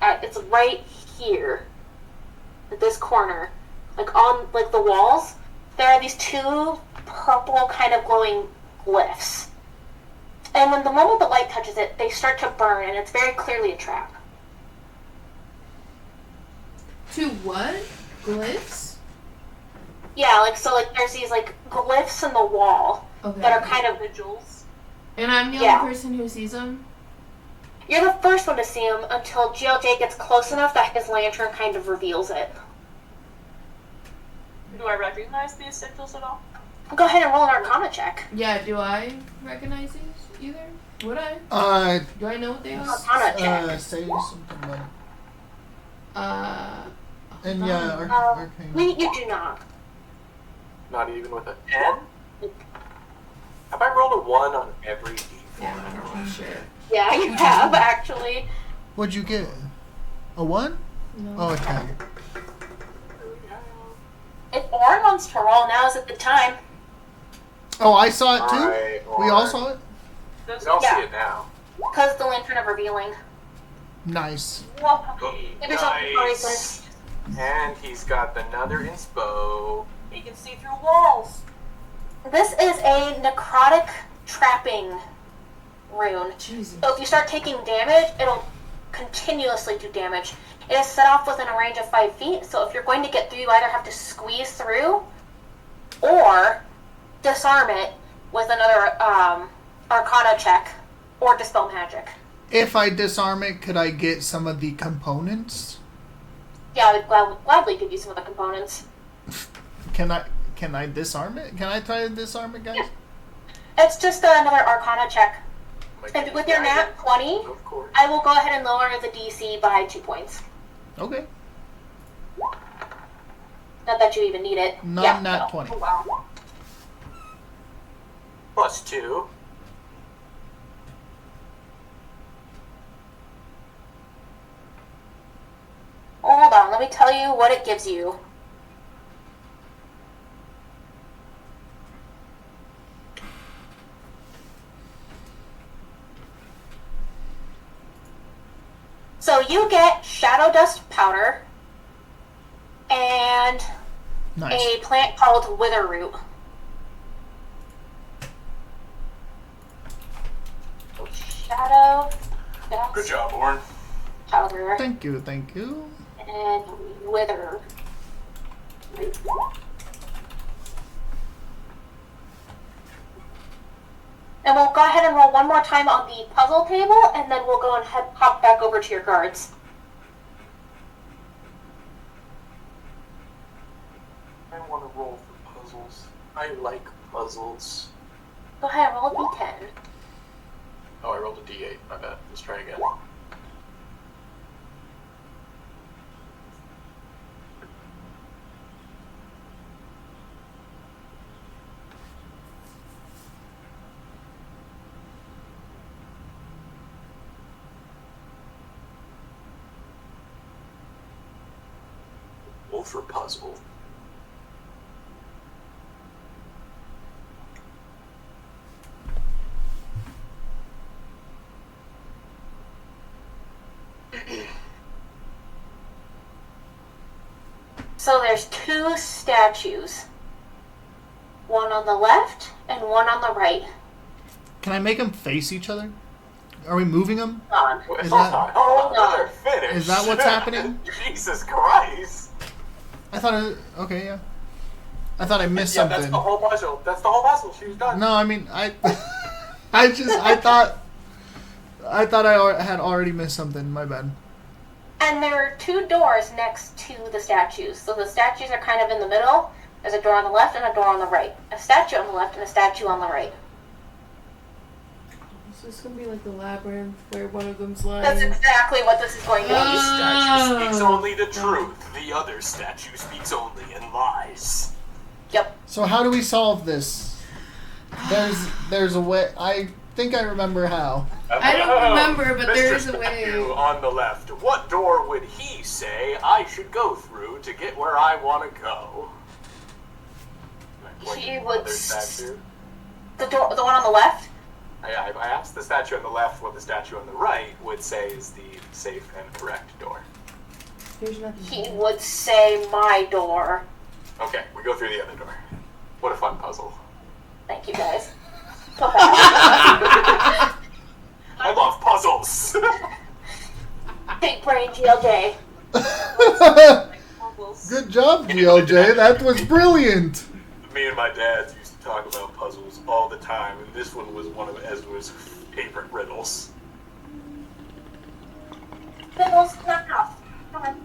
It's right here, at this corner, like on like the walls. There are these two purple kind of glowing glyphs, and when the moment the light touches it, they start to burn, and it's very clearly a trap. To what? Glyphs? Yeah, like there's these like glyphs in the wall Okay. that are kind of. Vigils. And I'm the Yeah. only person who sees them? You're the first one to see him until GLJ gets close enough that his lantern kind of reveals it. Do I recognize these sigils at all? Go ahead and roll an Arcana check. Yeah, do I recognize these either? Would I? Do I know what they are? Arcana check. Say something about it. And Arcana. arcane. You do not. Not even with a 10? Have I rolled a 1 on every d4? Yeah, I'm sure. Yeah, you have, actually. What'd you get? A 1? No. Oh, a 10. If Orin wants to roll, now is at the time. Oh, I saw it too? Alright, We all saw it? We all Yeah. see it now. Because the lantern of revealing. Nice. Well, give yourself a Nice. And he's got another inspo. He can see through walls. This is a necrotic trapping rune. Jesus. So if you start taking damage, it'll continuously do damage. It is set off within a range of 5 feet, so if you're going to get through, you either have to squeeze through or disarm it with another Arcana check or Dispel Magic. If I disarm it, could I get some of the components? Yeah, I would gladly give you some of the components. Can I disarm it? Can I try to disarm it, guys? Yeah. It's just another Arcana check. Like, And with your nat 20, Of course. I will go ahead and lower the DC by 2 points. Okay. Not that you even need it. Not nat no. 20. Oh, wow. Plus 2. Hold on, let me tell you what it gives you. So you get shadow dust powder and Nice. a plant called wither root. Shadow dust Good job, Orin. powder Thank you, thank you. and wither. And we'll go ahead and roll one more time on the puzzle table, and then we'll go and hop back over to your guards. I want to roll for puzzles. I like puzzles. Go ahead and roll a d10. Oh, I rolled a d8. My bad. Let's try again. roll for puzzle. So there's two statues. One on the left and one on the right. Can I make them face each other? Are we moving them? On. Is Hold that- on, hold on, let her finish. Is that what's happening? Jesus Christ. I thought it... Okay, yeah. I thought I missed Yeah, something. that's the whole puzzle. That's the whole puzzle. She was done. No, I mean, I thought I had already missed something. My bad. And there are two doors next to the statues. So the statues are kind of in the middle. There's a door on the left and a door on the right. A statue on the left and a statue on the right. So it's gonna be like the labyrinth where one of them's lying. That's exactly what this is going to be. One statue speaks only the truth. The other statue speaks only in lies. Yep. So how do we solve this? There's a way. I think I remember how. I don't remember, but there Mr. is a way. Statue on the left. What door would he say I should go through to get where I want to go? Like, He the would other statue. The one on the left? I asked the statue on the left what the statue on the right would say is the safe and correct door. There's nothing. He would say my door. Okay, we go through the other door. What a fun puzzle. Thank you guys. I love puzzles. Big brain GLJ. Good job, GLJ. That was brilliant. Me and my dad used to talk about puzzles all the time, and this one was one of Ezra's favorite riddles. Fiddles, knock off. Come on.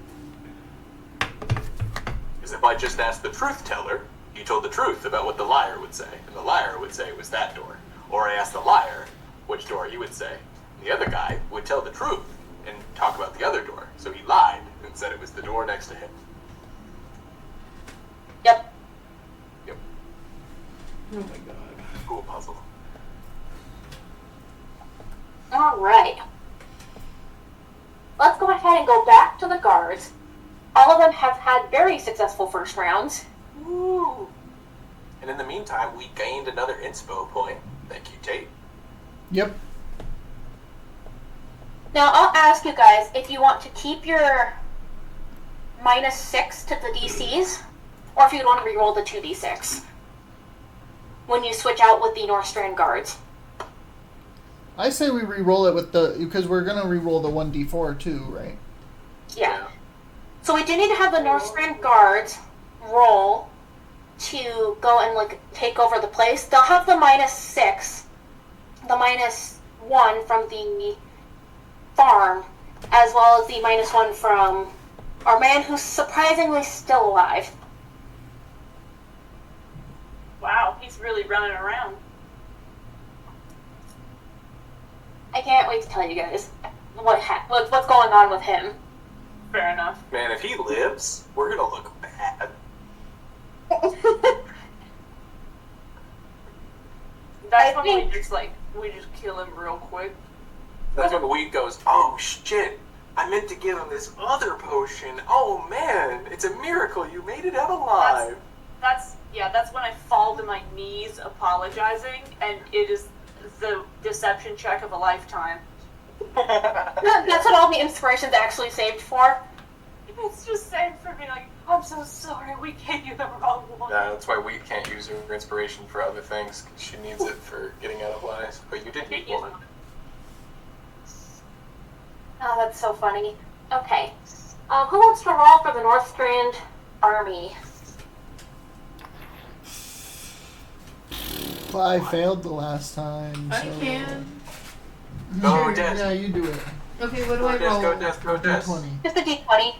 Because if I just asked the truth teller, he told the truth about what the liar would say, and the liar would say it was that door. Or I asked the liar which door he would say, and the other guy would tell the truth and talk about the other door. So he lied and said it was the door next to him. Yep. Yep, Oh my god. cool puzzle. Alright. Let's go ahead and go back to the guards. All of them have had very successful first rounds. Woo! And in the meantime, we gained another inspo point. Thank you, Tate. Yep. Now, I'll ask you guys if you want to keep your -6 to the DCs, or if you'd want to reroll the 2d6 when you switch out with the Northstrand guards. I say we re-roll it with the... Because we're going to re-roll the 1d4 too, right? Yeah. So we do need to have the Northstrand guards roll to go and take over the place. They'll have the -6, the -1 from the farm, as well as the -1 from our man who's surprisingly still alive. Wow, he's really running around. I can't wait to tell you guys what's going on with him. Fair enough. Man, if he lives, we're gonna look bad. That's when think- we just kill him real quick. That's when Weed goes, oh shit, I meant to give him this other potion. Oh man, it's a miracle you made it out alive. That's when I fall to my knees apologizing, and it is the deception check of a lifetime. That's what all the inspiration's actually saved for. It's just saying for me, like, I'm so sorry, we gave you the wrong one. Yeah, that's why Weed can't use her inspiration for other things, 'cause she needs it for getting out of lies. But you did use one. Oh, that's so funny. Okay. Who wants to roll for the Northstrand army? Well, I failed the last time, I so... can. Go, Des. Yeah, you do it. Okay, what do Go, I Des, roll? go, Des, go, Des. 20. Just a d20.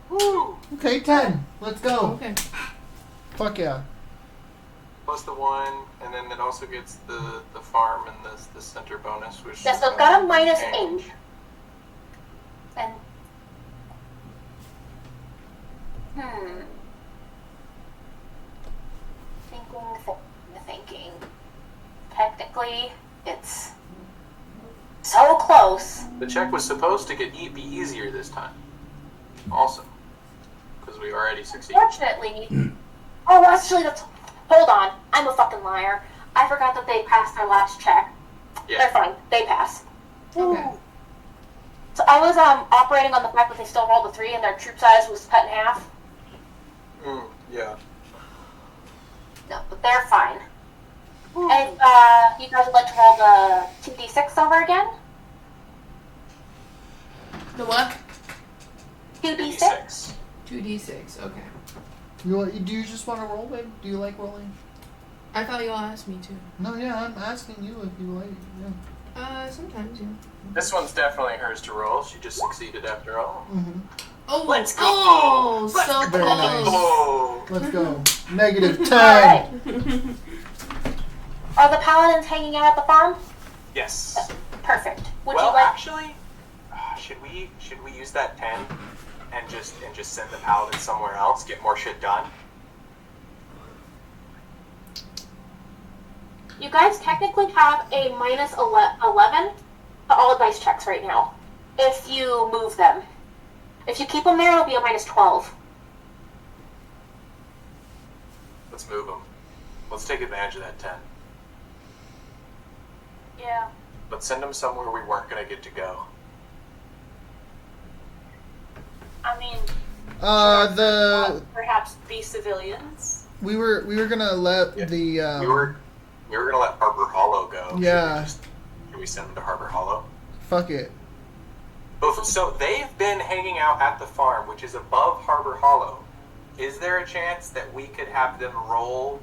Woo! Okay, 10. Let's go. Okay. Fuck yeah. Plus the 1, and then it also gets the farm and the center bonus, which Yes, is so it's got a change. -8. And thinking. Technically, it's The check was supposed to be easier this time. Also. Because we already succeeded. Fortunately, oh, actually, hold on. I'm a fucking liar. I forgot that they passed their last check. They're Yeah. fine. They pass. Okay. So I was operating on the fact that they still rolled a 3 and their troop size was cut in half. Yeah. No, but they're fine. And you guys would like to roll the 2d6 over again? The what? 2d6? 2d6. Okay. Do you just want to roll, babe? Do you like rolling? I thought y'all asked me to. No, yeah, I'm asking you if you like. Yeah. Sometimes, yeah. This one's definitely hers to roll. She just succeeded after all. Mm-hmm. Oh, Let's go! Oh, Let's so go! Very nice. close. Oh! Let's go. -10. Alright. Are the paladins hanging out at the farm? Yes. Perfect. Would Well, you like... actually, should we use that 10 and just send the paladin somewhere else, get more shit done? You guys technically have a minus 11 to all dice checks right now. If you move them. If you keep them there, it'll be a minus 12. Let's move them. Let's take advantage of that 10. Yeah. Let's send them somewhere we weren't gonna get to go. I mean, perhaps be civilians. we were gonna let Yeah. the We were gonna let Harbor Hollow go. Yeah. Should we send them to Harbor Hollow? fuck it. So they've been hanging out at the farm, which is above Harbor Hollow. Is there a chance that we could have them roll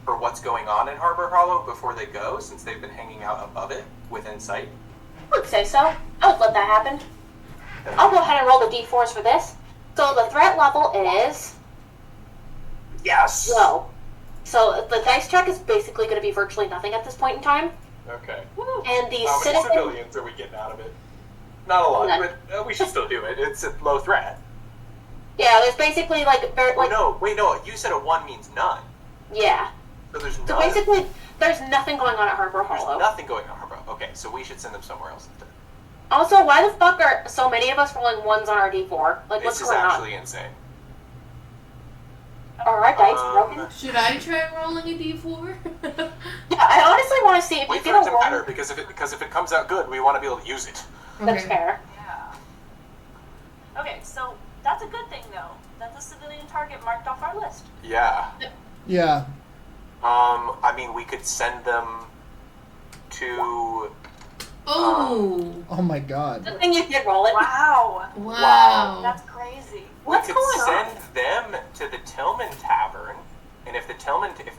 for what's going on in Harbor Hollow before they go, since they've been hanging out above it, within sight? I would say so. I would let that happen. I'll go ahead and roll the d4s for this. So the threat level is Yes! low. So the dice check is basically going to be virtually nothing at this point in time. Okay. And the How many citizen... civilians are we getting out of it? Not a lot, None. but we should still do it. It's a low threat. Yeah, there's basically No, you said a 1 means none. Yeah. So there's So none. basically, there's nothing going on at Harbor There's Hollow. nothing going on, Harbor. Okay, so we should send them somewhere else instead. Also, why the fuck are so many of us rolling 1s on our d4? Like, what's This is going actually insane. on? Are our dice broken? Should I try rolling a d4? Yeah, I honestly want to see if Wait you for get it a to matter, 1. because if it comes out good, we want to be able to use it. That's fair. Yeah. Okay, so that's a good thing, though. That's a civilian target marked off our list. Yeah. Yeah. I mean, we could send them to... Oh, Oh my god. The thing you did roll it. Wow. wow. That's crazy. What's we going could on? send them to the Tillman Tavern, and if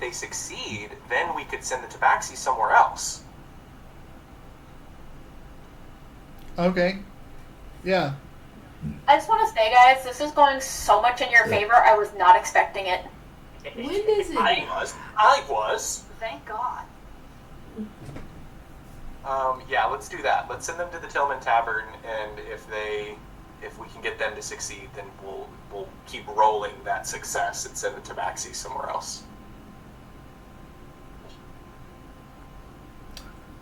they succeed, then we could send the Tabaxi somewhere else. Okay. Yeah. I just want to say, guys, this is going so much in your favor. I was not expecting it. When is it? I was. Thank God. Yeah, let's do that. Let's send them to the Tillman Tavern, and if we can get them to succeed, then we'll keep rolling that success and send the Tabaxi somewhere else.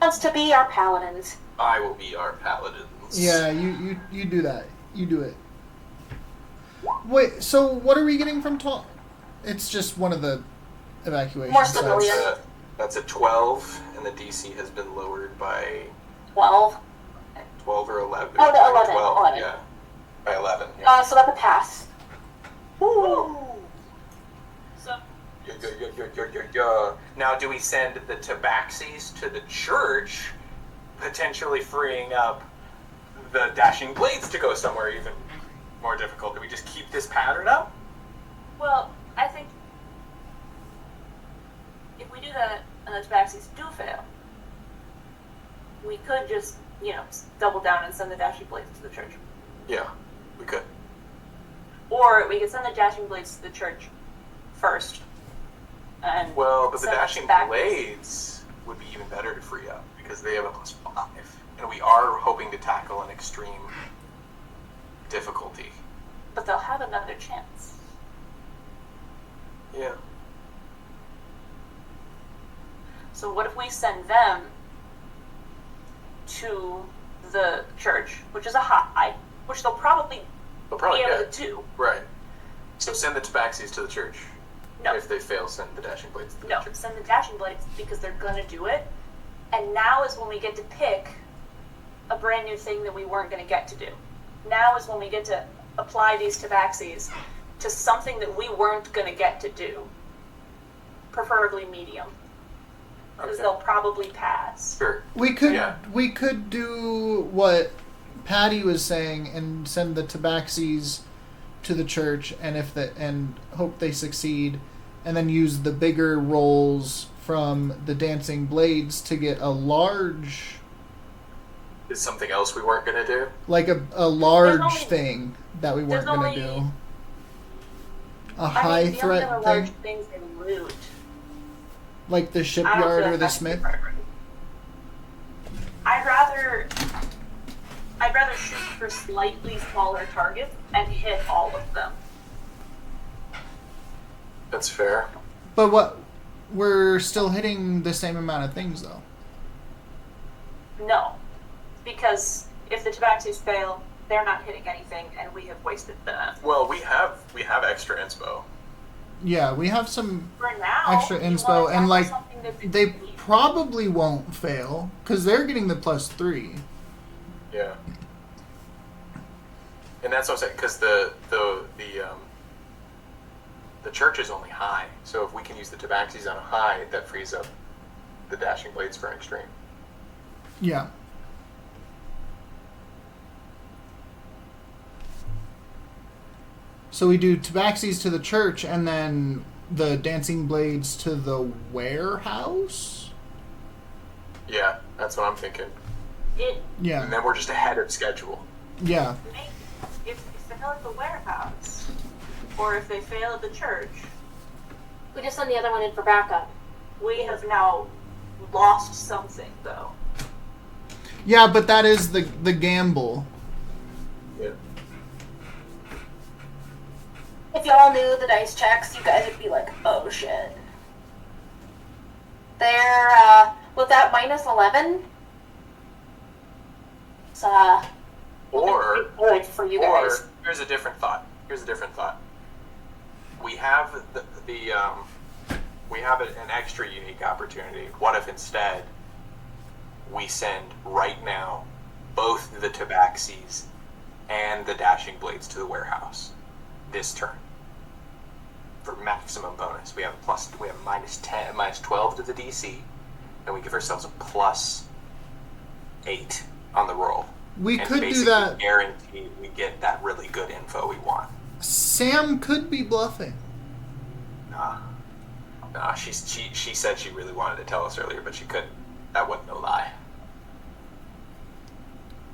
Wants to be our paladins. I will be our paladins. Yeah, you do that. You do it. Wait, so what are we getting from Tom? It's just one of the evacuation More sites. civilian. That's a 12, and the DC has been lowered by 12. 12 or 11. Oh, the 11, 12, 11. yeah. By 11, yeah. So that's a pass. Ooh. So, Now, do we send the Tabaxis to the church, potentially freeing up the Dashing Blades to go somewhere even more difficult? Do we just keep this pattern up? well, I think if we do that and the Tabaxis do fail, we could just, double down and send the Dashing Blades to the church. Yeah, we could. Or we could send the Dashing Blades to the church first. And Well, but the send Dashing back- Blades would be even better to free up, because they have a +5. And we are hoping to tackle an extreme difficulty. But they'll have another chance. Yeah. So what if we send them to the church, which is a high, which they'll probably They'll probably be able get. to do. Right. So send the Tabaxis to the church. No. If they fail, send the Dashing Blades to the No, church. send the Dashing Blades because they're gonna do it. And now is when we get to pick a brand new thing that we weren't gonna get to do. Now is when we get to apply these Tabaxis to something that we weren't gonna get to do. Preferably medium. Because Okay. they'll probably pass. Sure. We could Yeah. do what Patty was saying and send the Tabaxis to the church, and and hope they succeed, and then use the bigger rolls from the Dancing Blades to get a large, Is something else we weren't gonna do? like a large only- thing that we weren't there's gonna only- do. A I high mean, the only threat other large thing, things they loot. like the I don't shipyard feel or the that's a smith. priority. I'd rather shoot for slightly smaller targets and hit all of them. That's fair. But what? We're still hitting the same amount of things, though. No, because if the Tabaxis fail, they're not hitting anything, and we have wasted them. Well, we have extra inspo. Yeah, we have some For now, extra you inspo, wanna and tackle like something that they need. probably won't fail because they're getting the +3. Yeah. And that's what I'm saying, because the church is only high. So if we can use the Tabaxis on a high, that frees up the Dashing Blades for an extreme. Yeah. So we do Tabaxis to the church, and then the Dancing Blades to the warehouse. Yeah, that's what I'm thinking. It Yeah. And then we're just ahead of schedule. Yeah. may, if they fail at the warehouse, or if they fail at the church, We just send the other one in for backup. we have now lost something, though. Yeah, but that is the gamble. Yeah. If y'all knew the dice checks, you guys would be like, oh shit. They're, with that -11, it's, Or good for you Or guys. here's a different thought. We have we have an extra unique opportunity. What if instead we send right now both the Tabaxis and the Dashing Blades to the warehouse this turn for maximum bonus? We have -10, -12 to the DC, and we give ourselves a +8 on the roll. We And could do basically that. guarantee we get that really good info we want. Sam could be bluffing. Nah, she said she really wanted to tell us earlier, but she couldn't. That wasn't no lie.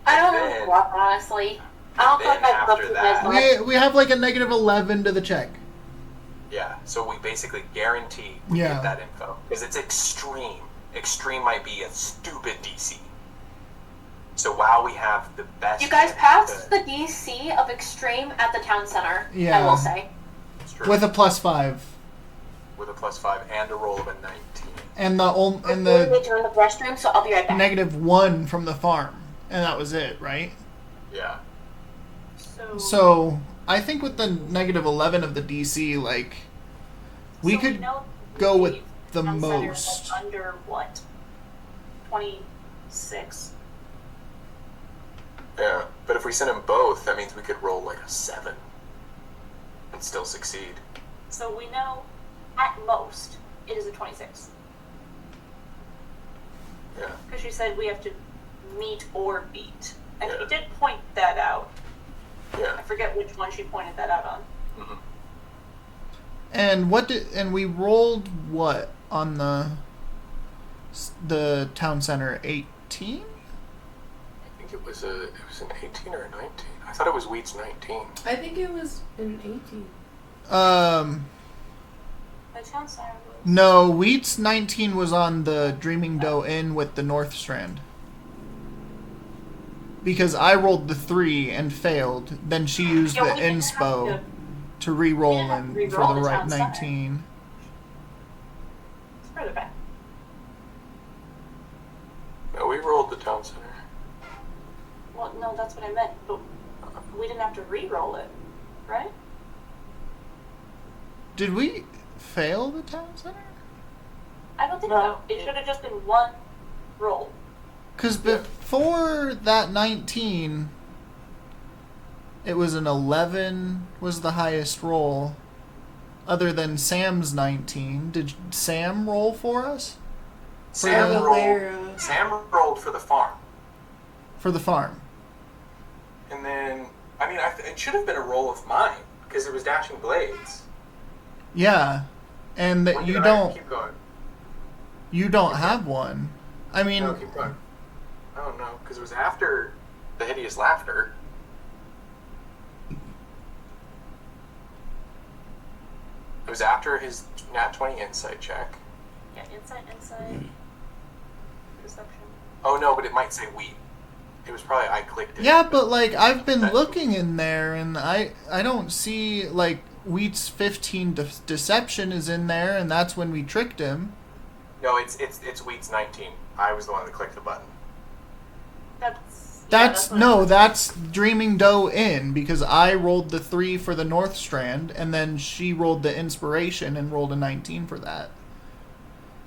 I don't know then- what, honestly. I don't feel then like I've after loved you that- guys much. We have like a -11 to the check. Yeah, so we basically guarantee we Yeah. get that info. Because it's extreme. Extreme might be a stupid DC. So while we have the best... You guys chance passed to- the DC of Extreme at the town center, I Yeah. will say. It's true. With a +5. With a +5 and a roll of a 19. And the I'm going to join the restroom, so I'll be right back. -1 from the farm. And that was it, right? Yeah. So I think with the -11 of the DC, like we So could know go with the town center most. is under what? 26. Yeah, but if we send them both, that means we could roll like a 7 and still succeed. So we know at most it is a 26. Yeah. Because she said we have to meet or beat. And Yeah. she did point that out. Yeah. I forget which one she pointed that out on. hmm And we rolled what on the town center 18? I think it was an 18 or a 19. I thought it was Wheat's 19. I think it was an 18. The town center was. No, Wheat's 19 was on the Dreaming Doe Inn with the North Strand. Because I rolled the 3 and failed, then she used Yeah, the we didn't inspo have to re-roll we didn't have and to re-roll for the the right town center. 19. It's further back. No, we rolled the town center. Well, no, that's what I meant. But we didn't have to re-roll it, right? Did we fail the town center? I don't think No. so. It should have just been one roll. Because before that 19, it was an 11 was the highest roll. Other than Sam's 19. Did Sam roll for us? Sam the rolled for the farm. For the farm. And then, I mean, it should have been a roll of mine, because it was Dashing Blades. Yeah. And that When you did I- don't Keep going. you don't have one. I mean, No, keep going. Oh, no, because it was after the Hideous Laughter. It was after his Nat 20 insight check. Yeah, insight, perception. Oh, no, but it might say wheat. It was probably I clicked it. yeah, but like I've been looking in there and I don't see like Wheat's 15 deception is in there and that's when we tricked him. No, it's Wheat's 19. I was the one that clicked the button. That's what no, it was. that's Dreaming Doe in because I rolled the 3 for the North Strand and then she rolled the inspiration and rolled a 19 for that.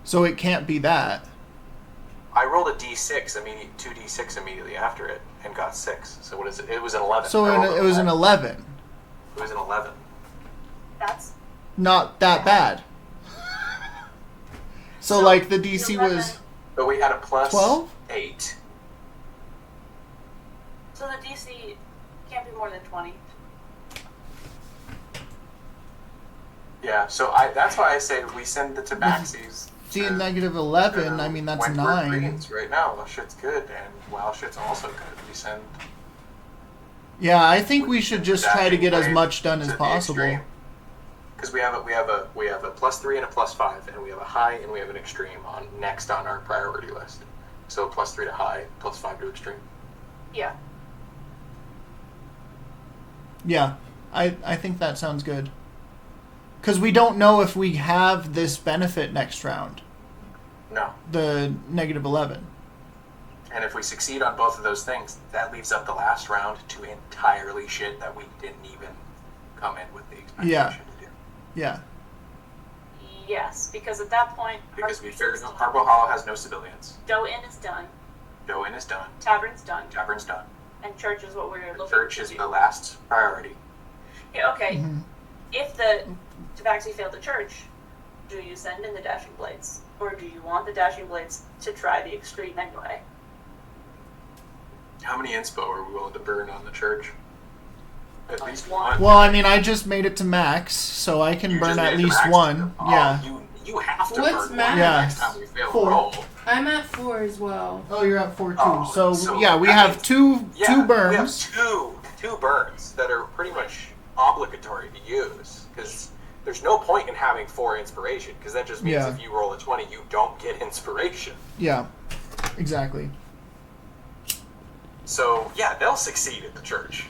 So it can't be that. I rolled a d6 2 d6 immediately after it and got 6. So what is it? It was an 11. So I rolled it was an 11. It was an 11. That's Not that bad. So like the DC was But we had a plus 12? 8. so the DC can't be more than 20. Yeah, so that's why I say we send the Tabaxis. see a negative 11, I mean that's Wentworth 9. Greens right now. Well, shit's good, and while shit's also good, we send. Yeah, I think we should just try to get as much done as possible. Because we have a plus 3 and a plus 5, and we have a high and we have an extreme on next on our priority list. So plus 3 to high, plus 5 to extreme. Yeah. Yeah, I think that sounds good. Because we don't know if we have this benefit next round, No. the negative 11. And if we succeed on both of those things, that leaves up the last round to entirely shit that we didn't even come in with the expectation to do. Yeah. Yes, because at that point, Because we figured out Harbo Hollow has no civilians. Doe Inn is done, Doe Inn is done. Tavern's done, Tavern's done. and Church is what we're looking Church to is do. the last priority. Yeah, okay. Mhm. If the Tabaxi failed the Church, do you send in the Dashing Blades? Or do you want the Dashing Blades to try the extreme anyway? How many inspo are we willing to burn on the church? At Like least one. one. Well, I mean, I just made it to max, so I can You burn just at made it to least max? one. Oh, Yeah. You have to What's burn max? one Yeah. next time we fail 4. a roll. I'm at 4 as well. Oh, you're at 4 too. Oh, so yeah, we that have means- two Yeah, two we have burns. two burns that are pretty much obligatory to use because there's no point in having 4 inspiration because that just means Yeah. if you roll a 20, you don't get inspiration. Yeah, exactly. So yeah, they'll succeed at the church.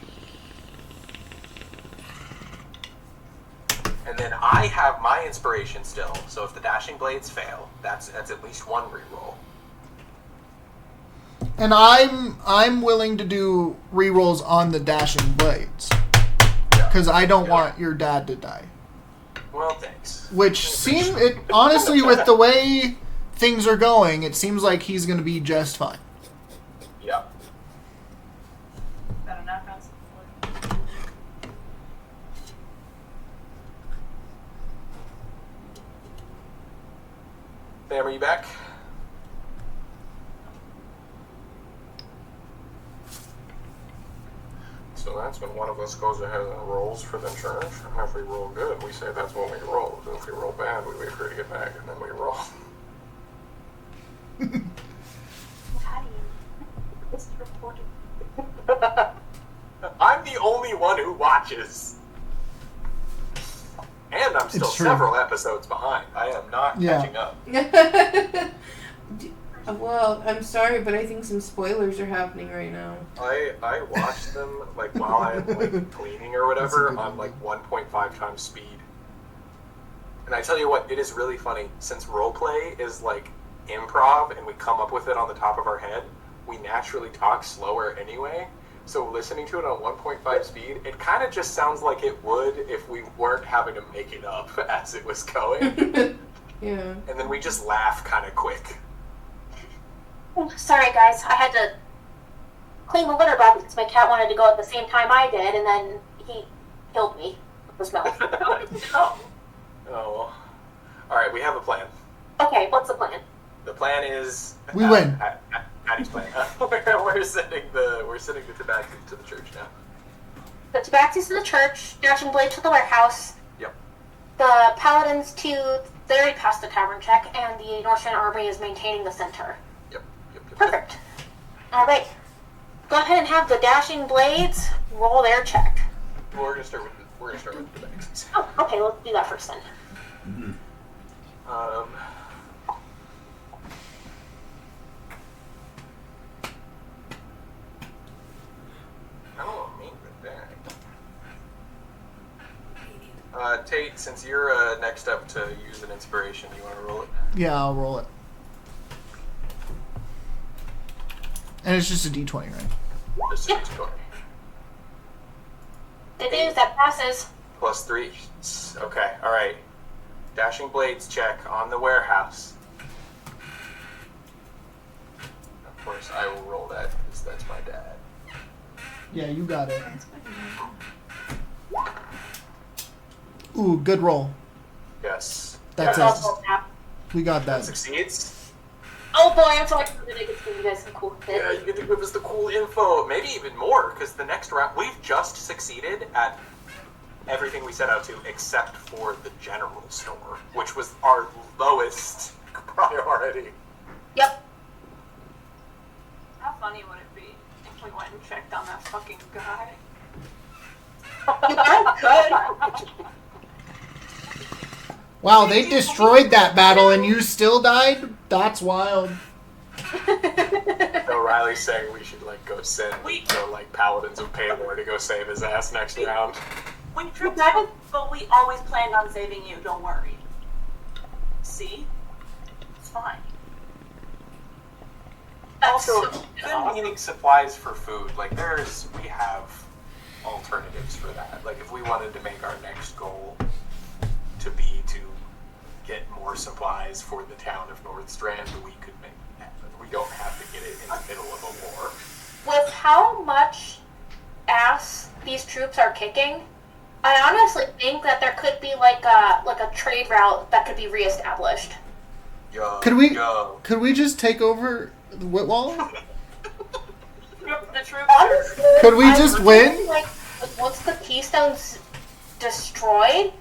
And then I have my inspiration still, so if the Dashing Blades fail, that's at least one reroll. And I'm willing to do rerolls on the Dashing Blades because I don't want your dad to die. Well, thanks. Which seem it honestly with the way things are going, it seems like he's going to be just fine. Yep. Better knock on some wood. Sam, are you back? So that's when one of us goes ahead and rolls for the church. And if we roll good, we say that's when we roll. And if we roll bad, we wait for her to get back and then we roll. How do you... This is recorded. I'm the only one who watches. And I'm still It's true. several episodes behind. I am not Yeah. catching up. Well, I'm sorry, but I think some spoilers are happening right now. I watch them like while I'm like cleaning or whatever good on one. like 1.5 times speed. And I tell you what, it is really funny since roleplay is like improv and we come up with it on the top of our head. we naturally talk slower anyway. So listening to it on 1.5 speed, it kind of just sounds like it would if we weren't having to make it up as it was going. Yeah. And then we just laugh kind of quick. Sorry, guys. I had to clean the litter box because my cat wanted to go at the same time I did, and then he killed me with the smell. Oh, well. All right, we have a plan. Okay, what's the plan? The plan is We win. Patty's plan. We're sending the Tabaxi to the church now. The Tabaxis to the church, Dashing Blade to the warehouse. Yep. The Paladins they already passed the tavern check, and the Northern Army is maintaining the center. Yep. Perfect. All right. Go ahead and have the Dashing Blades roll their check. We're gonna start with the Tabaxis. Oh, okay. Let's do that first then. Tate, since you're next up to use an inspiration, you want to roll it? Yeah, I'll roll it. And it's just a d20, right? Just a d20. Good news, that passes. +3. Okay, alright. Dashing Blades check on the warehouse. Of course, I will roll that because that's my dad. Yeah, you got it. Ooh, good roll. Yes. That's Yeah, it. We got that that. succeeds. Oh boy, I'm so excited I get to give you guys some cool Yeah, things. you get to give us the cool info. Maybe even more, because the next round, we've just succeeded at everything we set out to, except for the general store, which was our lowest priority. Yep. How funny would it be if we went and checked on that fucking guy? You guys good. Wow, they destroyed that battle and you still died? That's wild. So Riley's saying we should go send Paladins of Paylor to go save his ass next round. We tripped out, but we always planned on saving you, don't worry. See? It's fine. Also, them needing supplies for food, we have alternatives for that. If we wanted to make our next goal to be to get more supplies for the town of North Strand, we could make that. We don't have to get it in the middle of a war. With how much ass these troops are kicking, I honestly think that there could be a trade route that could be reestablished. Could we just take over Whitwall? The troops Honestly, Could we just win? Once the Keystone's destroyed,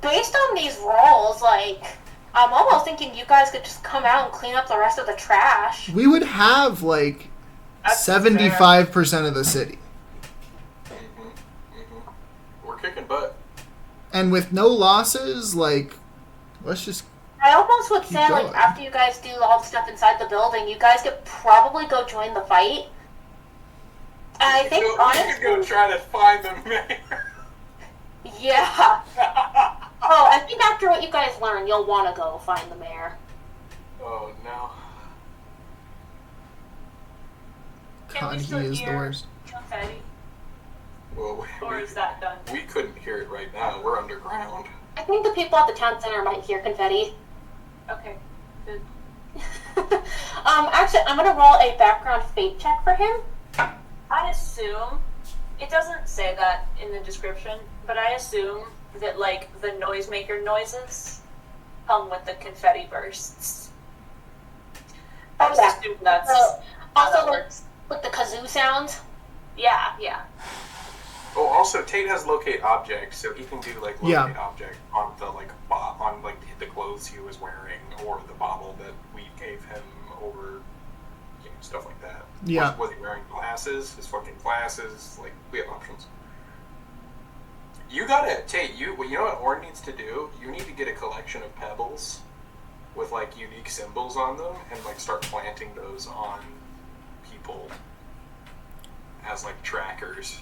based on these rolls, I'm almost thinking you guys could just come out and clean up the rest of the trash. We would have 75% of the city. We're kicking butt. And with no losses, let's just... I almost would say, going. after you guys do all the stuff inside the building, you guys could probably go join the fight. And I think, we could go try to find the mayor. yeah. Oh, I think after what you guys learn, you'll want to go find the mayor. Oh, no. Can we God, he still is the hear worst. confetti? Well, Or is that done? we couldn't hear it right now. We're underground. I think the people at the town center might hear confetti. Okay, good. Actually, I'm gonna roll a background fate check for him. I assume, it doesn't say that in the description, but I assume that, the noisemaker noises come with the confetti bursts. I just yeah. assume that's So, how that also, works. with the kazoo sounds. Yeah. Oh, also, Tate has locate object, so he can do, locate Yeah. object on the, the clothes he was wearing, or the bottle that we gave him, or, stuff like that. Yeah. Was he wearing glasses? His fucking glasses? We have options. You gotta, Tate, you know what Orn needs to do? You need to get a collection of pebbles with, unique symbols on them, and, start planting those on people as, trackers.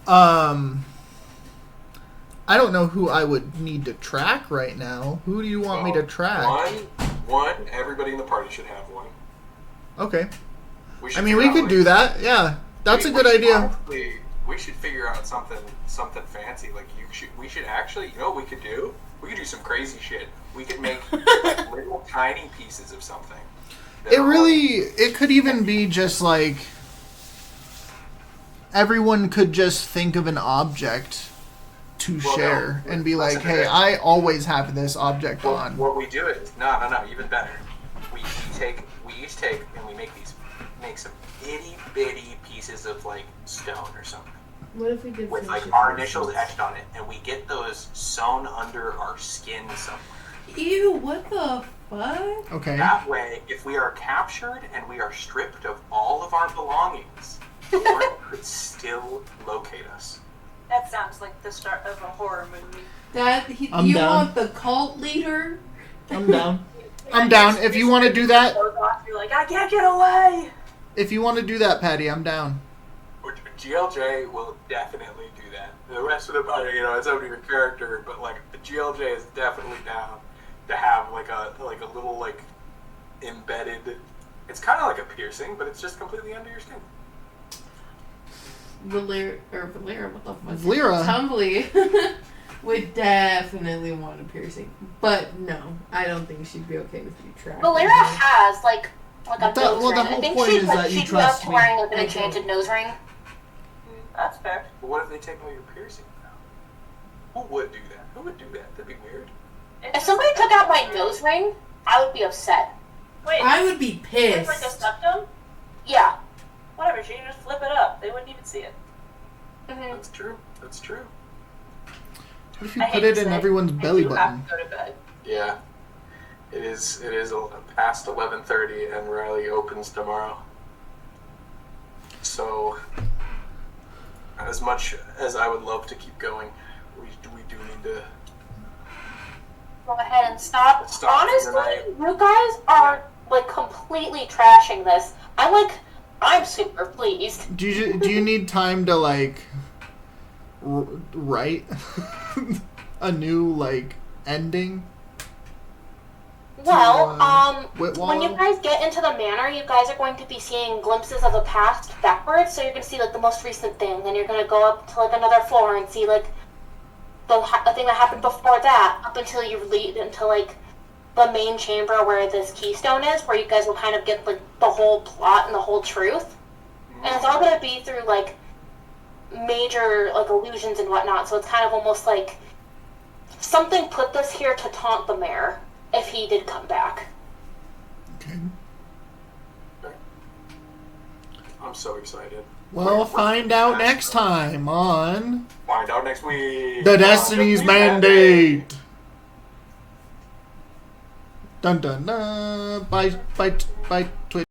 I don't know who I would need to track right now. Who do you want me to track? One, One, everybody in the party should have one. Okay. We I should mean, figure we out, could like, do that. Yeah, that's a good should idea. honestly- we should figure out something fancy. Like we should actually, you know what we could do? We could do some crazy shit. We could make like, little tiny pieces of something. that It are really, it could even be just like everyone could just think of an object to Well, share no, and be like, listen to hey, this. I always have this object Well, on. what we do is no, even better. We each take and we make some itty bitty pieces of like stone or something What if we did with like friendship our bracelets? initials etched on it, and we get those sewn under our skin somewhere. Ew, what the fuck? Okay. That way, if we are captured and we are stripped of all of our belongings, Lauren could still locate us. That sounds like the start of a horror movie. I'm You down. want the cult leader? I'm down. I'm down. If you want to do that, You're like, I can't get away. if you want to do that, Patty, I'm down. GLJ will definitely do that. The rest of the party, you know, it's up to your character, but like the GLJ is definitely down to have like a little like embedded. It's kind of like a piercing, but it's just completely under your skin. Valera, what the fuck? Valera. Tumbly would definitely want a piercing. But no, I don't think she'd be okay with you tracking. Valera her. has like a nose well, the ring. whole I think point she'd is that you she'd trust love me. wearing like an I enchanted nose ring. That's fair. But what if they take all your piercing now? Who would do that? Who would do that? That'd be weird. If somebody took out my nose ring, I would be upset. Wait, I would be it's like a pissed. septum? Yeah. Whatever, she can just flip it up. They wouldn't even see it. hmm That's true. That's true. What if you I put hate it to in say, everyone's I belly do button? have to go to bed. Yeah. It is past 11:30 and Riley opens tomorrow. So, as much as I would love to keep going, we do need to. Go ahead and stop. Stop for Honestly, tonight. you guys are like completely trashing this. I'm super pleased. Do you need time to like write a new like ending? Well, Whitwall? when you guys get into the manor, you guys are going to be seeing glimpses of the past backwards. So you're going to see like the most recent thing, then you're going to go up to like another floor and see like the thing that happened before that, up until you lead into like the main chamber where this keystone is, where you guys will kind of get like the whole plot and the whole truth. And it's all going to be through like major like illusions and whatnot. So it's kind of almost like something put this here to taunt the mayor if he did come back. Okay. I'm so excited. Well, find out next time on Find out next week. The Destiny's Mandate. Dun dun dun. Bye Twitch.